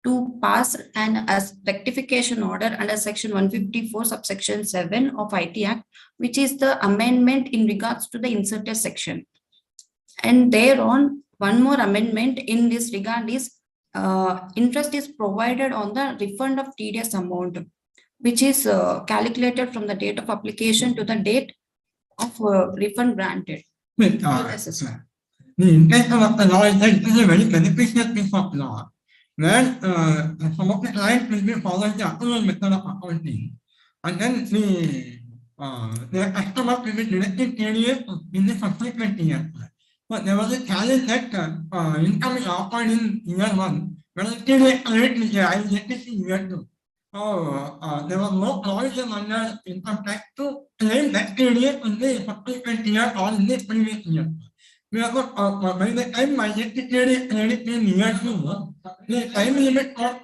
to pass an rectification order under section 154 subsection 7 of IT Act, which is the amendment in regards to the inserted section. And thereon, one more amendment in this regard is interest is provided on the refund of TDS amount, which is calculated from the date of application to the date of refund granted. The intention of the law is that it is a very beneficial piece of law, where some of the clients will be following the approval method of accounting, and then the customer will be directed TDS in the subsequent year. But there was a challenge that income is offered in year 1, whereas TDS rate is directed in year 2. So there was no provision under income tax to claim that TDS in the subsequent year or in the previous year. Therefore, by the time I get the TDS credit in year 2, the time limit got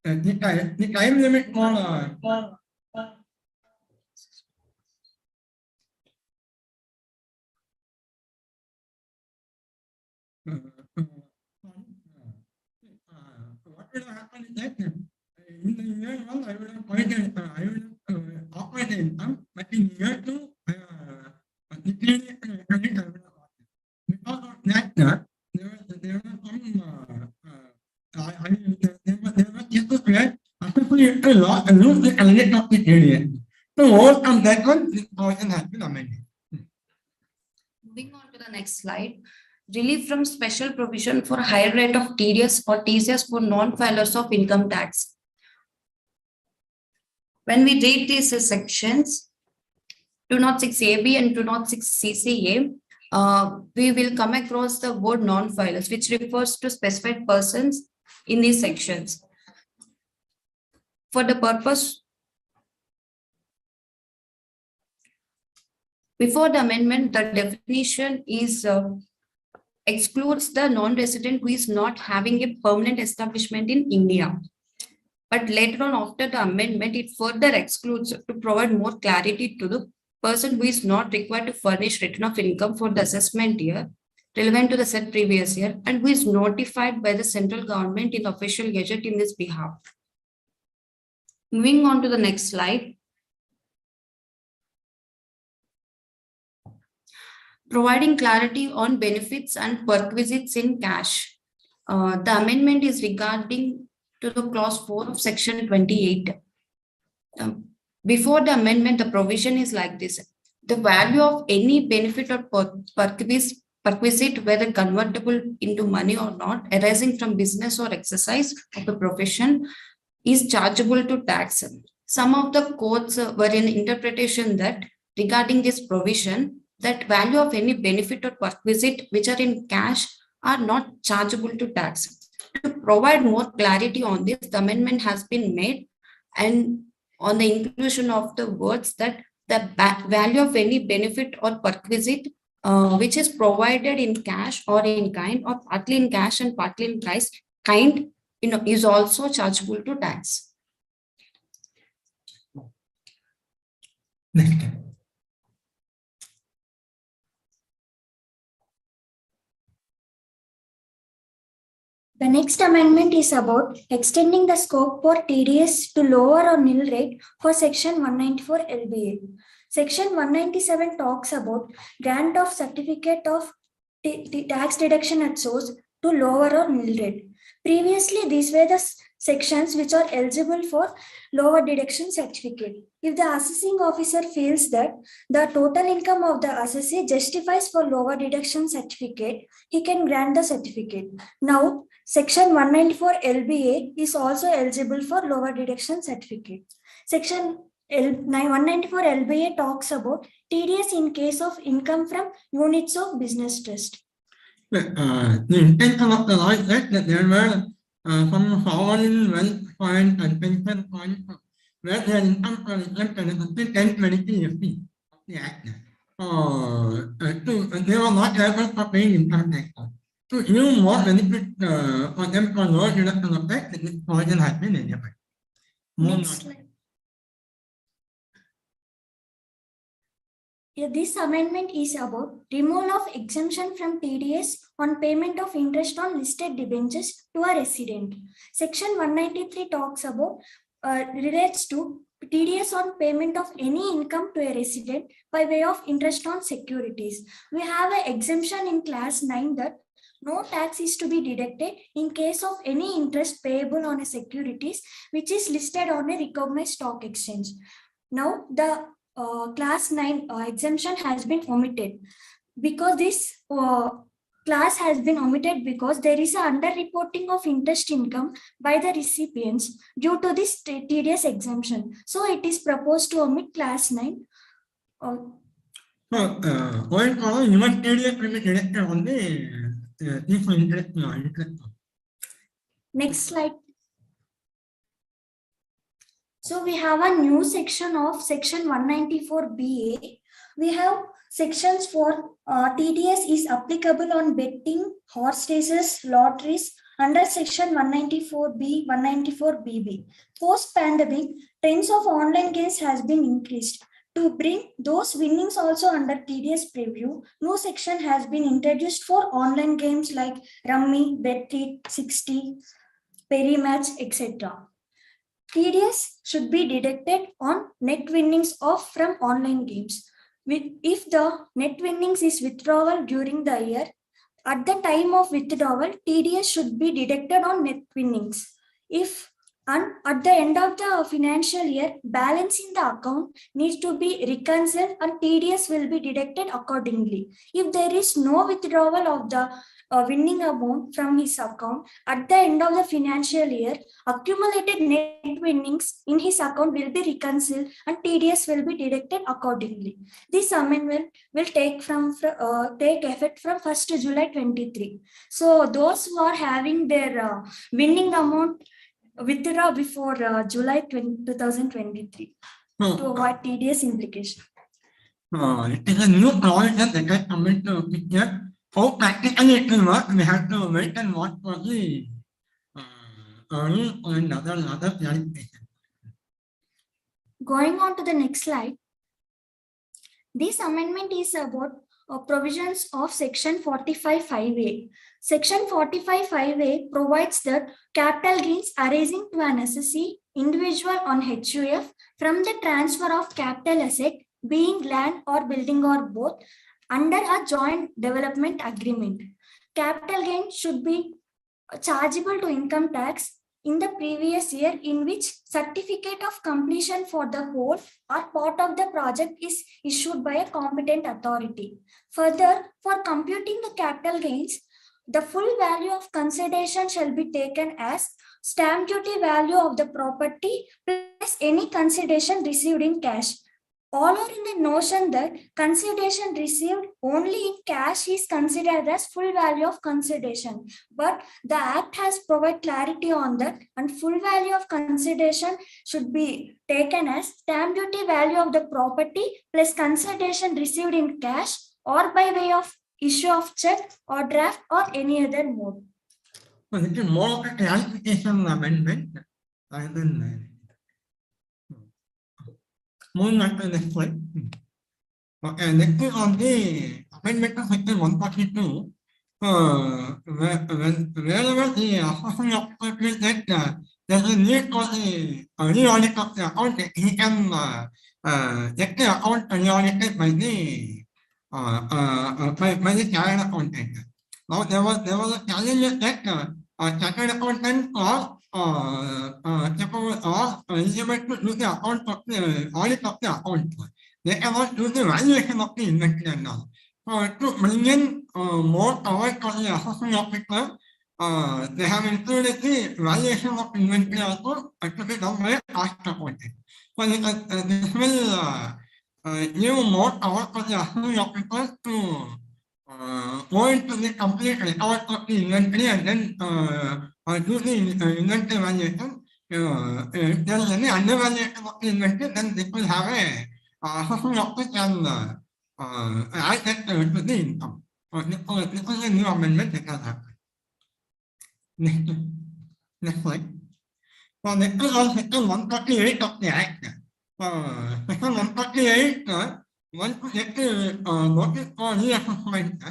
the time limit for would have happened is that in the year one, I would have pointed, I would have operated income, but in year two, liquidity credit, I would have gotten. Because of that, there were some, there were people where a lot and lose the credit of the area. So overcome that one, this provision has been amended. Moving on to the next slide. Relief from special provision for higher rate of TDS or TCS for non-filers of income tax. When we read these sections, 206AB and 206CCA, we will come across the word non-filers, which refers to specified persons in these sections. For the purpose, before the amendment, the definition is excludes the non-resident who is not having a permanent establishment in India. But later on, after the amendment, it further excludes to provide more clarity to the person who is not required to furnish return of income for the assessment year relevant to the said previous year and who is notified by the central government in official gazette in this behalf. Moving on to the next slide. Providing clarity on benefits and perquisites in cash. The amendment is regarding to the clause 4 of section 28. Before the amendment, the provision is like this. The value of any benefit or perquisite, whether convertible into money or not, arising from business or exercise of a profession, is chargeable to tax. Some of the courts were in interpretation that regarding this provision, that value of any benefit or perquisite which are in cash are not chargeable to tax. To provide more clarity on this, the amendment has been made and on the inclusion of the words that the value of any benefit or perquisite which is provided in cash or in kind or partly in cash and partly in kind, is also chargeable to tax. Next. The next amendment is about extending the scope for TDS to lower or nil rate for Section 194 LBA. Section 197 talks about grant of certificate of tax deduction at source to lower or nil rate. Previously, these were the sections which are eligible for lower deduction certificate. If the assessing officer feels that the total income of the assessee justifies for lower deduction certificate, he can grant the certificate. Now, Section 194 LBA is also eligible for lower deduction certificate. Section 194 LBA talks about TDS in case of income from units of business trust. The intention of the law is that there were some foreign wealth fund and pension fund where their income was exempted until 1023 of the Act. They were not able to pay income tax. To give more benefit for them for lower deduction of tax, this provision has been enabled. Next slide. This amendment is about removal of exemption from TDS on payment of interest on listed debentures to a resident. Section 193 talks about relates to TDS on payment of any income to a resident by way of interest on securities. We have an exemption in class 9 that no tax is to be deducted in case of any interest payable on a securities which is listed on a recognized stock exchange. Now, the class 9 exemption has been omitted because this class has been omitted because there is an underreporting of interest income by the recipients due to this TDS exemption. So it is proposed to omit class 9. Going forward, you must TDS will be deducted on the interest. Next slide. So we have a new section of Section 194BA. We have sections for TDS is applicable on betting, horse races, lotteries under Section 194B, 194BB. Post-pandemic, trends of online games has been increased. To bring those winnings also under TDS preview, no section has been introduced for online games like Rummy, Bet360. peri-match, etc. TDS should be deducted on net winnings from online games. If the net winnings is withdrawal during the year, at the time of withdrawal, TDS should be deducted on net winnings. And at the end of the financial year, balance in the account needs to be reconciled and TDS will be deducted accordingly. If there is no withdrawal of the winning amount from his account, at the end of the financial year, accumulated net winnings in his account will be reconciled and TDS will be deducted accordingly. This amendment will take effect from 1st July 23. So those who are having their winning amount withdraw before July 2023 to avoid TDS implication. It is a new provision that has come into picture. So practically it will work. We have to wait and watch for the rule and other clarification. Going on to the next slide. This amendment is about provisions of Section 45(5)(a). Section 45(5)(a) provides that capital gains arising to an assessee individual on HUF from the transfer of capital asset, being land or building or both, under a joint development agreement. Capital gain should be chargeable to income tax in the previous year in which certificate of completion for the whole or part of the project is issued by a competent authority. Further, for computing the capital gains, the full value of consideration shall be taken as stamp duty value of the property plus any consideration received in cash. All are in the notion that consideration received only in cash is considered as full value of consideration. But the Act has provided clarity on that, and full value of consideration should be taken as stamp duty value of the property plus consideration received in cash or by way of issue of check or draft or any other mode. So it is more of a clarification amendment rather than moving on to the next slide. Okay, next is on the amendment of Section 142. Wherever the assessing officer that there's a need for the re-audit of the account, he can get the account re-audited by the chartered accountant. Now there was a challenge that chartered accountant or eligible to do the account of the audit of the account. They cannot do the valuation of the inventory now. So to bring in more power for the assessing officer, they have included the valuation of inventory also to be done by cost accounting. So this will give more power for the assessing officer to go into the complete record of the inventory and then do the inventory valuation. If there is any undervaluation of the inventory, then they will have a assessing officer can add that to the income. This is a new amendment that has happened. Next slide. So next is on Section 148 of the Act. Section 148, once you get the notice for reassessment,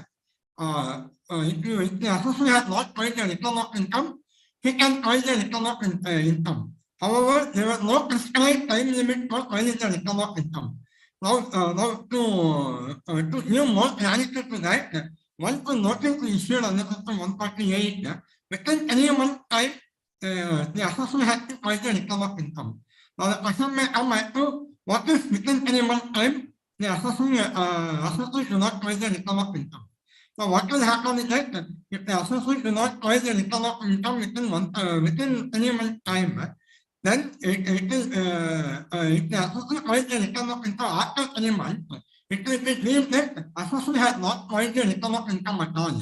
if the assessor has not paid the return of income, he can pay the return of income. However, there was no prescribed time limit for paying the return of income. Now to give more clarity to that, once the notice is issued under Section 148, within any month time, the assessor has to pay the return of income. Now the question may come back to what is within any month time the assessor do not pay the return of income. So what will happen is that if the assessor do not pay the return of income within any month time, then it is if the assessor pays the return of income after any month, it will be deemed that assessor has not paid the return of income at all.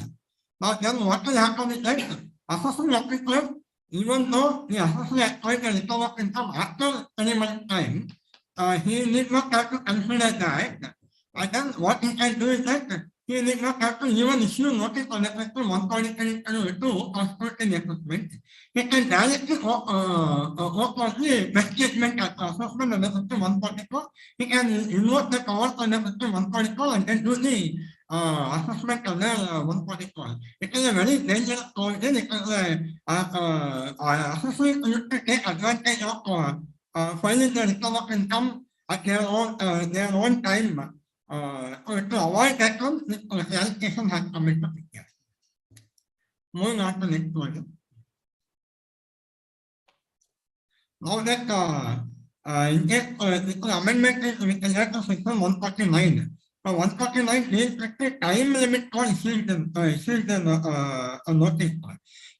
Now then what will happen is that assessor officer, even though the assessor has paid the return of income after any month time, he need not have to consider that. And then what he can do is that he need not have to even issue notice on the Section 142 or scrutiny assessment. He can directly work on the best judgment assessment on the Section 144. He can invoke the powers on the Section 144 and then do the assessment under 141. It is a very dangerous provision. It is assessment used to take advantage of filing the return of income at their own time. To avoid that one, this clarification has come into picture. Moving on to next one. Now that the amendment is with regard to section 149. 149 is the time limit for issuing the notice.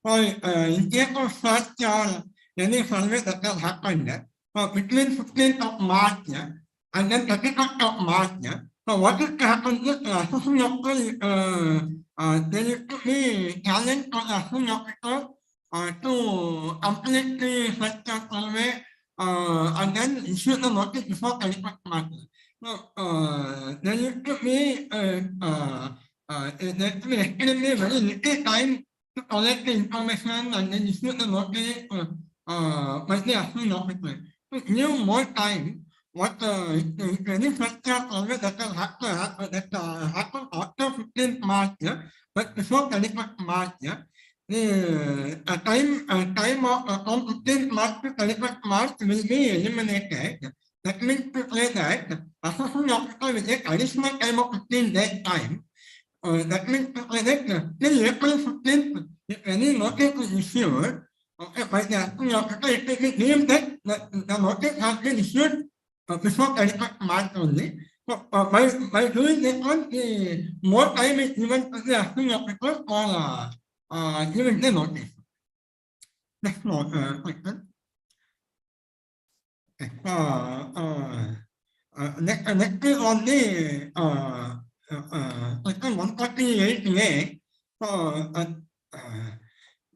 So in case of such any survey that has happened between 15th of March and then 31st of March. So what is to happen is assessing officer there is to be challenge for assessing officer to complete the such survey and then issue the notice before 31st March. So there used to be extremely very little time to collect the information and then issue the notice by the assessing officer. To give more time, what any structure survey that has happened after 15th March, but before 31st March, the time from 15th March to 31st March will be eliminated. That means to say that assessing officer will take additional time of 15 days time. That means to say that till April 15th, if any notice is issued, by the assessing officer, it will be deemed that the notice has been issued before 31st March only. So by doing this one, more time is given to the assessing officer for giving the notice. Next question. Next is on the section 148A. So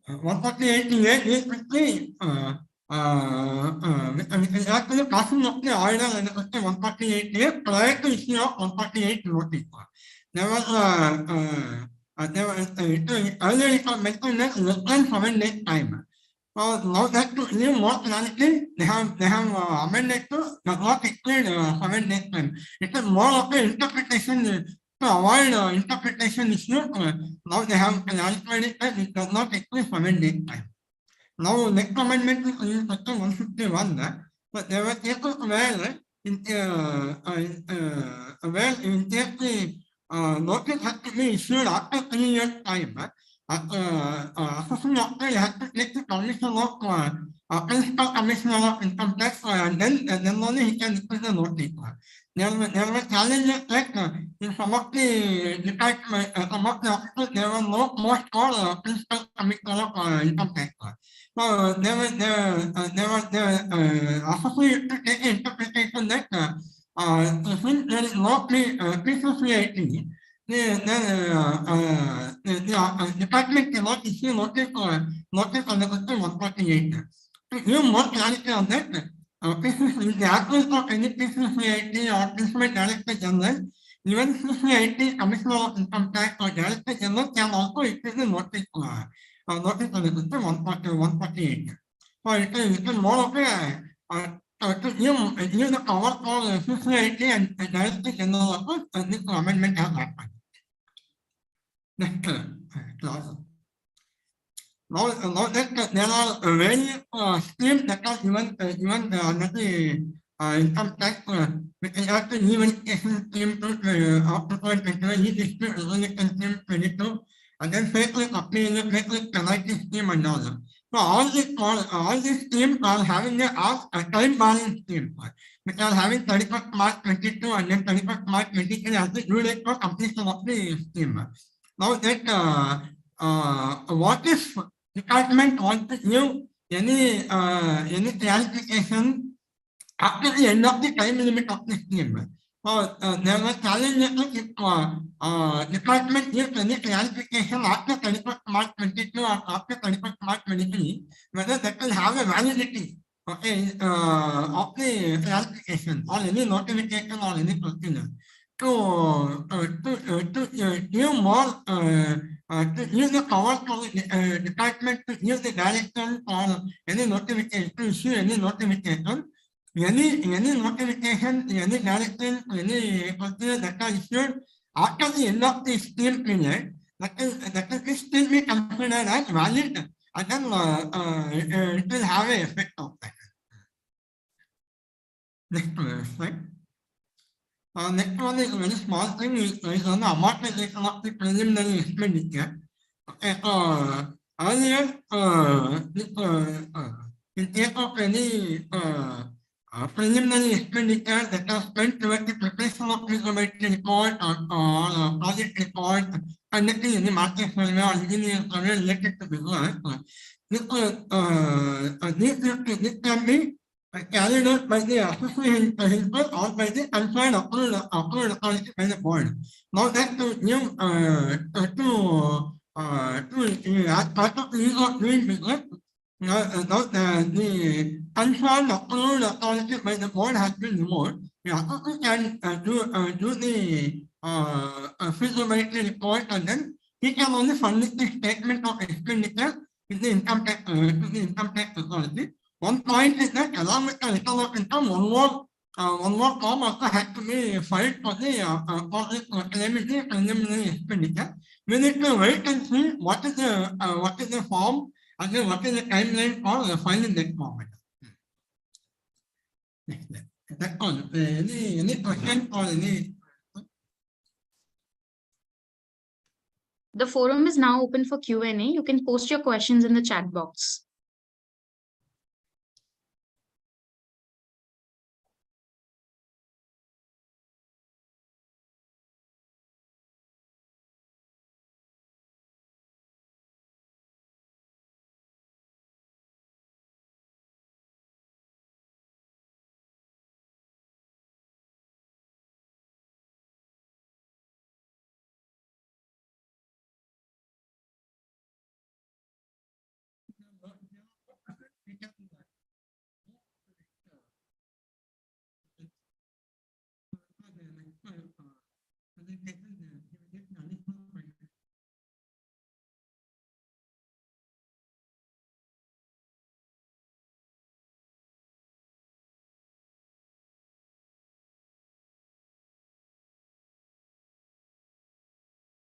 148A is quickly actually passing of the order and section 148A prior to issue of 148 notice. There was earlier it was mentioned that less than 7 days time. So now that to give more clarity, they have amended to does not exceed 7 days time. It is more of an interpretation to avoid interpretation issue. Now they have clarified it that it does not exceed 7 days time. Now next amendment is in section 151. But there were cases where in case the notice has to be issued after 3 years time. Assessing officer has to take the permission of principal commissioner of income tax and then only he can issue the notice. There were challenges that in some of the department, some of the officers, there were no most called principal commissioner of income tax. So there was assessing to take interpretation that since there is no pre-associating, the department cannot issue notice on the section 148. To give more clarity on that, in the absence of any PCCIT or Principal Director General, even PCCIT, Commissioner of Income Tax or Director General can also issue the notice on the section 148. So it is more of a to give the power for PCCIT and Director General of this amendment has happened. Next clause. Now that there are various schemes that are given under the income tax with regard to reorganization scheme to upward technology dispute resolution scheme 22 and then faceless appeal, faceless penalty scheme and all. So all these schemes are having a time barring scheme, which are having 31st March 22 and then 31st March 23 as the due date for completion of the scheme. Now that what if department wants to give any clarification after the end of the time limit of the scheme? So there was challenges if department gives any clarification after 31st March 22 or after 31st March 23, whether that will have a validity of the clarification or any notification or any procedure. To give more to use the power for the department to use the direction or any notification to issue any notification, any notification, any direction, any procedure that are issued after the end of the scheme period, that is still be considered as valid, and then it will have an effect of that. Next slide. Next one is a very small thing, is on the amortization of the preliminary expenditure. Earlier, in case of any preliminary expenditure that are spent towards the preparation of feasibility report or project report, conducting any market survey or engineering survey related to business, this can be carried out by the association principal or by the concerned approved authority by the board. Now that as part of the use of doing business, the concerned approved authority by the board has been removed. The associate can do the feasibility report, and then he can only submit the statement of expenditure to the income tax authority. One point is that along with the return of income, one more form also had to be filed for the preliminary expenditure. We need to wait and see what is the form and then what is the timeline for filing that form. That's all. Any question or any? The forum is now open for Q&A. You can post your questions in the chat box.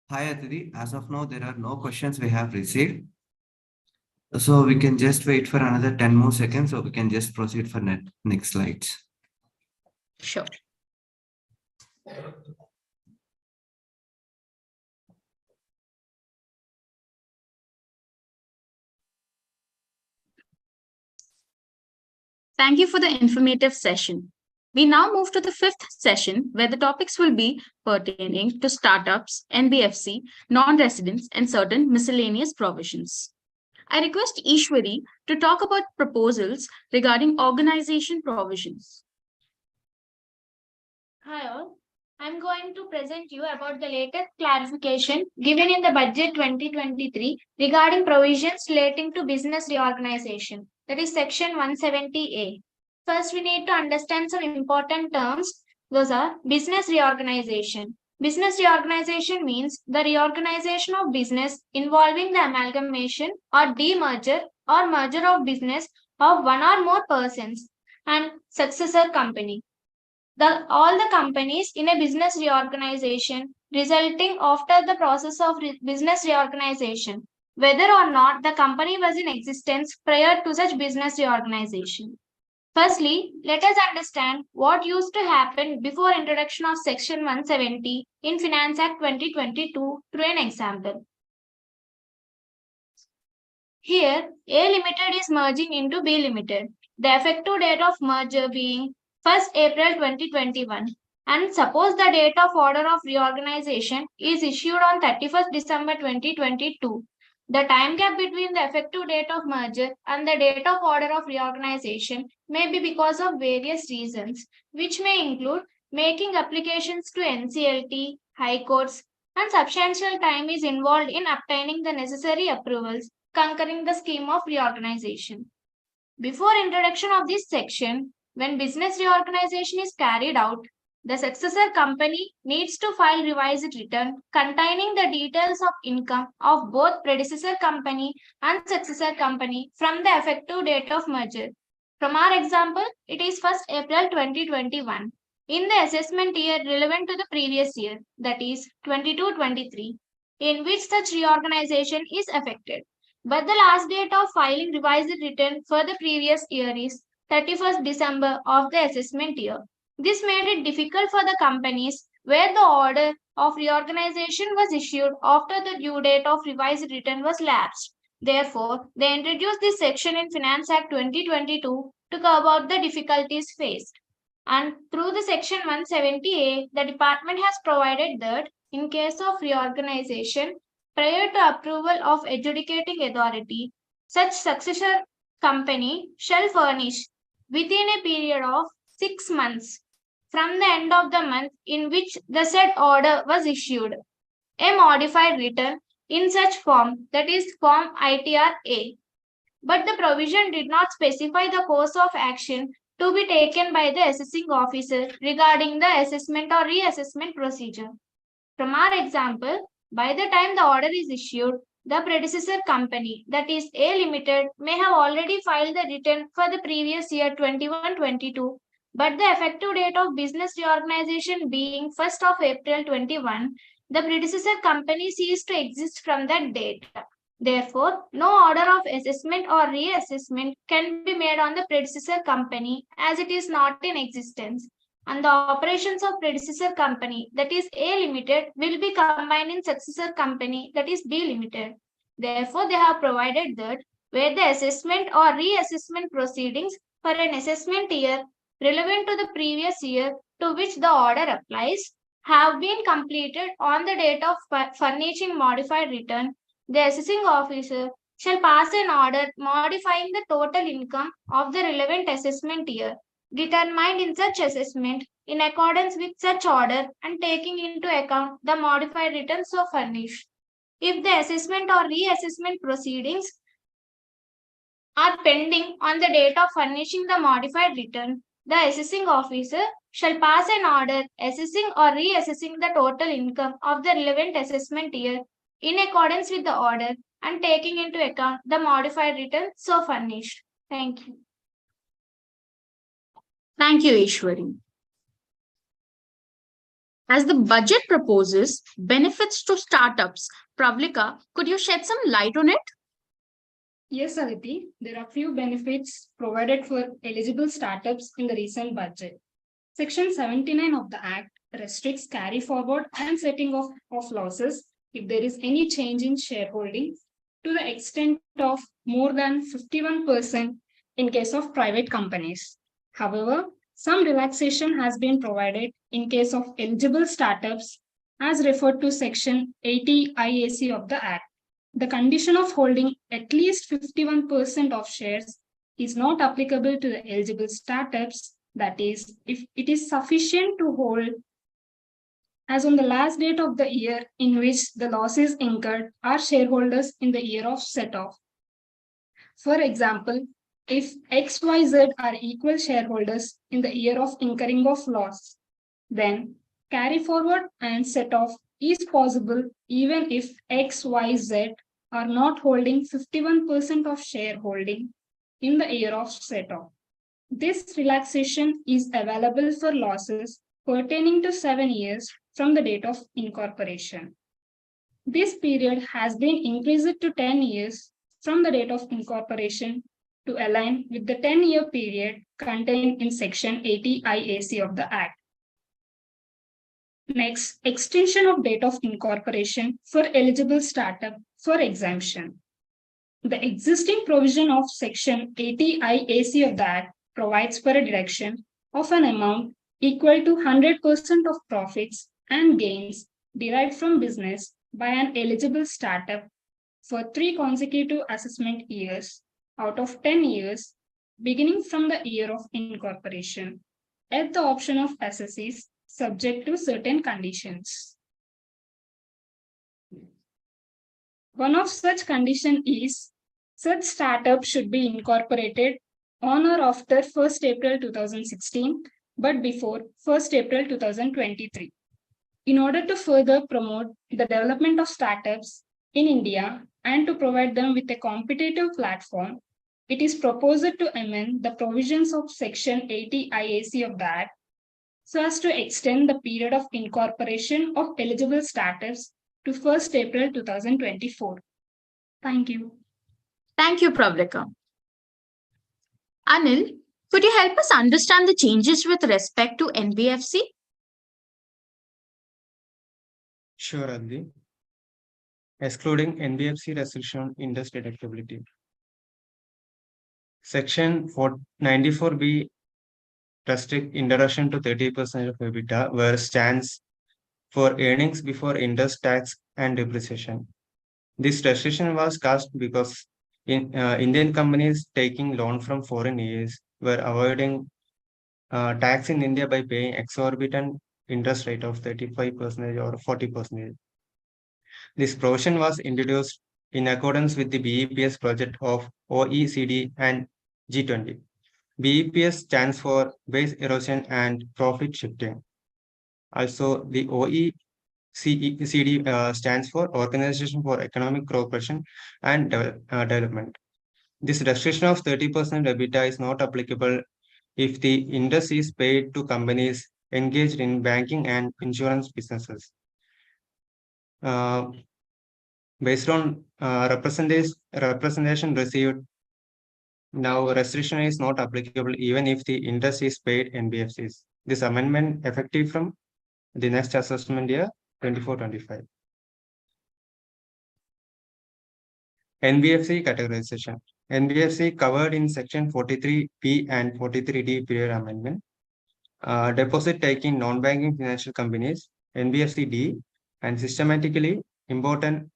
Hi, Aditi. As of now, there are no questions we have received. So we can just wait for another 10 more seconds, so we can just proceed for next slides. Sure. Thank you for the informative session. We now move to the fifth session, where the topics will be pertaining to startups, NBFC, non-residents, and certain miscellaneous provisions. I request Ishwari to talk about proposals regarding organization provisions. Hi all. I'm going to present you about the latest clarification given in the Budget 2023 regarding provisions relating to business reorganization, that is Section 170A. First, we need to understand some important terms. Those are business reorganization. Business reorganization means the reorganization of business involving the amalgamation or demerger or merger of business of one or more persons and successor company. All the companies in a business reorganization resulting after the process of business reorganization, whether or not the company was in existence prior to such business reorganization. Firstly, let us understand what used to happen before introduction of Section 170 in Finance Act 2022 through an example. Here, A Limited is merging into B Limited. The effective date of merger being 1st April 2021. And suppose the date of order of reorganization is issued on 31st December 2022. The time gap between the effective date of merger and the date of order of reorganization may be because of various reasons, which may include making applications to NCLT, High Courts, and substantial time is involved in obtaining the necessary approvals concurring the scheme of reorganization. Before introduction of this section, when business reorganization is carried out, the successor company needs to file revised return containing the details of income of both predecessor company and successor company from the effective date of merger. From our example, it is 1st April 2021. in the assessment year relevant to the previous year, that is 22-23, in which such reorganization is affected. But the last date of filing revised return for the previous year is 31st December of the assessment year. This made it difficult for the companies where the order of reorganization was issued after the due date of revised return was lapsed. Therefore, they introduced this section in Finance Act 2022 to curb out the difficulties faced. And through the section 170A, the department has provided that in case of reorganization, prior to approval of adjudicating authority, such successor company shall furnish within a period of 6 months from the end of the month in which the said order was issued, a modified return in such form, that is Form ITR-A. But the provision did not specify the course of action to be taken by the assessing officer regarding the assessment or reassessment procedure. From our example, by the time the order is issued, the predecessor company, that is A Limited, may have already filed the return for the previous year 21-22, but the effective date of business reorganization being 1st of April 21, the predecessor company ceased to exist from that date. Therefore, no order of assessment or reassessment can be made on the predecessor company as it is not in existence, and the operations of predecessor company, that is A Limited, will be combined in successor company, that is B Limited. Therefore, they have provided that where the assessment or reassessment proceedings for an assessment year relevant to the previous year to which the order applies have been completed on the date of furnishing modified return, the assessing officer shall pass an order modifying the total income of the relevant assessment year determined in such assessment in accordance with such order and taking into account the modified return so furnished. If the assessment or reassessment proceedings are pending on the date of furnishing the modified return, the assessing officer shall pass an order assessing or reassessing the total income of the relevant assessment year in accordance with the order and taking into account the modified return so furnished. Thank you. Thank you, Ishwari. As the budget proposes benefits to startups, Pravlika, could you shed some light on it? Yes, Aditi, there are few benefits provided for eligible startups in the recent budget. Section 79 of the Act restricts carry forward and setting of losses if there is any change in shareholding to the extent of more than 51% in case of private companies. However, some relaxation has been provided in case of eligible startups as referred to Section 80 IAC of the Act. The condition of holding at least 51% of shares is not applicable to the eligible startups. That is, if it is sufficient to hold as on the last date of the year in which the losses incurred are shareholders in the year of set-off. For example, if XYZ are equal shareholders in the year of incurring of loss, then carry forward and set-off is possible even if XYZ are not holding 51% of shareholding in the year of set-off. This relaxation is available for losses pertaining to 7 years from the date of incorporation. This period has been increased to 10 years from the date of incorporation to align with the 10-year period contained in Section 80 IAC of the Act. Next, extension of date of incorporation for eligible startup for exemption. The existing provision of Section 80 IAC of the Act provides for a deduction of an amount equal to 100% of profits and gains derived from business by an eligible startup for 3 consecutive assessment years out of 10 years, beginning from the year of incorporation, at the option of assessees, subject to certain conditions. One of such conditions is such startup should be incorporated on or after 1st April 2016, but before 1st April 2023. In order to further promote the development of startups in India and to provide them with a competitive platform, it is proposed to amend the provisions of Section 80 IAC of the Act so as to extend the period of incorporation of eligible startups to 1st April 2024. Thank you. Thank you, Pravrika. Anil, could you help us understand the changes with respect to NBFC? Sure, Adli. Excluding NBFC restriction on interest deductibility. Section 94B restrict introduction to 30% of EBITDA, where stands for earnings before interest, tax, and depreciation. This restriction was cast because Indian companies taking loan from foreign EAs were avoiding tax in India by paying exorbitant interest rate of 35% or 40%. This provision was introduced in accordance with the BEPS project of OECD and G20. BEPS stands for Base Erosion and Profit Shifting. Also, the OECD stands for Organization for Economic Cooperation and Development. This restriction of 30% EBITDA is not applicable if the interest is paid to companies engaged in banking and insurance businesses. Based on representation received, now restriction is not applicable even if the interest is paid NBFCs. This amendment effective from the next assessment year 24-25. NBFC categorization. NBFC covered in section 43P and 43D period amendment. Deposit taking non-banking financial companies, NBFC D, and systematically important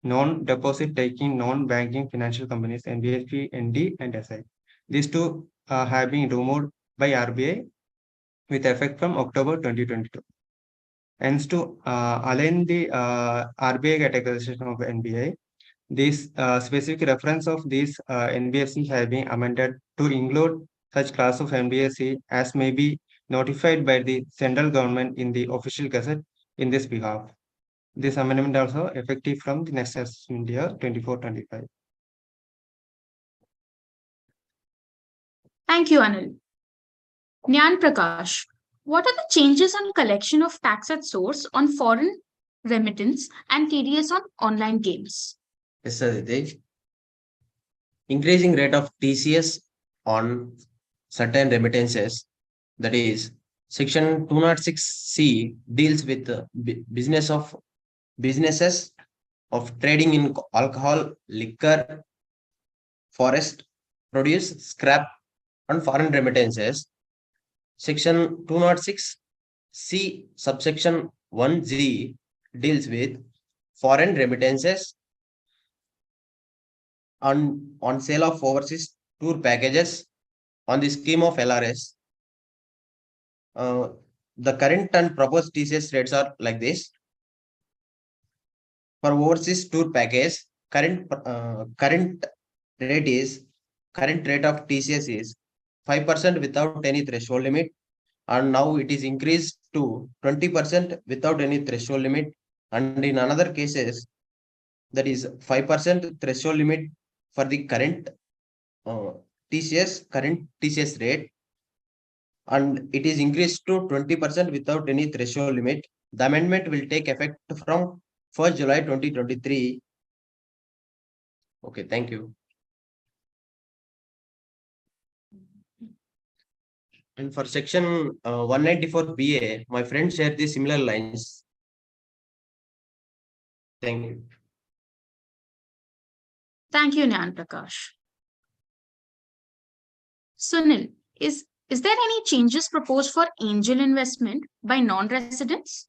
non-deposit taking non-banking financial companies, NBFC ND and SI. These two have been removed by RBI with effect from October 2022. Hence, to align the RBI categorization of NBI, this specific reference of these NBFC have been amended to include such class of NBFC as may be notified by the central government in the official gazette in this behalf. This amendment also effective from the next assessment year 24-25. Thank you, Anil. Nyan Prakash, what are the changes on collection of tax at source on foreign remittance and TDS on online games? Yes, sir. Increasing rate of TCS on certain remittances, that is, Section 206C deals with the businesses of trading in alcohol, liquor, forest, produce, scrap, and foreign remittances. Section 206C subsection 1G deals with foreign remittances on sale of overseas tour packages on the scheme of LRS. The current and proposed TCS rates are like this. For overseas tour package, current rate of TCS is 5% without any threshold limit, and now it is increased to 20% without any threshold limit, and in another cases that is 5% threshold limit for the current TCS rate, and it is increased to 20% without any threshold limit. The amendment will take effect from 1st July 2023. Okay, thank you. And for section 194BA, my friend shared the similar lines. Thank you. Thank you, Nyan Prakash. Sunil, is there any changes proposed for angel investment by non-residents?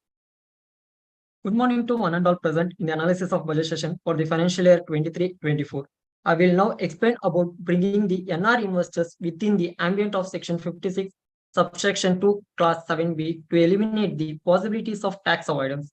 Good morning to one and all present in the analysis of budget session for the financial year 23-24. I will now explain about bringing the NR investors within the ambient of section 56, subsection 2, class 7B to eliminate the possibilities of tax avoidance.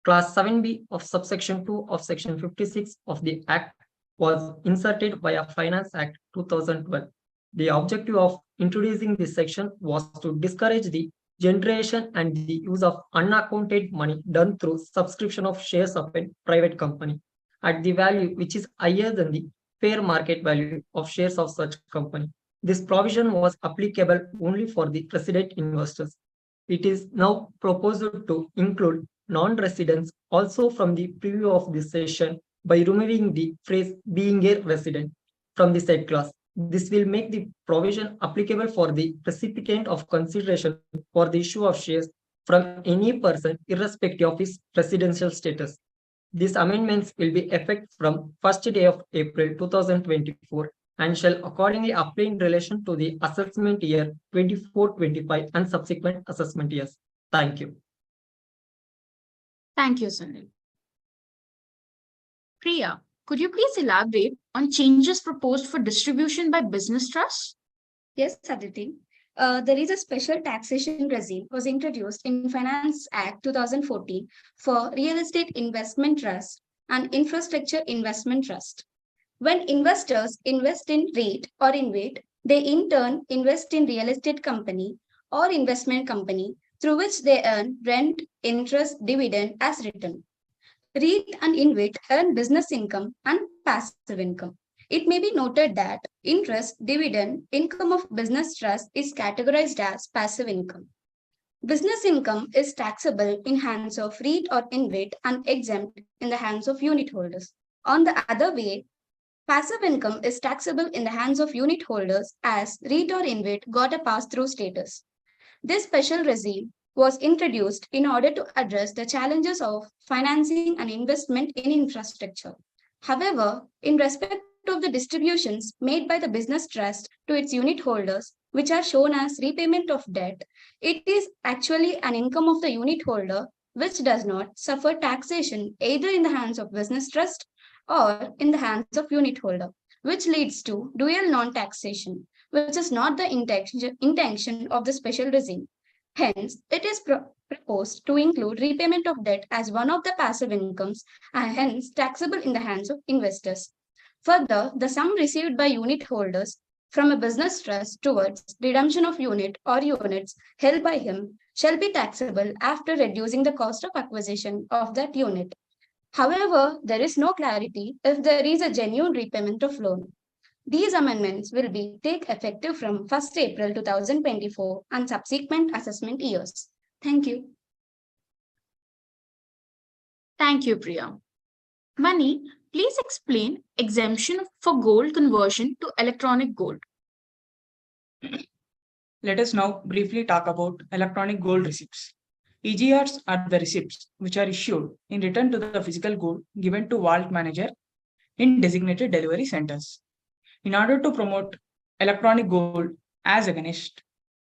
Class 7B of subsection 2 of section 56 of the Act was inserted via Finance Act 2012. The objective of introducing this section was to discourage the generation and the use of unaccounted money done through subscription of shares of a private company at the value which is higher than the fair market value of shares of such company. This provision was applicable only for the resident investors. It is now proposed to include non-residents also from the preview of this session by removing the phrase being a resident from the said clause. This will make the provision applicable for the recipient of consideration for the issue of shares from any person irrespective of his residential status. These amendments will be effective from 1st day of April 2024 and shall accordingly apply in relation to the assessment year 24-25 and subsequent assessment years. Thank you. Thank you, Sunil. Priya, could you please elaborate on changes proposed for distribution by business trusts? Yes, Aditi. There is a special taxation regime was introduced in Finance Act 2014 for real estate investment trust and infrastructure investment trust. When investors invest in REIT or InvIT, they in turn invest in real estate company or investment company through which they earn rent, interest, dividend as return. REIT and InvIT earn business income and passive income. It may be noted that interest, dividend, income of business trust is categorized as passive income. Business income is taxable in hands of REIT or InvIT and exempt in the hands of unit holders. On the other way, passive income is taxable in the hands of unit holders as REIT or InvIT got a pass-through status. This special regime was introduced in order to address the challenges of financing and investment in infrastructure. However, in respect of the distributions made by the business trust to its unit holders, which are shown as repayment of debt, it is actually an income of the unit holder which does not suffer taxation either in the hands of business trust or in the hands of unit holder, which leads to dual non-taxation, which is not the intention of the special regime. Hence, it is proposed to include repayment of debt as one of the passive incomes and hence taxable in the hands of investors. Further, the sum received by unit holders from a business trust towards redemption of unit or units held by him shall be taxable after reducing the cost of acquisition of that unit. However, there is no clarity if there is a genuine repayment of loan. These amendments will be take effective from 1st April 2024 and subsequent assessment years. Thank you. Thank you, Priya. Mani, please explain exemption for gold conversion to electronic gold. Let us now briefly talk about electronic gold receipts. EGRs are the receipts which are issued in return to the physical gold given to vault manager in designated delivery centers. In order to promote electronic gold as against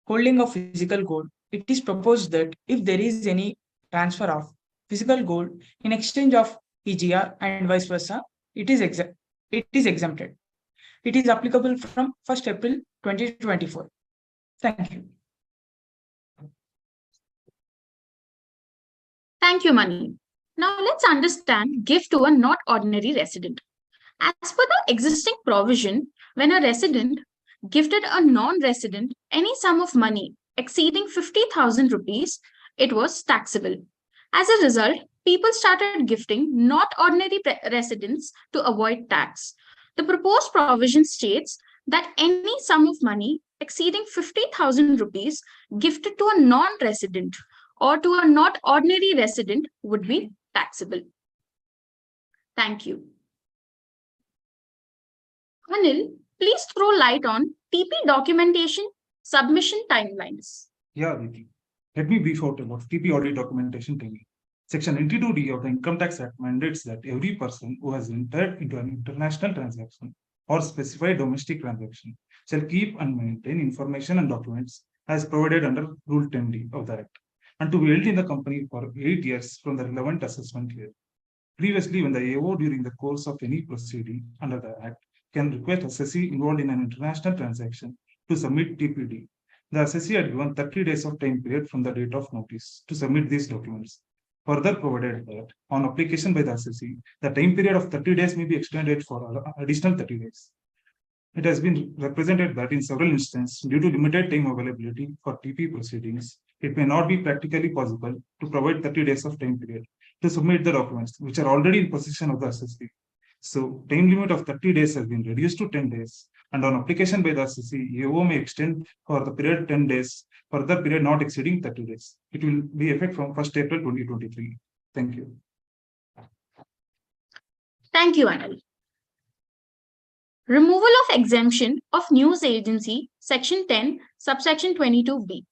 holding of physical gold, it is proposed that if there is any transfer of physical gold in exchange of EGR and vice versa, it is exempted. It is applicable from 1st April 2024. Thank you. Thank you, Mani. Now let's understand gift to a not ordinary resident. As per the existing provision, when a resident gifted a non-resident any sum of money exceeding 50,000 rupees, it was taxable. As a result, people started gifting not ordinary residents to avoid tax. The proposed provision states that any sum of money exceeding 50,000 rupees gifted to a non-resident or to a not ordinary resident would be taxable. Thank you. Anil, please throw light on TP documentation submission timelines. Yeah, Vicky. Let me brief out about TP audit documentation timeline. Section 92D of the Income Tax Act mandates that every person who has entered into an international transaction or specified domestic transaction shall keep and maintain information and documents as provided under Rule 10D of the Act, and to be held in the company for 8 years from the relevant assessment year. Previously, when the AO during the course of any proceeding under the Act can request assessee involved in an international transaction to submit TPD, the assessee had given 30 days of time period from the date of notice to submit these documents. Further provided that on application by the assessee, the time period of 30 days may be extended for additional 30 days. It has been represented that in several instances, due to limited time availability for TP proceedings, it may not be practically possible to provide 30 days of time period to submit the documents which are already in possession of the assessee. So, time limit of 30 days has been reduced to 10 days, and on application by the SEC, AO may extend for the period 10 days, for the period not exceeding 30 days. It will be effect from 1st April 2023. Thank you. Thank you, Anil. Removal of exemption of news agency, Section 10, subsection 22B.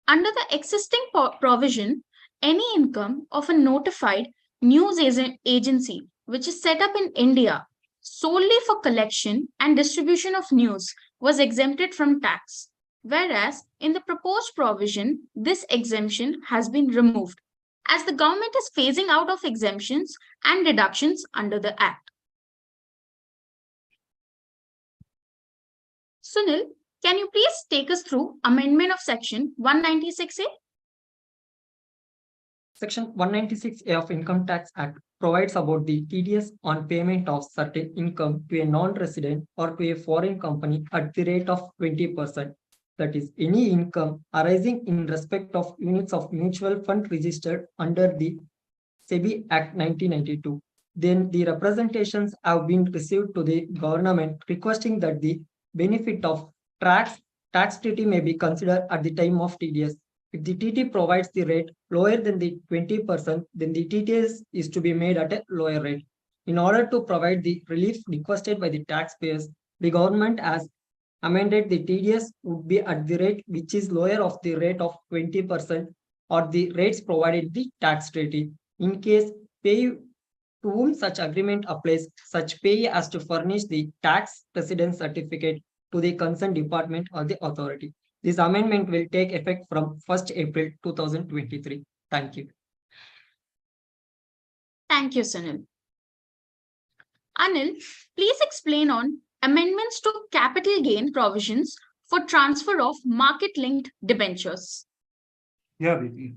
Under the existing provision, any income of a notified news agency which is set up in India solely for collection and distribution of news was exempted from tax, whereas in the proposed provision, this exemption has been removed, as the government is phasing out of exemptions and deductions under the Act. Sunil, can you please take us through amendment of Section 196A? Section 196A of Income Tax Act provides about the TDS on payment of certain income to a non-resident or to a foreign company at the rate of 20%. That is, any income arising in respect of units of mutual fund registered under the SEBI Act 1992. Then the representations have been received to the government requesting that the benefit of tax treaty may be considered at the time of TDS. If the TT provides the rate lower than the 20%, then the TTS is to be made at a lower rate. In order to provide the relief requested by the taxpayers, the government has amended the TDS would be at the rate which is lower of the rate of 20% or the rates provided the tax treaty. In case payee to whom such agreement applies, such payee has to furnish the tax residence certificate to the concerned department or the authority. This amendment will take effect from 1st April 2023. Thank you. Thank you, Sunil. Anil, please explain on amendments to capital gain provisions for transfer of market-linked debentures. Yeah, Viti.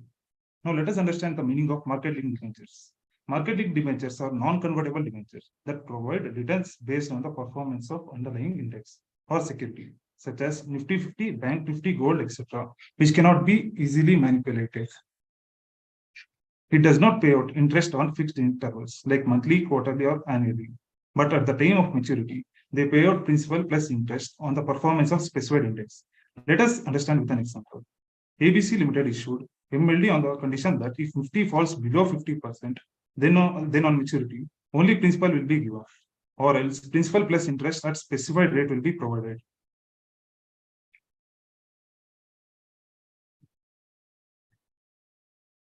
Now let us understand the meaning of market-linked debentures. Market-linked debentures are non-convertible debentures that provide returns based on the performance of underlying index or security, such as Nifty 50, Bank Nifty, Gold, etc., which cannot be easily manipulated. It does not pay out interest on fixed intervals like monthly, quarterly, or annually, but at the time of maturity, they pay out principal plus interest on the performance of specified index. Let us understand with an example. ABC Limited issued MLD on the condition that if Nifty falls below 50%, then on maturity, only principal will be given, or else principal plus interest at specified rate will be provided.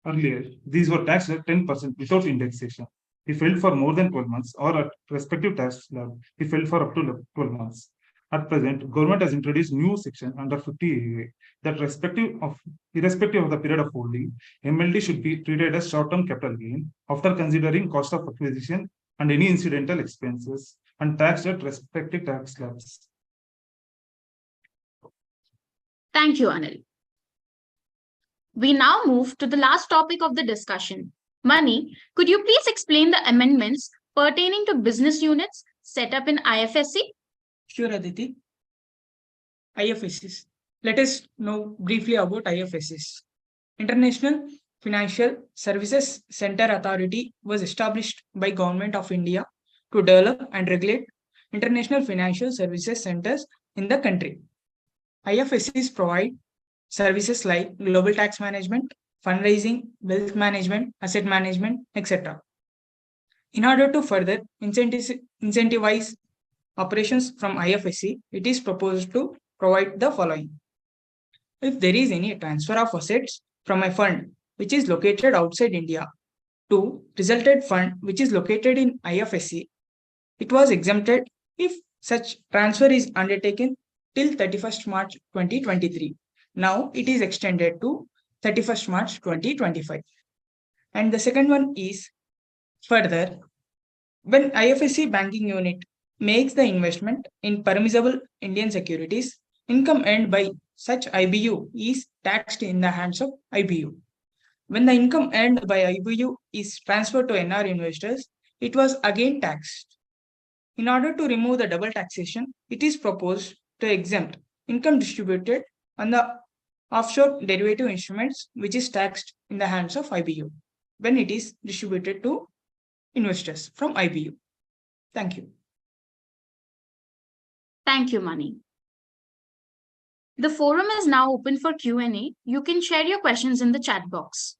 Earlier, these were taxed at 10% without indexation if held for more than 12 months, or at respective tax slab if held for up to 12 months. At present, government has introduced new section under 50A that irrespective of the period of holding, MLD should be treated as short-term capital gain after considering cost of acquisition and any incidental expenses and taxed at respective tax slabs. Thank you, Anil. We now move to the last topic of the discussion. Mani, could you please explain the amendments pertaining to business units set up in IFSC? Sure, Aditi. IFSCs. Let us know briefly about IFSCs. International Financial Services Center Authority was established by Government of India to develop and regulate international financial services centers in the country. IFSCs provide services like global tax management, fundraising, wealth management, asset management, etc. In order to further incentivize operations from IFSC, it is proposed to provide the following. If there is any transfer of assets from a fund which is located outside India to resultant fund which is located in IFSC, it was exempted if such transfer is undertaken till 31st March 2023. Now it is extended to 31st March 2025. And the second one is further, when IFSC banking unit makes the investment in permissible Indian securities, income earned by such IBU is taxed in the hands of IBU. When the income earned by IBU is transferred to NR investors, it was again taxed. In order to remove the double taxation, it is proposed to exempt income distributed on the offshore derivative instruments, which is taxed in the hands of IBU when it is distributed to investors from IBU. Thank you. Thank you, Mani. The forum is now open for Q&A. You can share your questions in the chat box.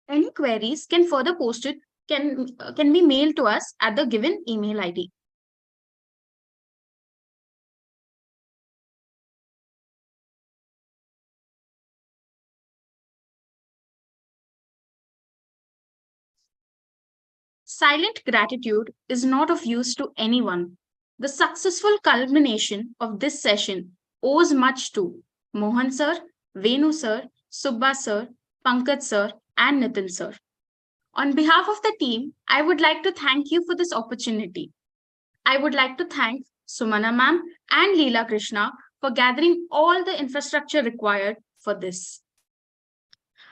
Any queries can further posted can be mailed to us at the given email ID. Silent gratitude is not of use to anyone. The successful culmination of this session owes much to Mohan sir, Venu sir, Subba sir, PANKAJ sir, and Nitin sir. On behalf of the team, I would like to thank you for this opportunity. I would like to thank Sumana ma'am and Leela Krishna for gathering all the infrastructure required for this.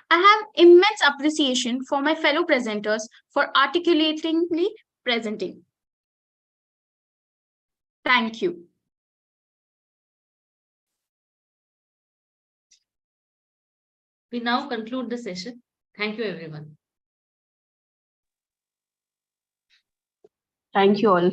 I have immense appreciation for my fellow presenters for articulatingly presenting. Thank you. We now conclude the session. Thank you, everyone. Thank you all.